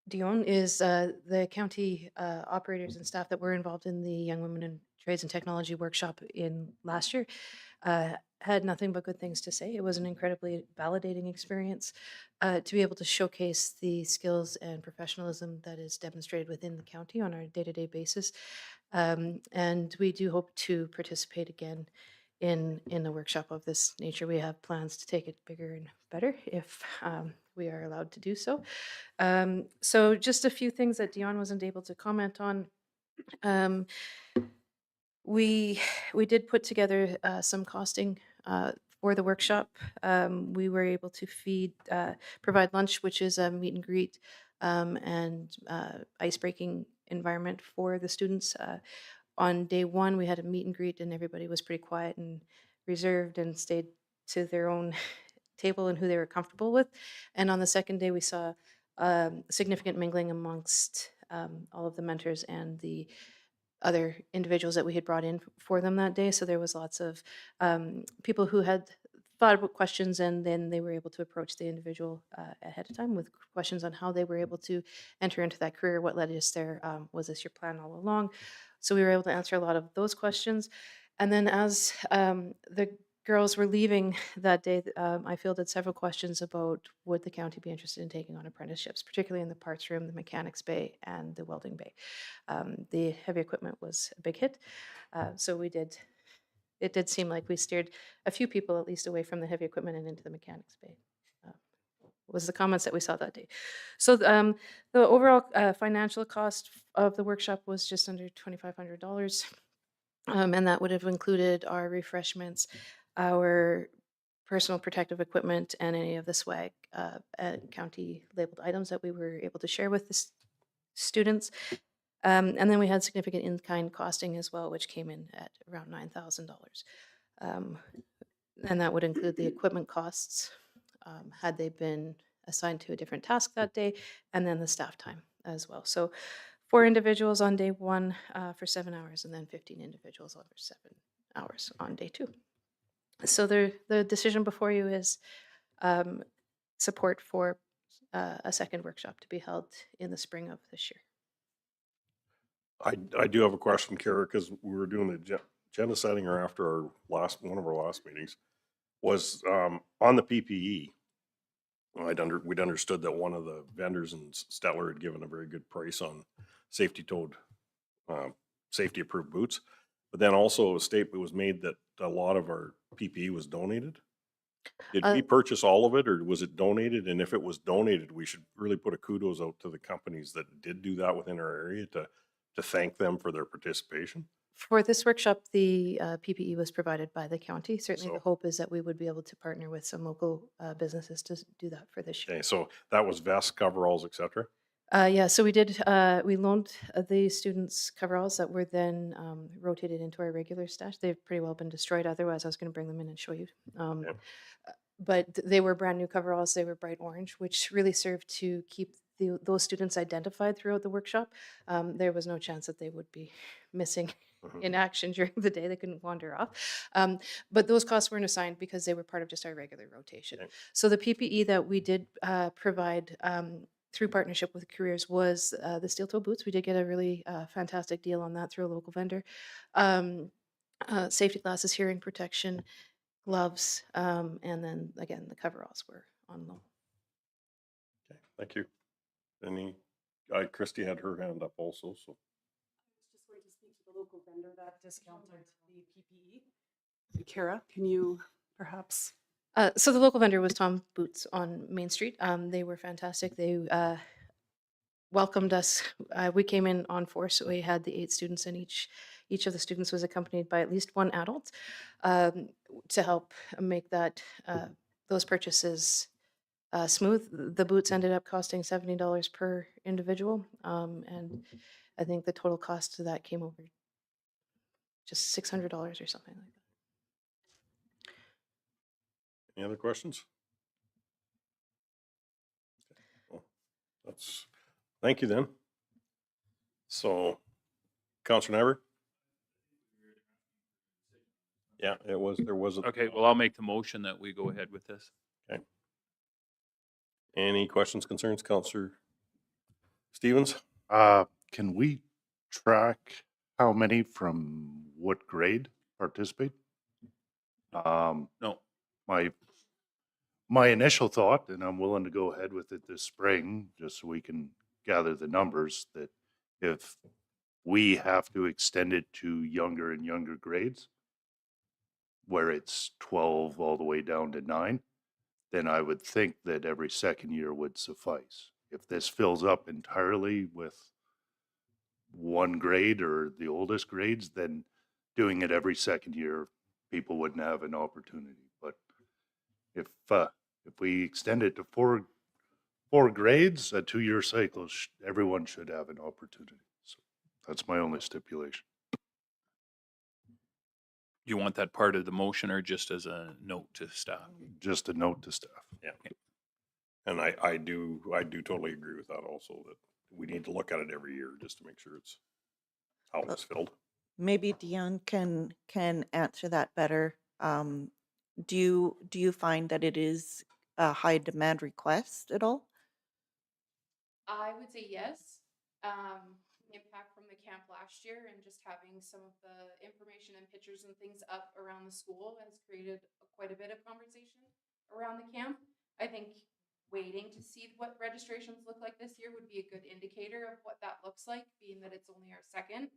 Dion is the county operators and staff that were involved in the Young Women in Trades and Technology workshop in last year had nothing but good things to say. It was an incredibly validating experience to be able to showcase the skills and professionalism that is demonstrated within the county on a day-to-day basis. And we do hope to participate again in a workshop of this nature. We have plans to take it bigger and better if we are allowed to do so. So just a few things that Dion wasn't able to comment on. We did put together some costing for the workshop. We were able to provide lunch, which is a meet and greet and ice breaking environment for the students. On day one, we had a meet and greet, and everybody was pretty quiet and reserved and stayed to their own table and who they were comfortable with. And on the second day, we saw significant mingling amongst all of the mentors and the other individuals that we had brought in for them that day. So there was lots of people who had thought about questions, and then they were able to approach the individual ahead of time with questions on how they were able to enter into that career, what led us there, was this your plan all along? So we were able to answer a lot of those questions. And then as the girls were leaving that day, I fielded several questions about would the county be interested in taking on apprenticeships, particularly in the parts room, the mechanics bay, and the welding bay. The heavy equipment was a big hit. So it did seem like we steered a few people at least away from the heavy equipment and into the mechanics bay. Was the comments that we saw that day. So the overall financial cost of the workshop was just under $2,500. And that would have included our refreshments, our personal protective equipment, and any of the swag county labeled items that we were able to share with the students. And then we had significant in-kind costing as well, which came in at around $9,000. And that would include the equipment costs, had they been assigned to a different task that day, and then the staff time as well. So 4 individuals on day 1 for 7 hours, and then 15 individuals over 7 hours on day 2. So the decision before you is support for a second workshop to be held in the spring of this year. I do have a question, Kara, because we were doing the agenda setting or after one of our last meetings was on the PPE. We'd understood that one of the vendors in Stettler had given a very good price on safety-toed, safety-approved boots. But then also a statement was made that a lot of our PPE was donated. Did we purchase all of it, or was it donated? And if it was donated, we should really put a kudos out to the companies that did do that within our area to thank them for their participation. For this workshop, the PPE was provided by the county. Certainly, the So- hope is that we would be able to partner with some local businesses to do that for this year. Okay, so that was vests, coveralls, etc. Yeah, so we did, we loaned the students coveralls that were then rotated into our regular stash. They've pretty well been destroyed. Otherwise, I was going to bring them in and show you. But they were brand new coveralls. They were bright orange, which really served to keep those students identified throughout the workshop. There was no chance that they would be missing in action during the day. They couldn't wander off. But those costs weren't assigned because they were part of just our regular rotation. Okay. So the PPE that we did provide through partnership with Careers was the steel toe boots. We did get a really fantastic deal on that through a local vendor. Safety glasses, hearing protection, gloves, and then again, the coveralls were on loan. Okay, thank you. Christy had her hand up also, so. Just going to speak to the local vendor that discounted the PPE. Kara, can you perhaps? So the local vendor was Tom Boots on Main Street. They were fantastic. They welcomed us. We came in on force. So we had the 8 students, and each of the students was accompanied by at least 1 adult to help make that those purchases smooth. The boots ended up costing $70 per individual, and I think the total cost of that came over just $600 or something like that. Any other questions? Well, thank you then. So, Councilor Nyberg? Yeah, it was, there wasn't. Okay, well, I'll make the motion that we go ahead with this. Okay. Any questions, concerns, Counselor Stevens? Can we track how many from what grade participate? No. My initial thought, and I'm willing to go ahead with it this spring, just so we can gather the numbers, that if we have to extend it to younger and younger grades, where it's 12 all the way down to 9, then I would think that every second year would suffice. If this fills up entirely with one grade or the oldest grades, then doing it every second year, people wouldn't have an opportunity. But if we extend it to four grades, a 2-year cycle, everyone should have an opportunity. So that's my only stipulation. You want that part of the motion or just as a note to staff? Just a note to staff. Yeah. And I do totally agree with that also, that we need to look at it every year just to make sure it's how it's filled. Maybe Dion can answer that better. Do you find that it is a high demand request at all? I would say yes. Impact from the camp last year and just having some of the information and pictures and things up around the school has created quite a bit of conversation around the camp. I think waiting to see what registrations look like this year would be a good indicator of what that looks like, being that it's only our second.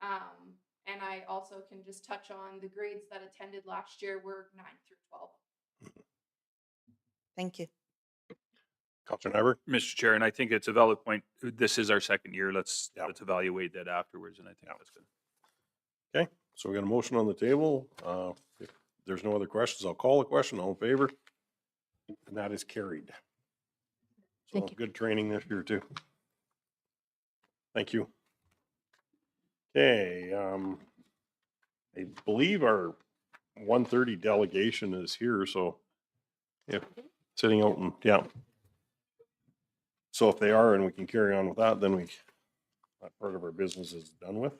And I also can just touch on the grades that attended last year were 9 through 12. Thank you. Counselor Nyberg? Mr. Chair, and I think it's a valid point. This is our second year. Let's evaluate that afterwards, and I think that's good. Okay, so we got a motion on the table. If there's no other questions, I'll call the question. All in favor? And that is carried. So Thank you. good training this year too. Thank you. Okay, I believe our 1:30 delegation is here, so if sitting out and, yeah. So if they are and we can carry on with that, then that part of our business is done with.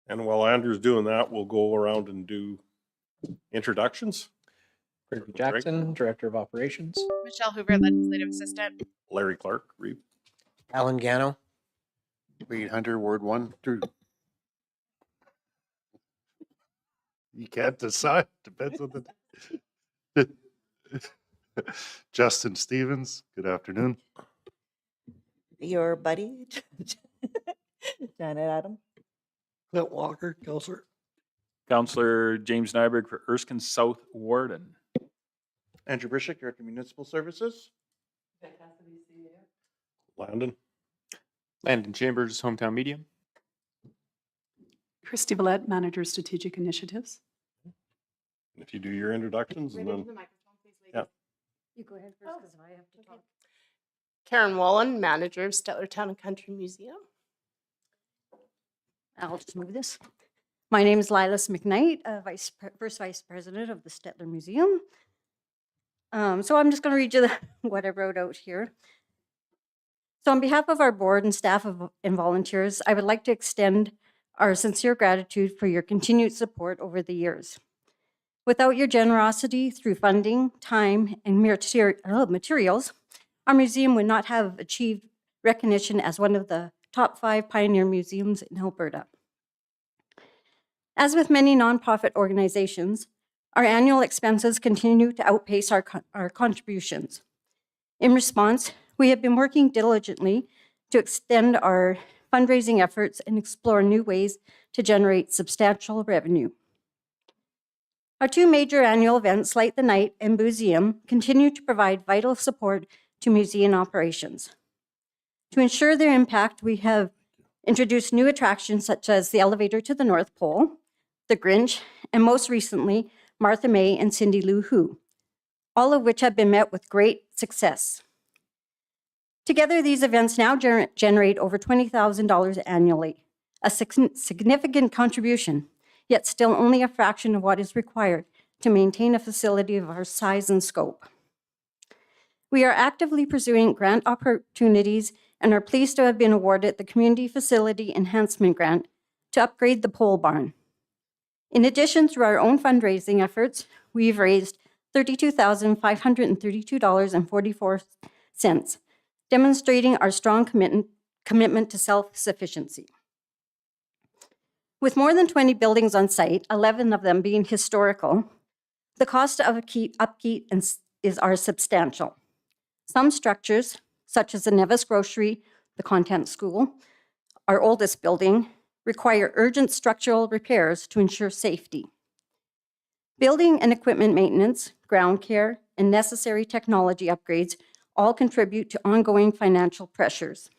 And while Andrew's doing that, we'll go around and do introductions. Bridget Jackson, Director of Operations. Michelle Hoover, Legislative Assistant. Larry Clark, Reeve. Alan Gano. Reed Hunter, Ward 1 through. You can't decide. Depends on the. Justin Stevens, good afternoon. Your buddy, Janet Adam. Clint Walker, Counselor. Counselor James Nyberg for Erskine South Warden. Andrew Brishik, Director of Municipal Services. Landon. Landon Chambers, Hometown Media. Christy Vallette, Manager, Strategic Initiatives. If you do your introductions and then. Yeah. You go ahead first because I have to talk. Karen Wallen, Manager of Stettler Town and Country Museum. I'll just move this. My name is Lilas McKnight, First Vice President of the Stettler Museum. So I'm just going to read you what I wrote out here. So on behalf of our board and staff and volunteers, I would like to extend our sincere gratitude for your continued support over the years. Without your generosity through funding, time, and materials, our museum would not have achieved recognition as one of the top 5 pioneer museums in Alberta. As with many nonprofit organizations, our annual expenses continue to outpace our contributions. In response, we have been working diligently to extend our fundraising efforts and explore new ways to generate substantial revenue. Our 2 major annual events, Light the Night and Museum, continue to provide vital support to museum operations. To ensure their impact, we have introduced new attractions such as the Elevator to the North Pole, the Grinch, and most recently, Martha May and Cindy Lou Who, all of which have been met with great success. Together, these events now generate over $20,000 annually, a significant contribution, yet still only a fraction of what is required to maintain a facility of our size and scope. We are actively pursuing grant opportunities and are pleased to have been awarded the Community Facility Enhancement Grant to upgrade the pole barn. In addition, through our own fundraising efforts, we've raised $32,532.44, demonstrating our strong commitment to self-sufficiency. With more than 20 buildings on site, 11 of them being historical, the cost of upkeep are substantial. Some structures, such as the Nevis Grocery, the Content School, our oldest building, require urgent structural repairs to ensure safety. Building and equipment maintenance, ground care, and necessary technology upgrades all contribute to ongoing financial pressures.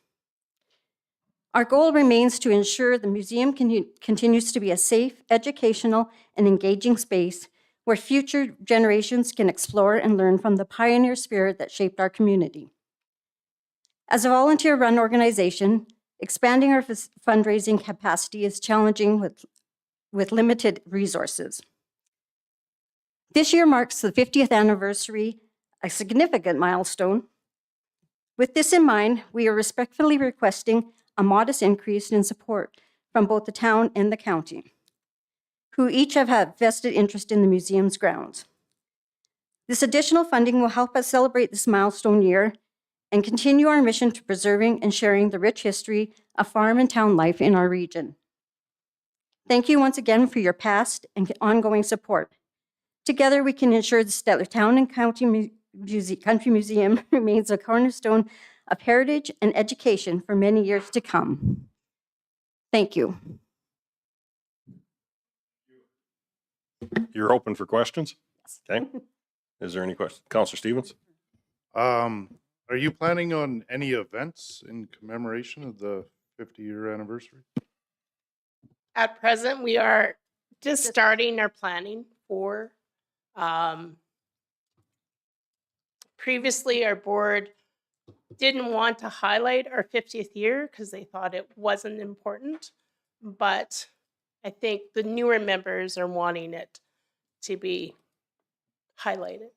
Our goal remains to ensure the museum continues to be a safe, educational, and engaging space where future generations can explore and learn from the pioneer spirit that shaped our community. As a volunteer-run organization, expanding our fundraising capacity is challenging with limited resources. This year marks the 50th anniversary, a significant milestone. With this in mind, we are respectfully requesting a modest increase in support from both the town and the county, who each have had vested interest in the museum's grounds. This additional funding will help us celebrate this milestone year and continue our mission to preserving and sharing the rich history of farm and town life in our region. Thank you once again for your past and ongoing support. Together, we can ensure the Stettler Town and Country Museum remains a cornerstone of heritage and education for many years to come. Thank you. You're open for questions? Okay. Is there any questions? Councillor Stevens? Are you planning on any events in commemoration of the 50-year anniversary? At present, we are just starting our planning for, previously our board didn't want to highlight our 50th year because they thought it wasn't important, but I think the newer members are wanting it to be highlighted.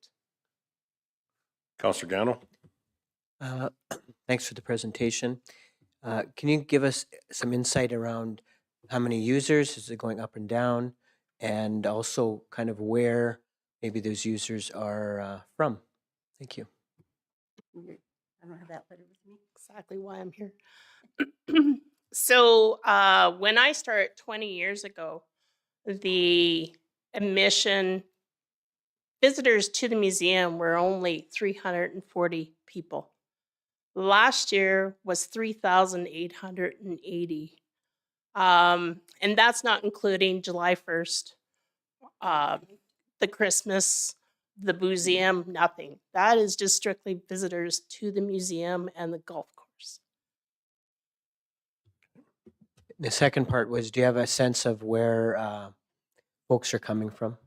Councillor Gano? Thanks for the presentation. Can you give us some insight around how many users? Is it going up and down? And also kind of where maybe those users are from? Thank you. I don't have that letter with me. Exactly why I'm here. So when I started 20 years ago, the admission visitors to the museum were only 340 people. Last year was 3,880. And that's not including July 1st, the Christmas, the museum, nothing. That is just strictly visitors to the museum and the golf course. The second part was, do you have a sense of where folks are coming from?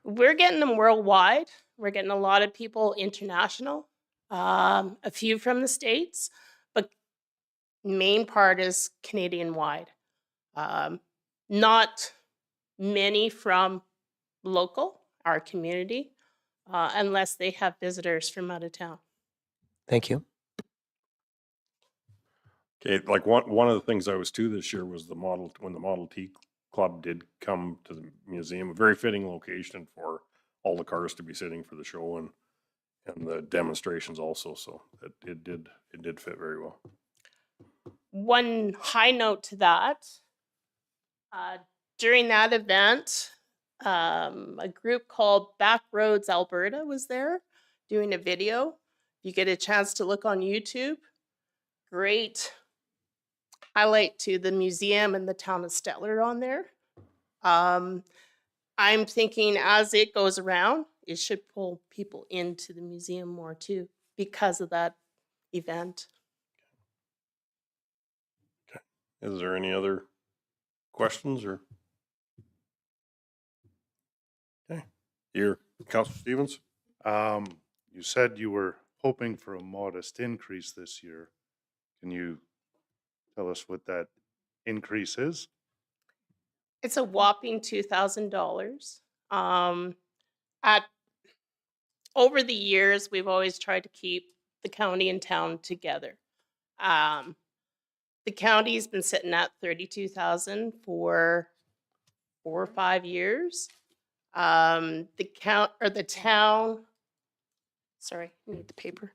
We're getting them worldwide. We're getting a lot of people international, a few from the States, but main part is Canadian-wide. Not many from local, our community, unless they have visitors from out of town. Thank you. Okay, like one of the things I was to this year was when the Model T Club did come to the museum, a very fitting location for all the cars to be sitting for the show and the demonstrations also. So it did fit very well. One high note to that, during that event, a group called Backroads Alberta was there doing a video. You get a chance to look on YouTube. Great highlight to the museum and the town of Stettler on there. I'm thinking as it goes around, it should pull people into the museum more too because of that event. Okay. Is there any other questions or? Okay. Here, Councillor Stevens? You said you were hoping for a modest increase this year. Can you tell us what that increase is? It's a whopping $2,000. At over the years, we've always tried to keep the county and town together. The county's been sitting at 32,000 for 4 or 5 years. The town, sorry, I need the paper,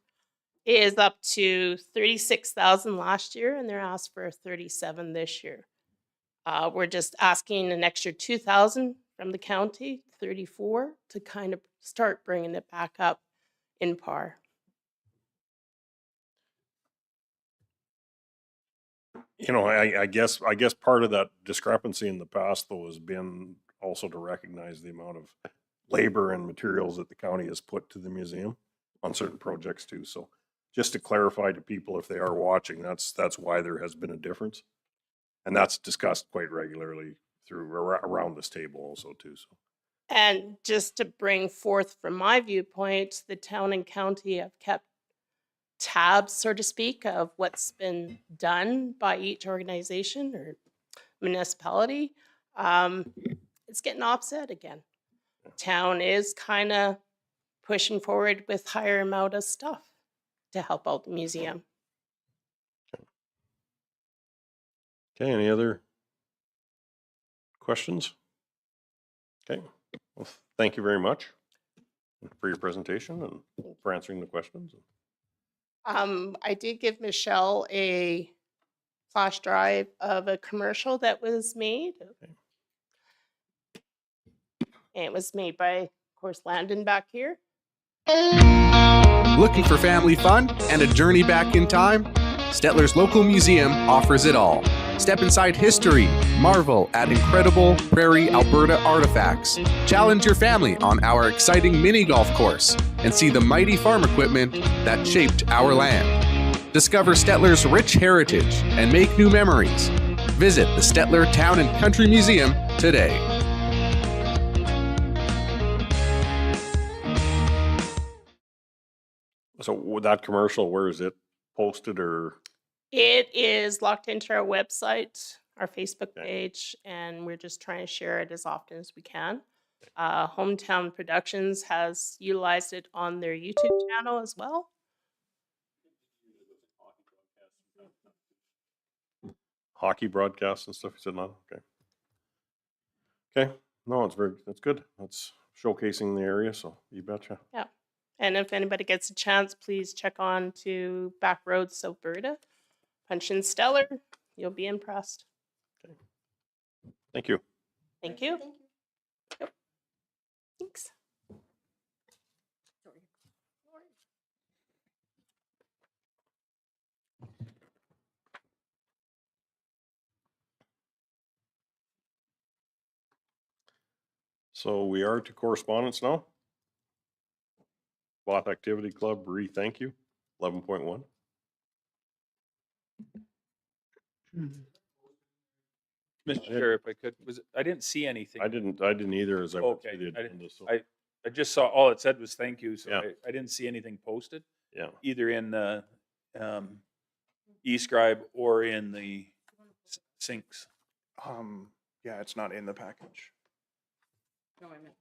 is up to 36,000 last year, and they're asked for 37 this year. We're just asking an extra 2,000 from the county, 34, to kind of start bringing it back up in par. You know, I guess part of that discrepancy in the past though has been also to recognize the amount of labor and materials that the county has put to the museum on certain projects too. So just to clarify to people if they are watching, that's why there has been a difference. And that's discussed quite regularly around this table also too. So. And just to bring forth from my viewpoint, the town and county have kept tabs, so to speak, of what's been done by each organization or municipality. It's getting offset again. Town is kind of pushing forward with higher amount of stuff to help out the museum. Okay, any other questions? Okay, well, thank you very much for your presentation and for answering the questions. I did give Michelle a flash drive of a commercial that was made. Okay. And it was made by, of course, Landon back here. Looking for family fun and a journey back in time? Stettler's local museum offers it all. Step inside history, marvel at incredible Prairie, Alberta artifacts, challenge your family on our exciting mini golf course, and see the mighty farm equipment that shaped our land. Discover Stettler's rich heritage and make new memories. Visit the Stettler Town and Country Museum today. So with that commercial, where is it posted or? It is locked into our website, our Facebook page, and we're just trying to share it as often as we can. Hometown Productions has utilized it on their YouTube channel as well. Hockey broadcasts and stuff, you said not? Okay. Okay, no, that's good. That's showcasing the area, so you betcha. Yeah. And if anybody gets a chance, please check on to Backroads Alberta. Punch in Stettler, you'll be impressed. Okay. Thank you. Thank you. Yep. Thanks. So we are to correspondence now. Bath Activity Club, thank you, 11.1. Mr. Chair, if I could, I didn't see anything. I didn't either as I went Okay, through the agenda. So. I just saw, all it said was thank you, so Yeah. I didn't see anything posted. Yeah. Either in the eScribe or in the sinks. Yeah, it's not in the package. No, I meant.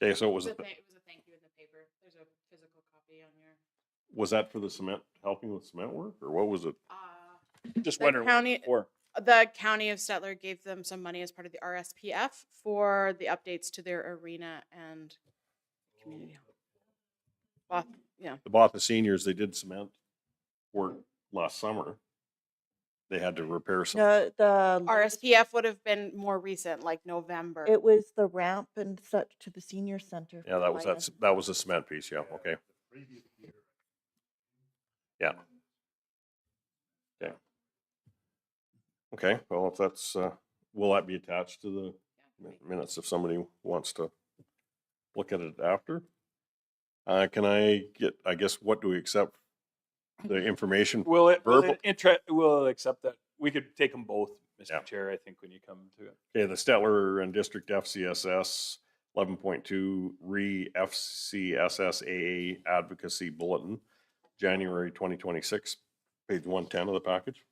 Okay, so it was It was a thank you in the paper. There's a physical copy on your. was that for the cement, helping with cement work, or what was it? Just The wondering county- what for. The county of Stettler gave them some money as part of the RSPF for the updates to their arena and community hall. Well, yeah. The Bath seniors, they did cement work last summer. They had to repair some. The RSPF would have been more recent, like November. It was the ramp and such to the senior center. Yeah, that was a cement piece. Yeah. Okay. Yeah. Yeah. Okay. Well, if that's, will that be attached to the minutes if somebody wants to look at it after? Can I get, I guess, what do we accept? The information? Will verbal? We'll accept that. We could take them both, Mr. Chair, I think, when you come to it. Okay, the Stettler and District FCSS 11.2 FCSSAA Advocacy Bulletin, January 2026, page 110 of the package.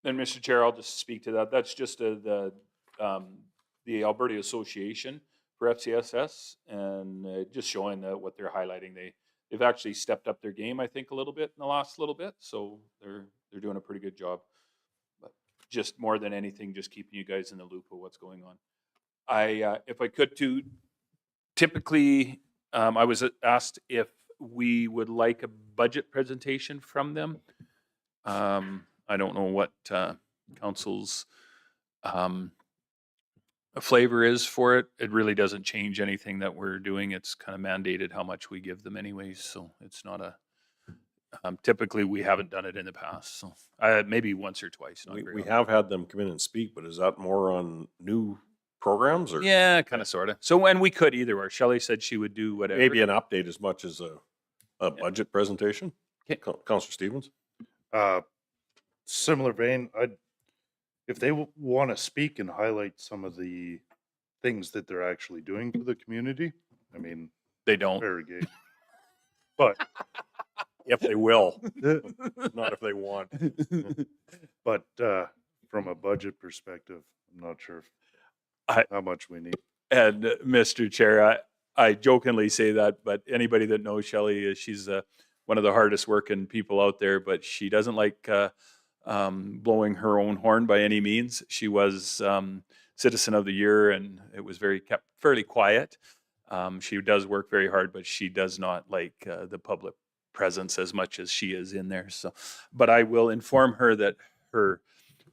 And Mr. Chair, I'll just speak to that. That's just the Alberta Association for FCSS, and just showing what they're highlighting. They've actually stepped up their game, I think, a little bit in the last little bit. So they're doing a pretty good job. But just more than anything, just keeping you guys in the loop of what's going on. If I could too, typically I was asked if we would like a budget presentation from them. I don't know what council's flavor is for it. It really doesn't change anything that we're doing. It's kind of mandated how much we give them anyways. So it's not a, typically we haven't done it in the past. So maybe once or twice. Not very We often. have had them come in and speak, but is that more on new programs or? Yeah, kind of, sort of. So when we could either, or Shelley said she would do whatever. Maybe an update as much as a budget presentation? Okay. Councillor Stevens? Similar vein, if they want to speak and highlight some of the things that they're actually doing for the community, I mean, they don't. Very good. But if they will, not if they want. But from a budget perspective, I'm not sure how much we need. And Mr. Chair, I jokingly say that, but anybody that knows Shelley, she's one of the hardest working people out there, but she doesn't like blowing her own horn by any means. She was Citizen of the Year, and it was kept fairly quiet. She does work very hard, but she does not like the public presence as much as she is in there. So, but I will inform her that her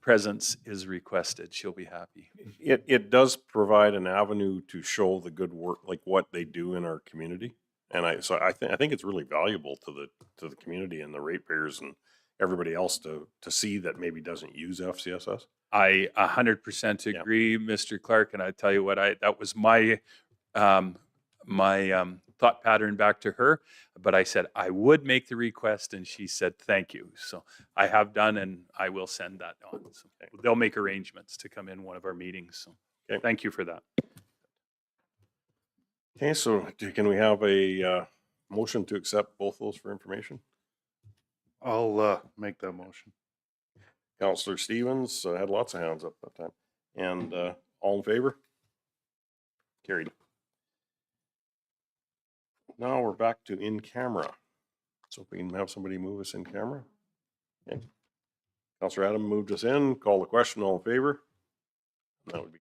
presence is requested. She'll be happy. It does provide an avenue to show the good work, like what they do in our community. And I think it's really valuable to the community and the ratepayers and everybody else to see that maybe doesn't use FCSS. I 100% agree, Mr. Clark. And I tell you what, that was my thought pattern back to her, but I said I would make the request, and she said thank you. So I have done, and I will send that on. So they'll make arrangements to come in one of our meetings. So thank you for that. Okay, so can we have a motion to accept both those for information? I'll make that motion. Councillor Stevens had lots of hands up that time. And all in favor? Carried. Now we're back to in camera. So if we can have somebody move us in camera. Okay. Councillor Adam moved us in. Call the question. All in favor? That would be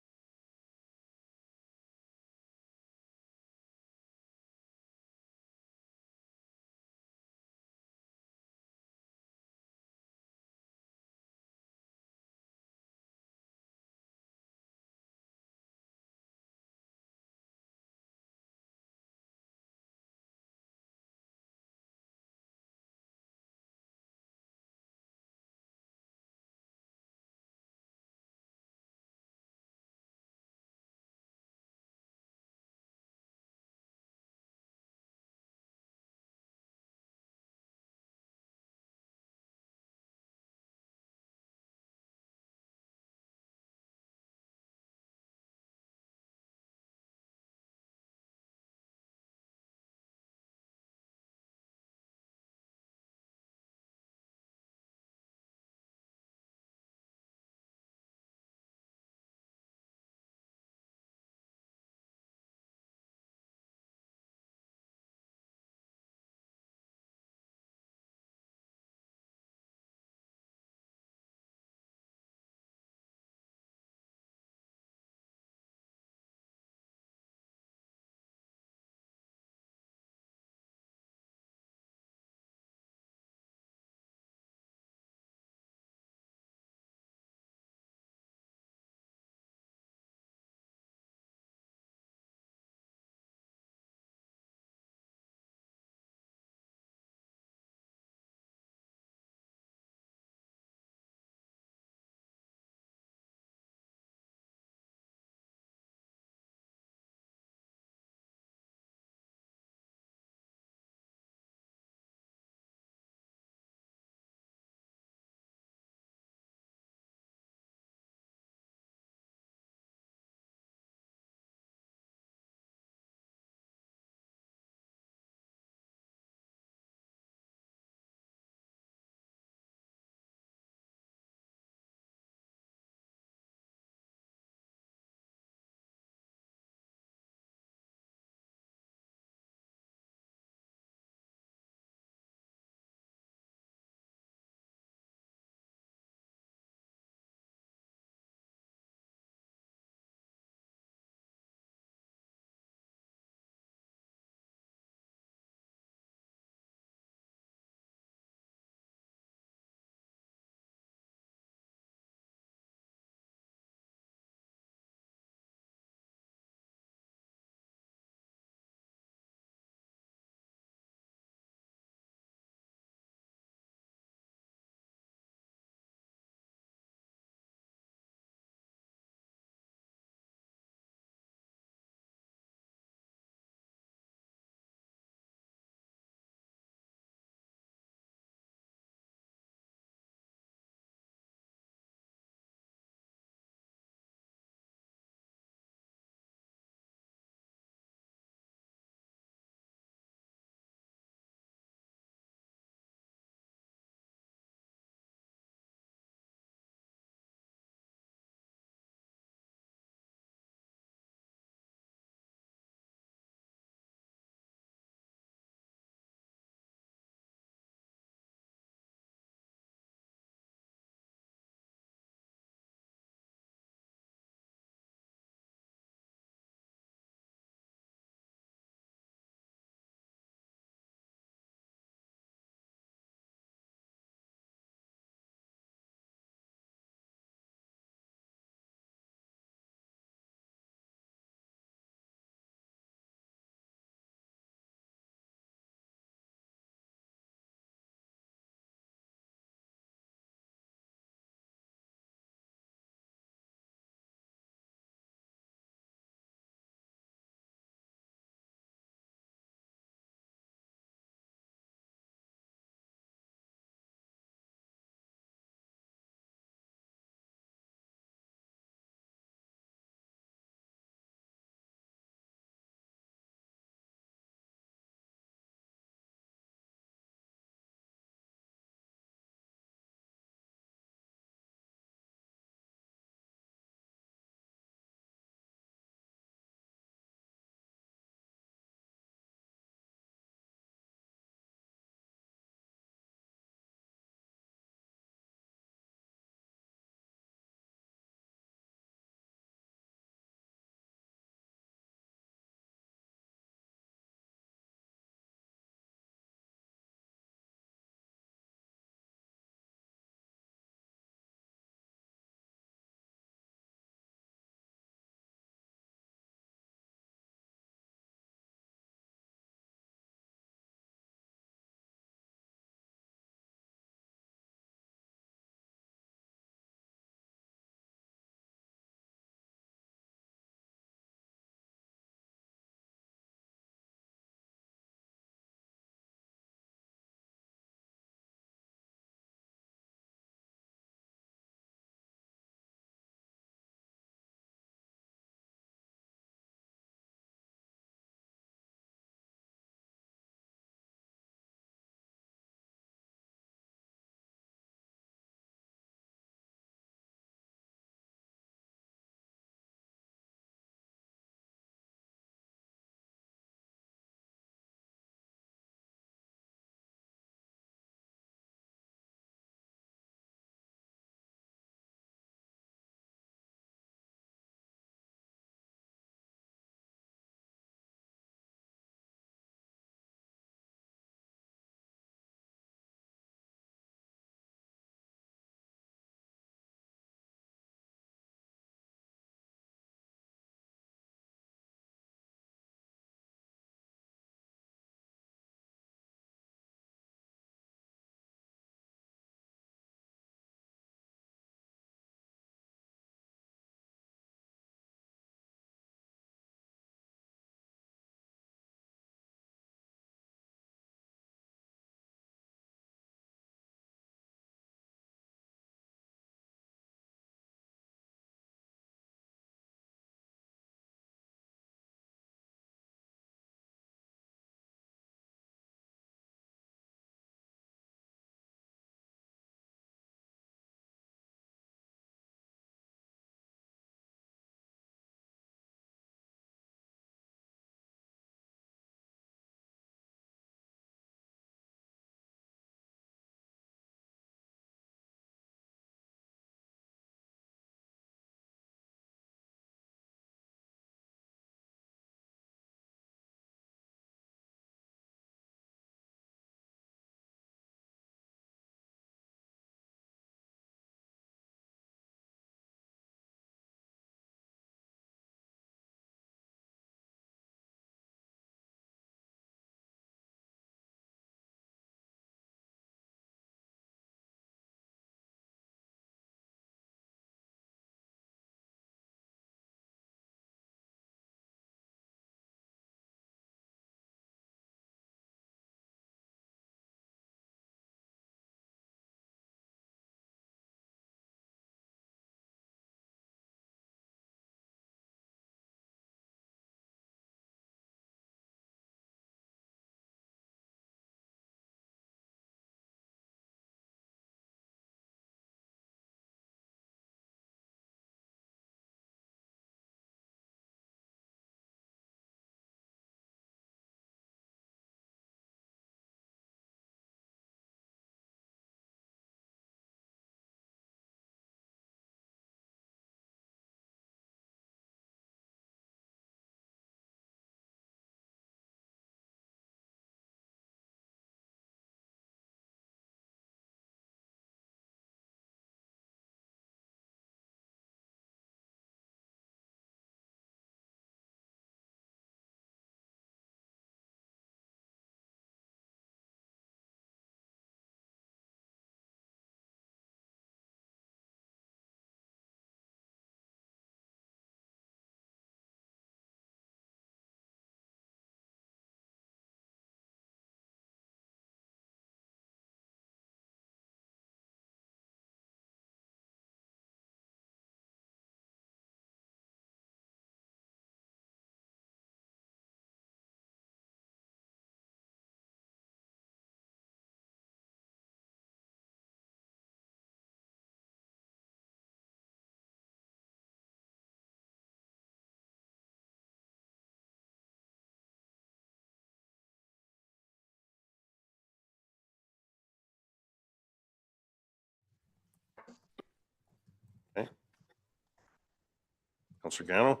Counselor Gano,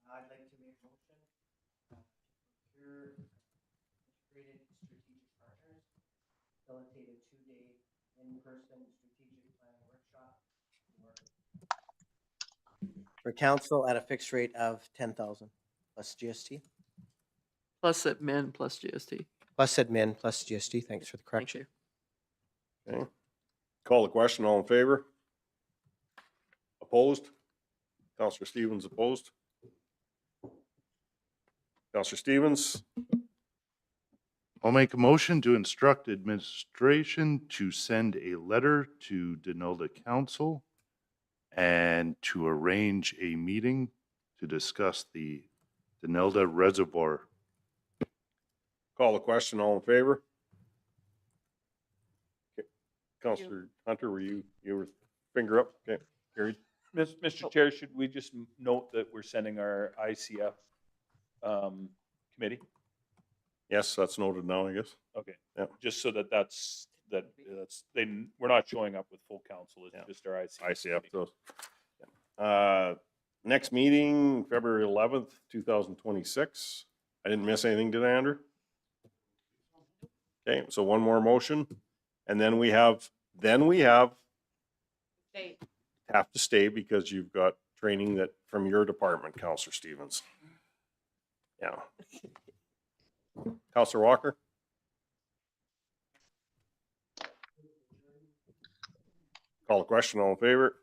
I'd like to make a motion to procure integrated strategic partners, facilitate a 2-day in-person strategic planning workshop for council at a fixed rate of 10,000 plus GST. Plus admin, plus GST. Plus admin, plus GST. Thanks for the Thank correction. you. okay. Call the question, all in favor? Opposed? Counselor Stevens opposed? Counselor Stevens, I'll make a motion to instruct administration to send a letter to Denilda Council and to arrange a meeting to discuss the Denilda Reservoir. call the question, all in favor? Okay. Counselor Hunter, you were finger up? Okay, carried. Mr. Chair, should we just note that we're sending our ICF committee? Yes, that's noted now, I guess. Okay. Yeah. Just so that's we're not showing up with full council. It's just our ICF. ICF those. Next meeting, February 11th, 2026. I didn't miss anything, did I, Andrew? Okay, so one more motion, and then we have Stay. have to stay because you've got training that from your department, Counselor Stevens. Yeah. Counselor Walker? Call the question, all in favor?